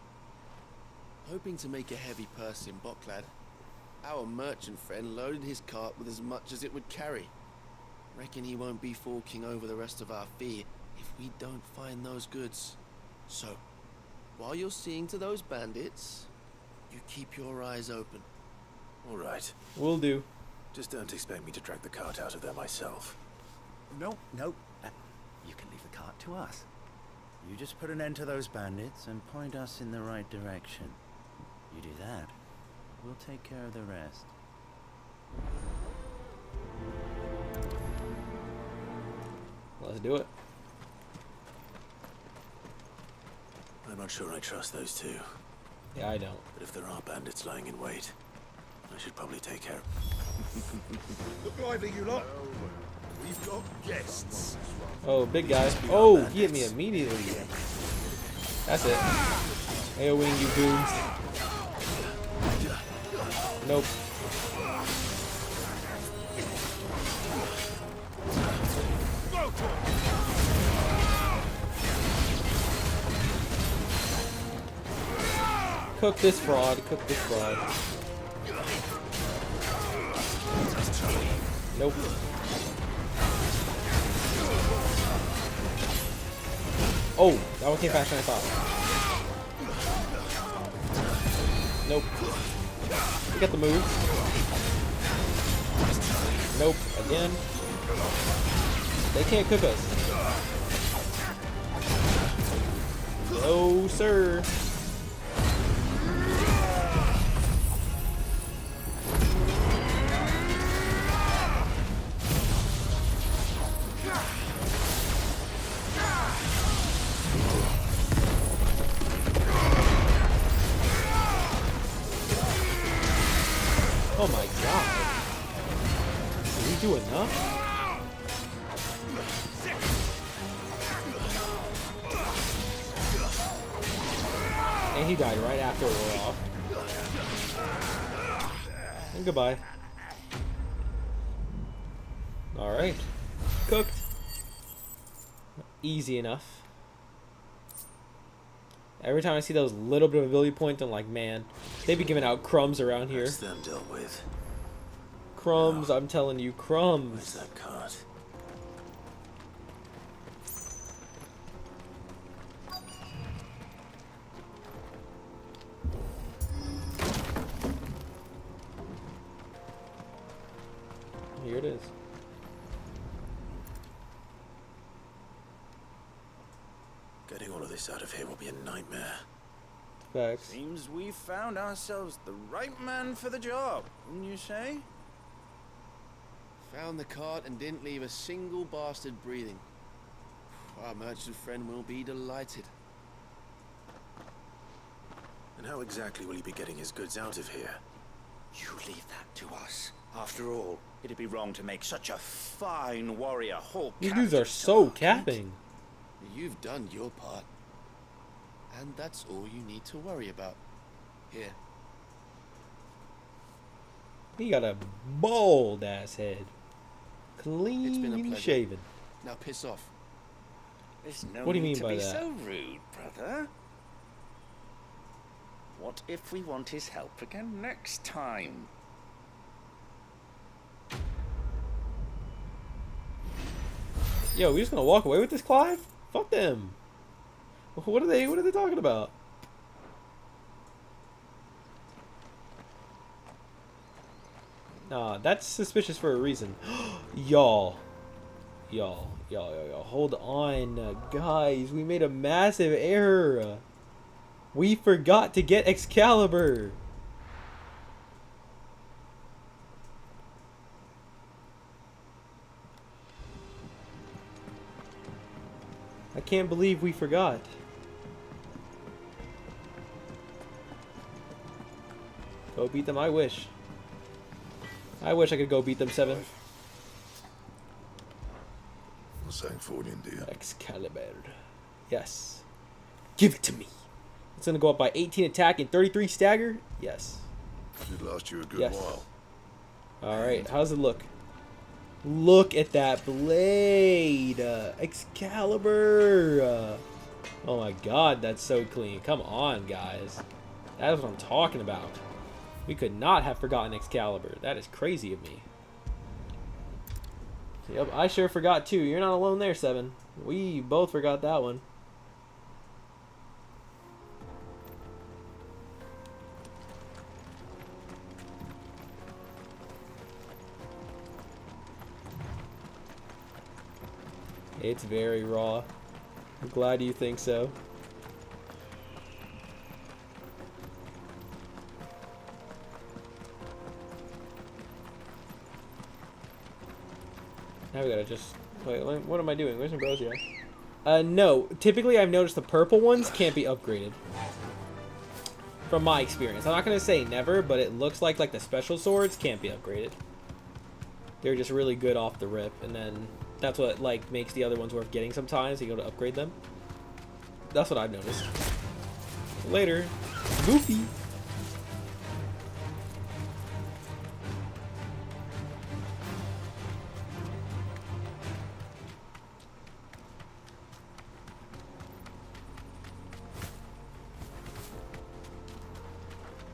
hoping to make a heavy purse in Boklad, our merchant friend loaded his cart with as much as it would carry. Reckon he won't be forking over the rest of our fee if we don't find those goods. So, while you're seeing to those bandits, you keep your eyes open. all right. Will do. Just don't expect me to drag the cart out of there myself. No. You can leave the cart to us. You just put an end to those bandits and point us in the right direction. You do that, we'll take care of the rest. Let's do it. I'm not sure I trust those two. Yeah, I don't. But if there are bandits lying in wait, I should probably take care. Look lively, you lot. We've got guests. Oh, big guy. Oh, he hit me immediately. That's it. AoEing you goons. Nope. Cook this fraud. Cook this fraud. Nope. Oh, that one came faster than I thought. Nope. We got the move. Nope. Again. They can't cook us. No, sir. Oh my god. Did we do enough? And he died right after it wore off. And goodbye. Alright. Cooked. Easy enough. Every time I see those little bit of ability points, I'm like, man, they be giving out crumbs around here. That's them dealt with. Crumbs, I'm telling you, crumbs. Where's that cart? Here it is. Getting all of this out of here will be a nightmare. Facts. Seems we've found ourselves the right man for the job, wouldn't you say? Found the cart and didn't leave a single bastard breathing. Our merchant friend will be delighted. And how exactly will he be getting his goods out of here? You leave that to us. After all, it'd be wrong to make such a fine warrior whole. These dudes are so capping. You've done your part. And that's all you need to worry about. Here. He got a bald ass head. It's been a Clean pleasure. shaven. Now piss off. There's no What do you need mean to by be that? so rude, brother. What if we want his help again next time? Yo, we just gonna walk away with this, Clive? Fuck them. What are they talking about? Nah, that's suspicious for a reason. Y'all. Hold on, guys. We made a massive error. We forgot to get Excalibur. I can't believe we forgot. Go beat them, I wish. I wish I could go beat them 7. What's saying forwarding, dear? Excalibur. Yes. Give it to me. It's gonna go up by 18 attack and 33 stagger? Yes. Should last you a good Yes. while. Alright, how's it look? Look at that blade! Excalibur! Oh my god, that's so clean. Come on, guys. That's what I'm talking about. We could not have forgotten Excalibur. That is crazy of me. Yep, I sure forgot too. You're not alone there, 7. We both forgot that one. It's very raw. I'm glad you think so. Now we gotta just... Wait, what am I doing? Where's Ambrosia? No. Typically, I've noticed the purple ones can't be upgraded. From my experience. I'm not gonna say never, but it looks like the special swords can't be upgraded. They're just really good off the rip, and then that's what makes the other ones worth getting sometimes. You go to upgrade them. That's what I've noticed. Later. Goofy.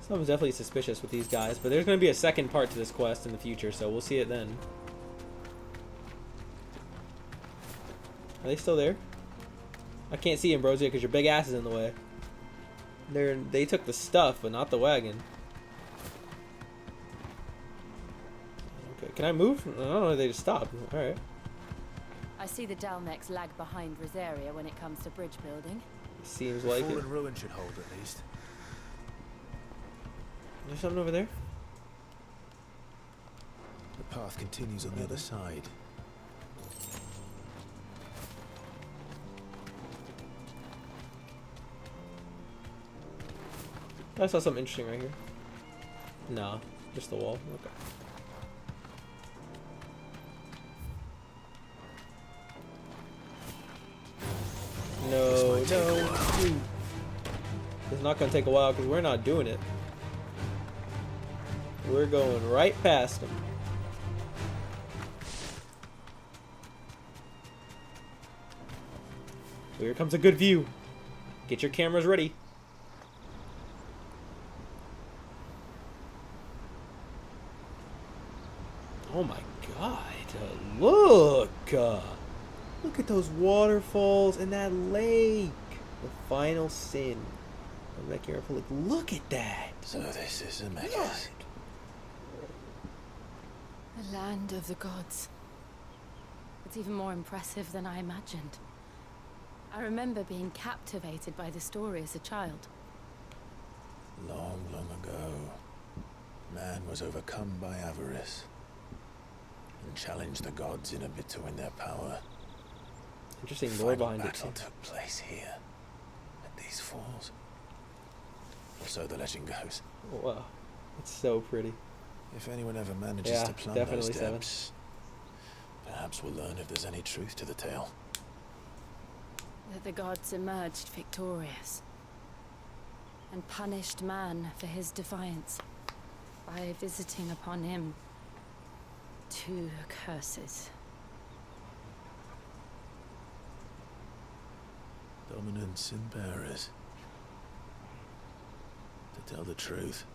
Something's definitely suspicious with these guys, but there's going to be a second part to this quest in the future, so we'll see it then. Are they still there? I can't see Ambrosia because your big ass is in the way. They took the stuff, but not the wagon. Okay, can I move? I don't know, they just stopped. Alright. I see the Dalmex lag behind Rosaria when it comes to bridge building. Seems like it. Fallen ruin should hold at least. There's something over there? The path continues on the other side. I saw something interesting right here. No, just the wall. Okay. No. It's not gonna take a while because we're not doing it. We're going right past them. Here comes a good view. Get your cameras ready. Oh my god, look! Look at those waterfalls and that lake. The final sin of the Republic. Look at that. So this is a mess. I The land of the gods. It's even more impressive than I imagined. I remember being captivated by the story as a child. Long, long ago, man was overcome by avarice and challenged the gods in a bid to win their power. Interesting The lore final behind it, battle too. took place here, at these falls. Or so the legend goes. Wow, it's so pretty. If anyone ever manages Yeah, to plumb definitely those Seven. depths, perhaps we'll learn if there's any truth to the tale. That the gods emerged victorious and punished man for his defiance by visiting upon him 2 curses. Dominance and bearers. To tell the truth,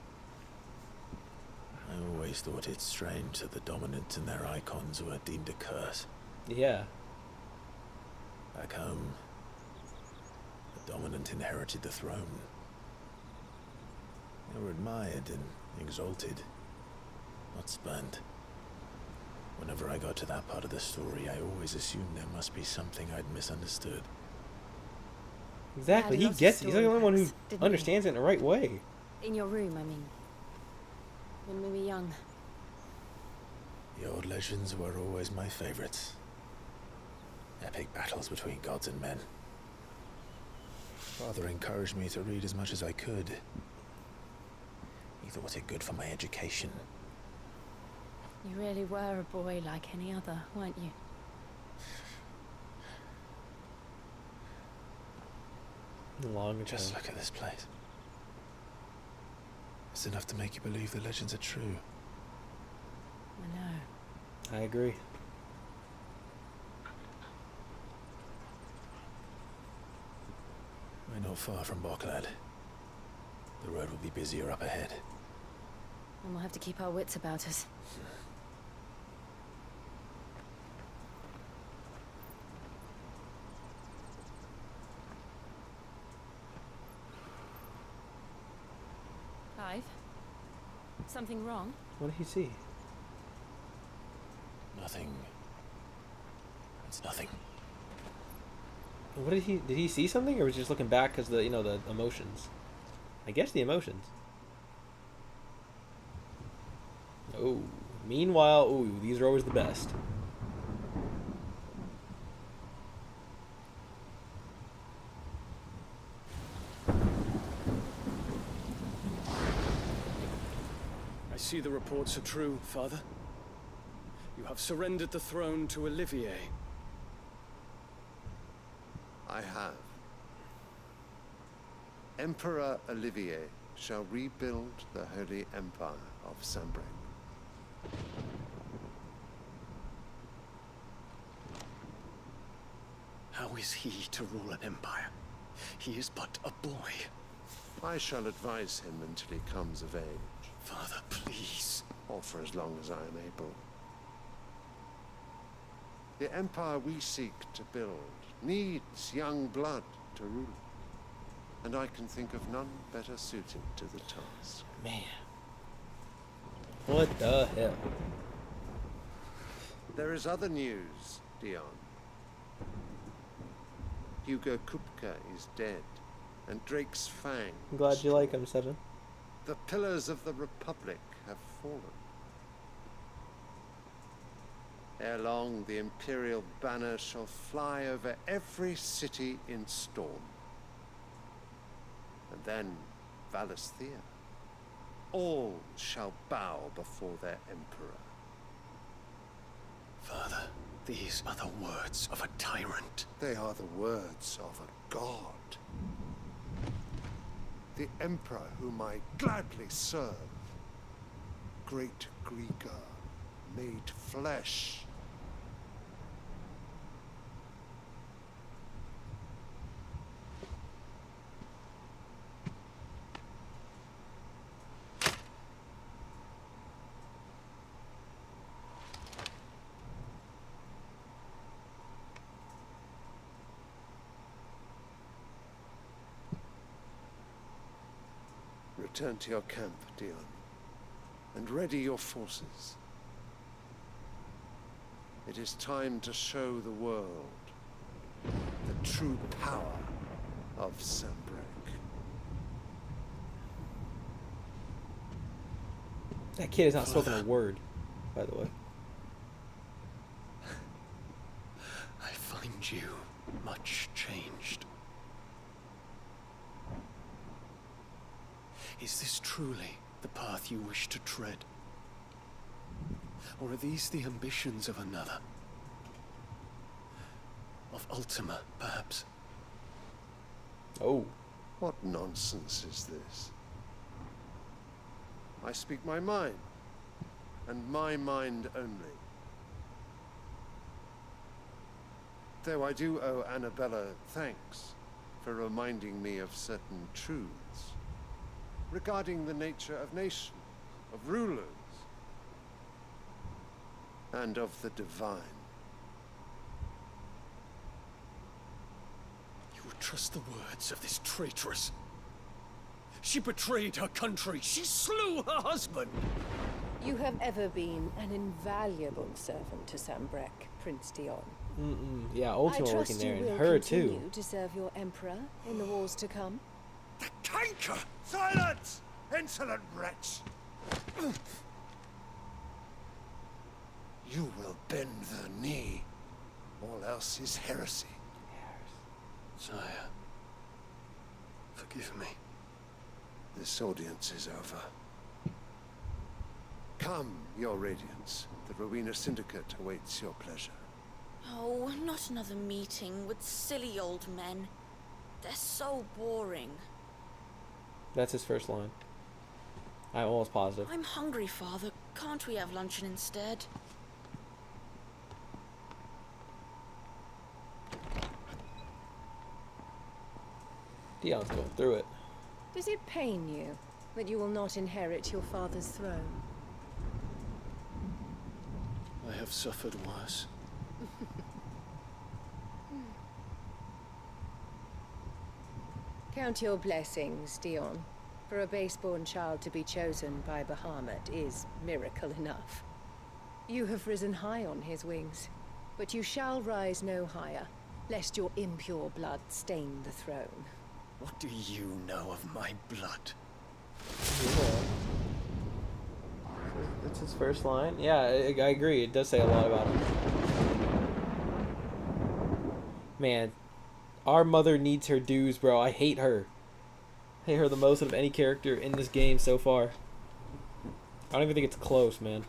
I always thought it strange that the dominant and their icons were deemed a curse. Yeah. Back home, the dominant inherited the throne. They were admired and exalted, not spurned. Whenever I got to that part of the story, I always assumed there must be something I'd misunderstood. Exactly, he gets it. He's the only one who understands it in the right way. In your room, I mean. When we were young. The old legends were always my favorites. Epic battles between gods and men. Father encouraged me to read as much as I could. He thought it good for my education. You really were a boy like any other, weren't you? Long Just look at this place. It's enough to make you believe the legends are true. I know. I agree. We're not far from Boklad. The road will be busier up ahead. And we'll have to keep our wits about us. Clive? Something wrong? What did he see? Nothing. It's nothing. What did he see something, or was he just looking back because the the emotions? I guess the emotions. Oh, meanwhile, ooh, these are always the best. I see the reports are true, Father. You have surrendered the throne to Olivier. I have. Emperor Olivier shall rebuild the Holy Empire of Sanbreque. How is he to rule an empire? He is but a boy. I shall advise him until he comes of age. Father, please. Or for as long as I am able. The empire we seek to build needs young blood to rule. And I can think of none better suited to the task. Man. What the hell? There is other news, Dion. Hugo Kupka is dead, and Drake's Fang. I'm glad you like him, Seven. The pillars of the Republic have fallen. Ere long, the Imperial banner shall fly over every city in Storm. And then, Valisthea. All shall bow before their Emperor. Father, these are the words of a tyrant. They are the words of a god. The Emperor whom I gladly serve. Great Grieger, made flesh. Return to your camp, Dion, and ready your forces. It is time to show the world the true power of Sanbreque. That kid has not spoken a word, by the way. I find you much changed. Is this truly the path you wish to tread? Or are these the ambitions of another? Of Ultima, perhaps? Oh. What nonsense is this? I speak my mind, and my mind only. Though I do owe Annabella thanks for reminding me of certain truths regarding the nature of nations, of rulers, and of the divine. You would trust the words of this traitress? She betrayed her country. She slew her husband. You have ever been an invaluable servant to Sanbreque, Prince Dion. Yeah, Ultima working there, and her too. I trust you will continue to serve your emperor in the wars to come. Canker! Silence! Insolent wretch! You will bend the knee. All else is heresy. Sire, forgive me. This audience is over. Come, your radiance. The Rowena Syndicate awaits your pleasure. Oh, not another meeting with silly old men. They're so boring. That's his first line. I'm almost positive. I'm hungry, Father. Can't we have luncheon instead? Dion's going through it. Does it pain you that you will not inherit your father's throne? I have suffered worse. Count your blessings, Dion. For a base-born child to be chosen by Bahamut is miracle enough. You have risen high on his wings, but you shall rise no higher, lest your impure blood stain the throne. What do you know of my blood? Yeah. That's his first line. Yeah, I agree. It does say a lot about him. Man, our mother needs her dues, bro. I hate her. I hate her the most out of any character in this game so far. I don't even think it's close, man.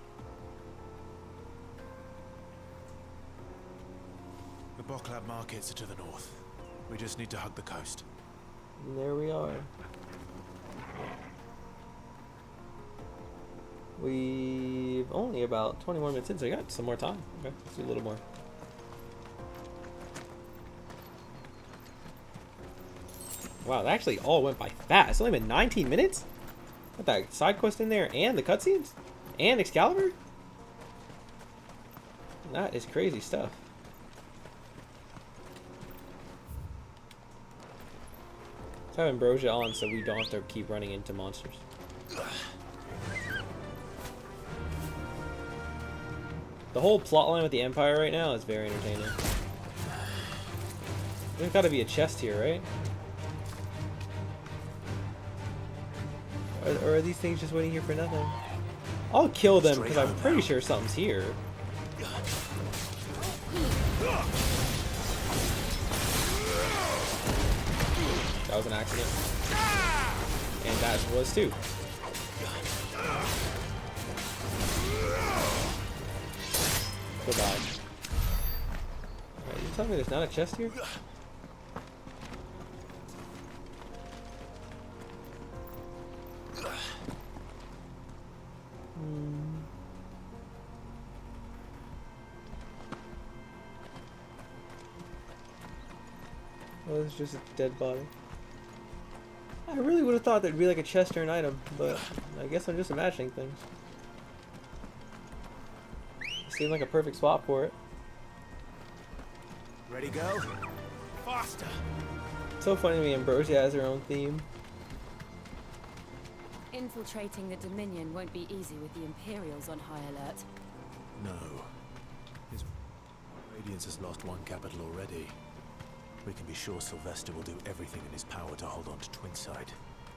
The Boklab markets are to the north. We just need to hug the coast. And there we are. We've only about 20 more minutes in, so we got some more time. Okay, let's do a little more. Wow, that actually all went by fast. It's only been 19 minutes? Got that side quest in there and the cutscenes? And Excalibur? That is crazy stuff. Let's have Ambrosia on so we don't have to keep running into monsters. The whole plotline with the Empire right now is very entertaining. There's got to be a chest here, right? Or are these things just waiting here for nothing? I'll kill them because I'm pretty sure something's here. That was an accident. And that was too. Goodbye. Alright, you tell me there's not a chest here? Oh, it's just a dead body. I really would have thought there'd be like a chest or an item, but I guess I'm just imagining things. It seemed like a perfect spot for it. Ready, go? Faster! It's so funny to me, Ambrosia has her own theme. Infiltrating the Dominion won't be easy with the Imperials on high alert. No. His Radiance has lost one capital already. We can be sure Sylvester will do everything in his power to hold on to Twinside.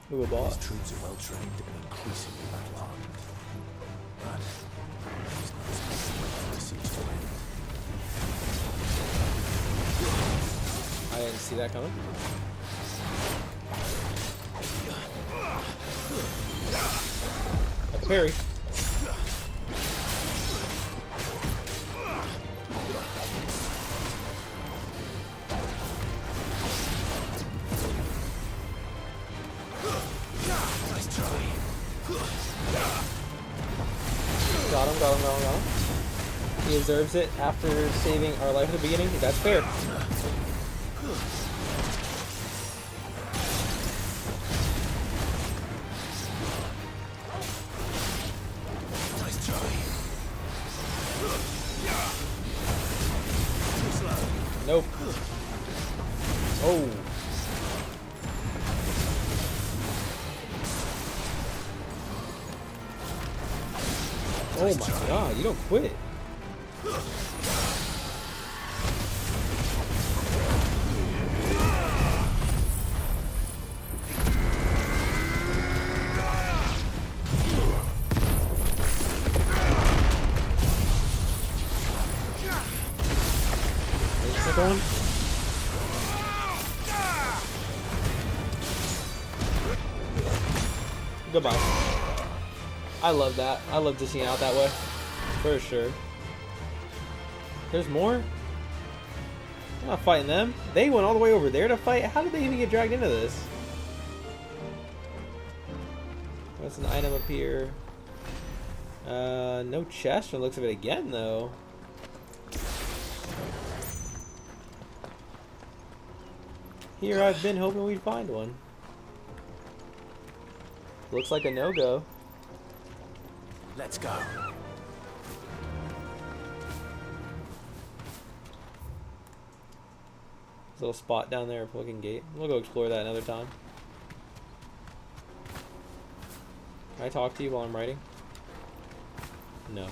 Who a boss? His troops are well trained and increasingly battle-hardened. But he's not as much as I see to end. I didn't see that coming. Got the parry. Got him. He deserves it after saving our life at the beginning. That's fair. Nice try. Nope. Oh. Oh my god, you don't quit. Is that going? Goodbye. I love that. I love dishing out that way. For sure. There's more? I'm not fighting them. They went all the way over there to fight. How did they even get dragged into this? What's an item up here? No chest from the looks of it again, though. Here I've been hoping we'd find one. Looks like a no-go. Let's go. Little spot down there, looking gate. We'll go explore that another time. Can I talk to you while I'm writing? No.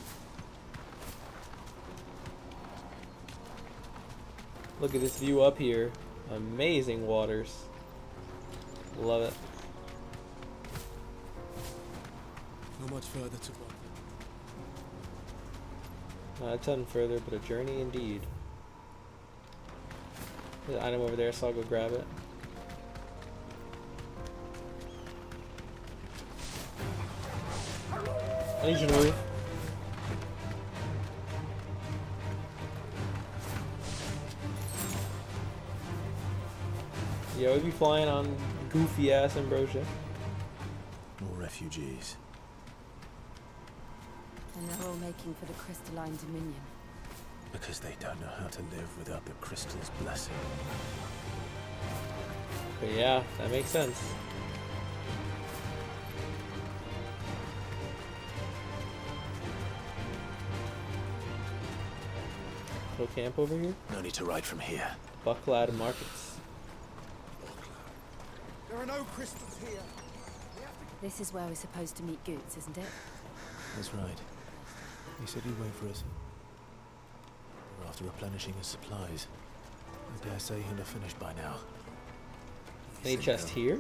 Look at this view up here. Amazing waters. Love it. How much further to walk? Not a ton further, but a journey indeed. There's an item over there, so I'll go grab it. I need you to move. Yeah, we'd be flying on goofy ass Ambrosia. More refugees. And they're all making for the Crystalline Dominion. Because they don't know how to live without the crystal's blessing. But yeah, that makes sense. Little camp over here? No need to ride from here. Bucklad Markets. There are no crystals here. This is where we're supposed to meet Goots, isn't it? That's right. He said he'd wait for us. We're after replenishing his supplies. I dare say he'll have finished by now. Any chest here?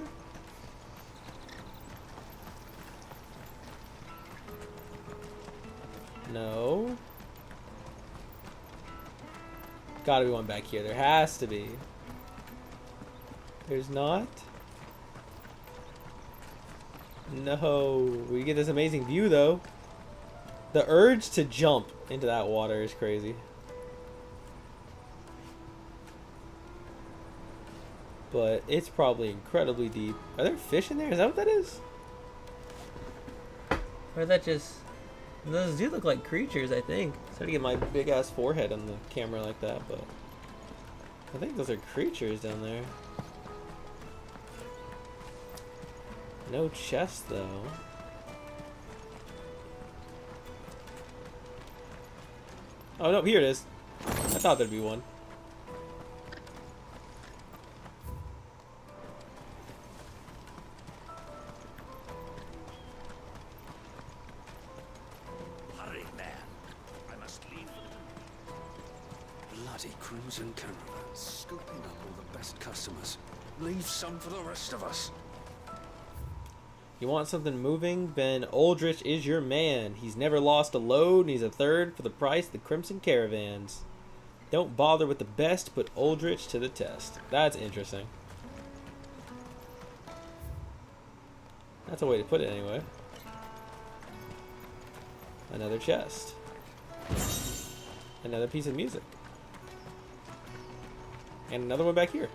No. Gotta be one back here. There has to be. There's not? No. We get this amazing view though. The urge to jump into that water is crazy. But it's probably incredibly deep. Are there fish in there? Is that what that is? Or is that just... Those do look like creatures, I think. Sorry to get my big ass forehead on the camera like that, but... I think those are creatures down there. No chest, though. Oh, no, here it is. I thought there'd be one. bloody Crimson Caravan, scooping up all the best customers. Leave some for the rest of us. You want something moving? Ben Aldrich is your man. He's never lost a load, and he's a third for the price of the Crimson Caravans. Don't bother with the best, put Aldrich to the test. That's interesting. That's a way to put it anyway. Another chest. Another piece of music. And another one back here.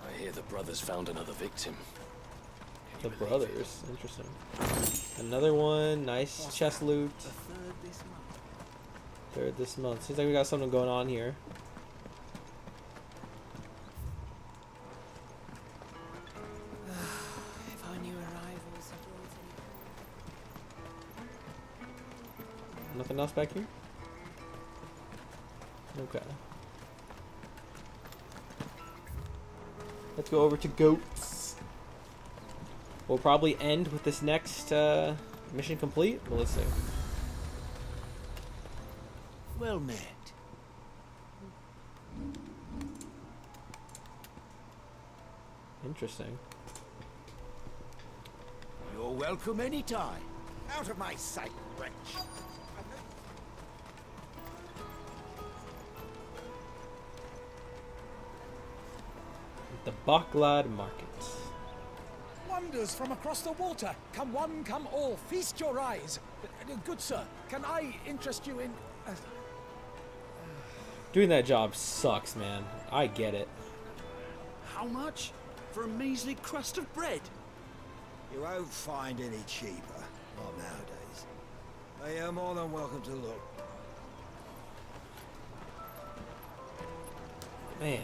I hear the brothers found another victim. The brothers. Interesting. Another one. Nice chest loot. Third this month. Seems like we got something going on here. If our new arrivals have brought Nothing else back here? Okay. Let's go over to goats. We'll probably end with this next mission complete. Well, let's see. Well met. Interesting. You're welcome anytime. Out of my sight, wretch. The Bocklad Market. Wonders from across the water. Come one, come all. Feast your eyes. Good sir, can I interest you in... Doing that job sucks, man. I get it. How much? For a measly crust of bread? You won't find any cheaper. Not nowadays. But you're more than welcome to look. Man.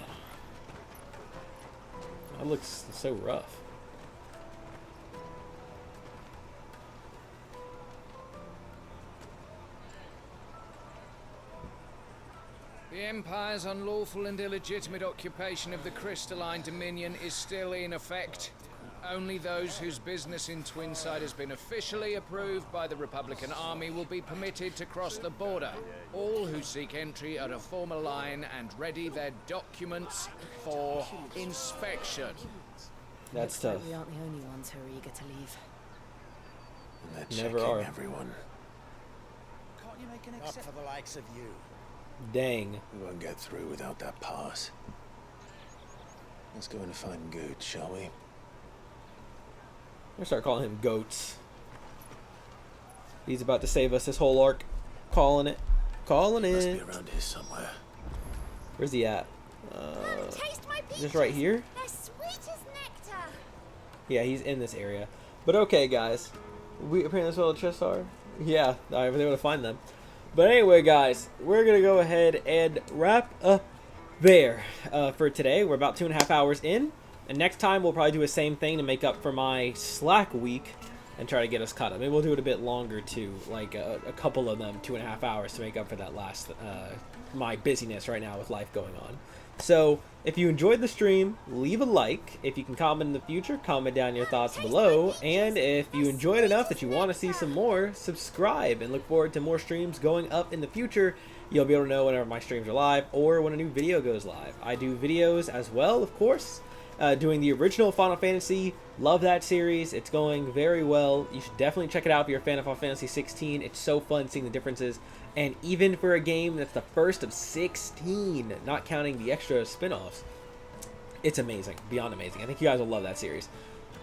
That looks so rough. The Empire's unlawful and illegitimate occupation of the Crystalline Dominion is still in effect. Only those whose business in Twinside has been officially approved by the Republican Army will be permitted to cross the border. All who seek entry are to form a line and ready their documents for inspection. That's tough. We aren't the only ones who are eager to leave. Never are. Everyone. Can't you make an exception? Not for the likes of you. Dang. We won't get through without that pass. Let's go and find Goot, shall we? I'm gonna start calling him Goats. He's about to save us this whole arc. Calling it. Calling it. Must be around here somewhere. Where's he at? Taste my Just right here? They're sweet as nectar. Yeah, he's in this area. But okay, guys. We apparently as well as Tristar. Yeah, I was able to find them. But anyway, guys, we're going to go ahead and wrap up there for today. We're about 2.5 hours in. And next time, we'll probably do the same thing to make up for my slack week and try to get us caught up. Maybe we'll do it a bit longer, too. Like a couple of them, 2.5 hours to make up for that last, my busyness right now with life going on. So, if you enjoyed the stream, leave a like. If you can comment in the future, comment down your thoughts below. And if you enjoyed enough that you want to see some more, subscribe and look forward to more streams going up in the future. You'll be able to know whenever my streams are live or when a new video goes live. I do videos as well, of course, doing the original Final Fantasy. Love that series. It's going very well. You should definitely check it out if you're a fan of Final Fantasy 16. It's so fun seeing the differences. And even for a game that's the first of 16, not counting the extra spin-offs, it's amazing. Beyond amazing. I think you guys will love that series.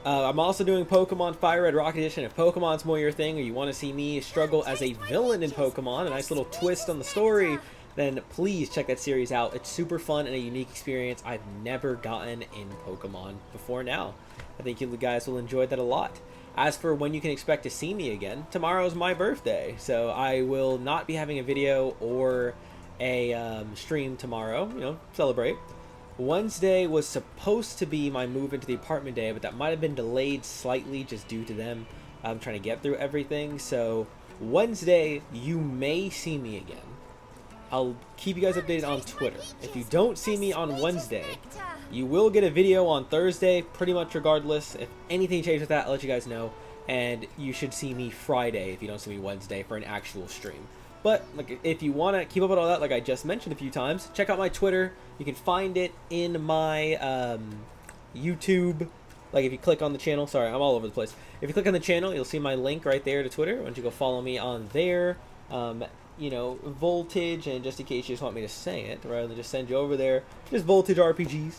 I'm also doing Pokemon Fire Red Rocket Edition. If Pokemon's more your thing, or you want to see me struggle as a villain in Pokemon, a nice little twist on the story, then please check that series out. It's super fun and a unique experience I've never gotten in Pokemon before now. I think you guys will enjoy that a lot. As for when you can expect to see me again, tomorrow is my birthday, so I will not be having a video or a stream tomorrow, you know, celebrate. Wednesday was supposed to be my move into the apartment day, but that might have been delayed slightly just due to them trying to get through everything. So Wednesday, you may see me again. I'll keep you guys updated on Twitter. If you don't see me on Wednesday, you will get a video on Thursday, pretty much regardless. If anything changes with that, I'll let you guys know. And you should see me Friday if you don't see me Wednesday for an actual stream. But like, if you want to keep up with all that, like I just mentioned a few times, check out my Twitter. You can find it in my YouTube. Like if you click on the channel, sorry, I'm all over the place. If you click on the channel, you'll see my link right there to Twitter. Why don't you go follow me on there? You know, Voltage, and just in case you just want me to say it, rather than just send you over there, just Voltage RPGs.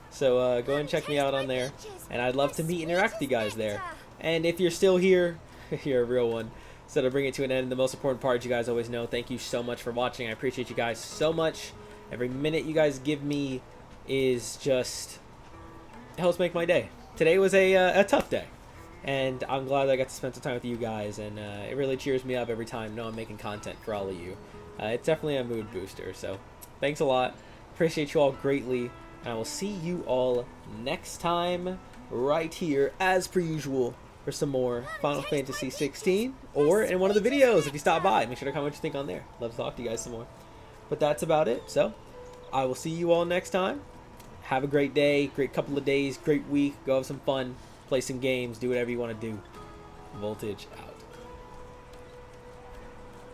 So go and check me out on there, and I'd love to meet and interact with you guys there. And if you're still here, you're a real one. So to bring it to an end, the most important part, you guys always know, thank you so much for watching. I appreciate you guys so much. Every minute you guys give me is just helps make my day. Today was a tough day, and I'm glad I got to spend some time with you guys, and it really cheers me up every time I'm making content for all of you. It's definitely a mood booster, so thanks a lot. Appreciate you all greatly, and I will see you all next time right here, as per usual, for some more Final Fantasy 16, or in one of the videos if you stop by. Make sure to comment what you think on there. Love to talk to you guys some more. But that's about it, so I will see you all next time. Have a great day, great couple of days, great week. Go have some fun, play some games, do whatever you want to do. Voltage out.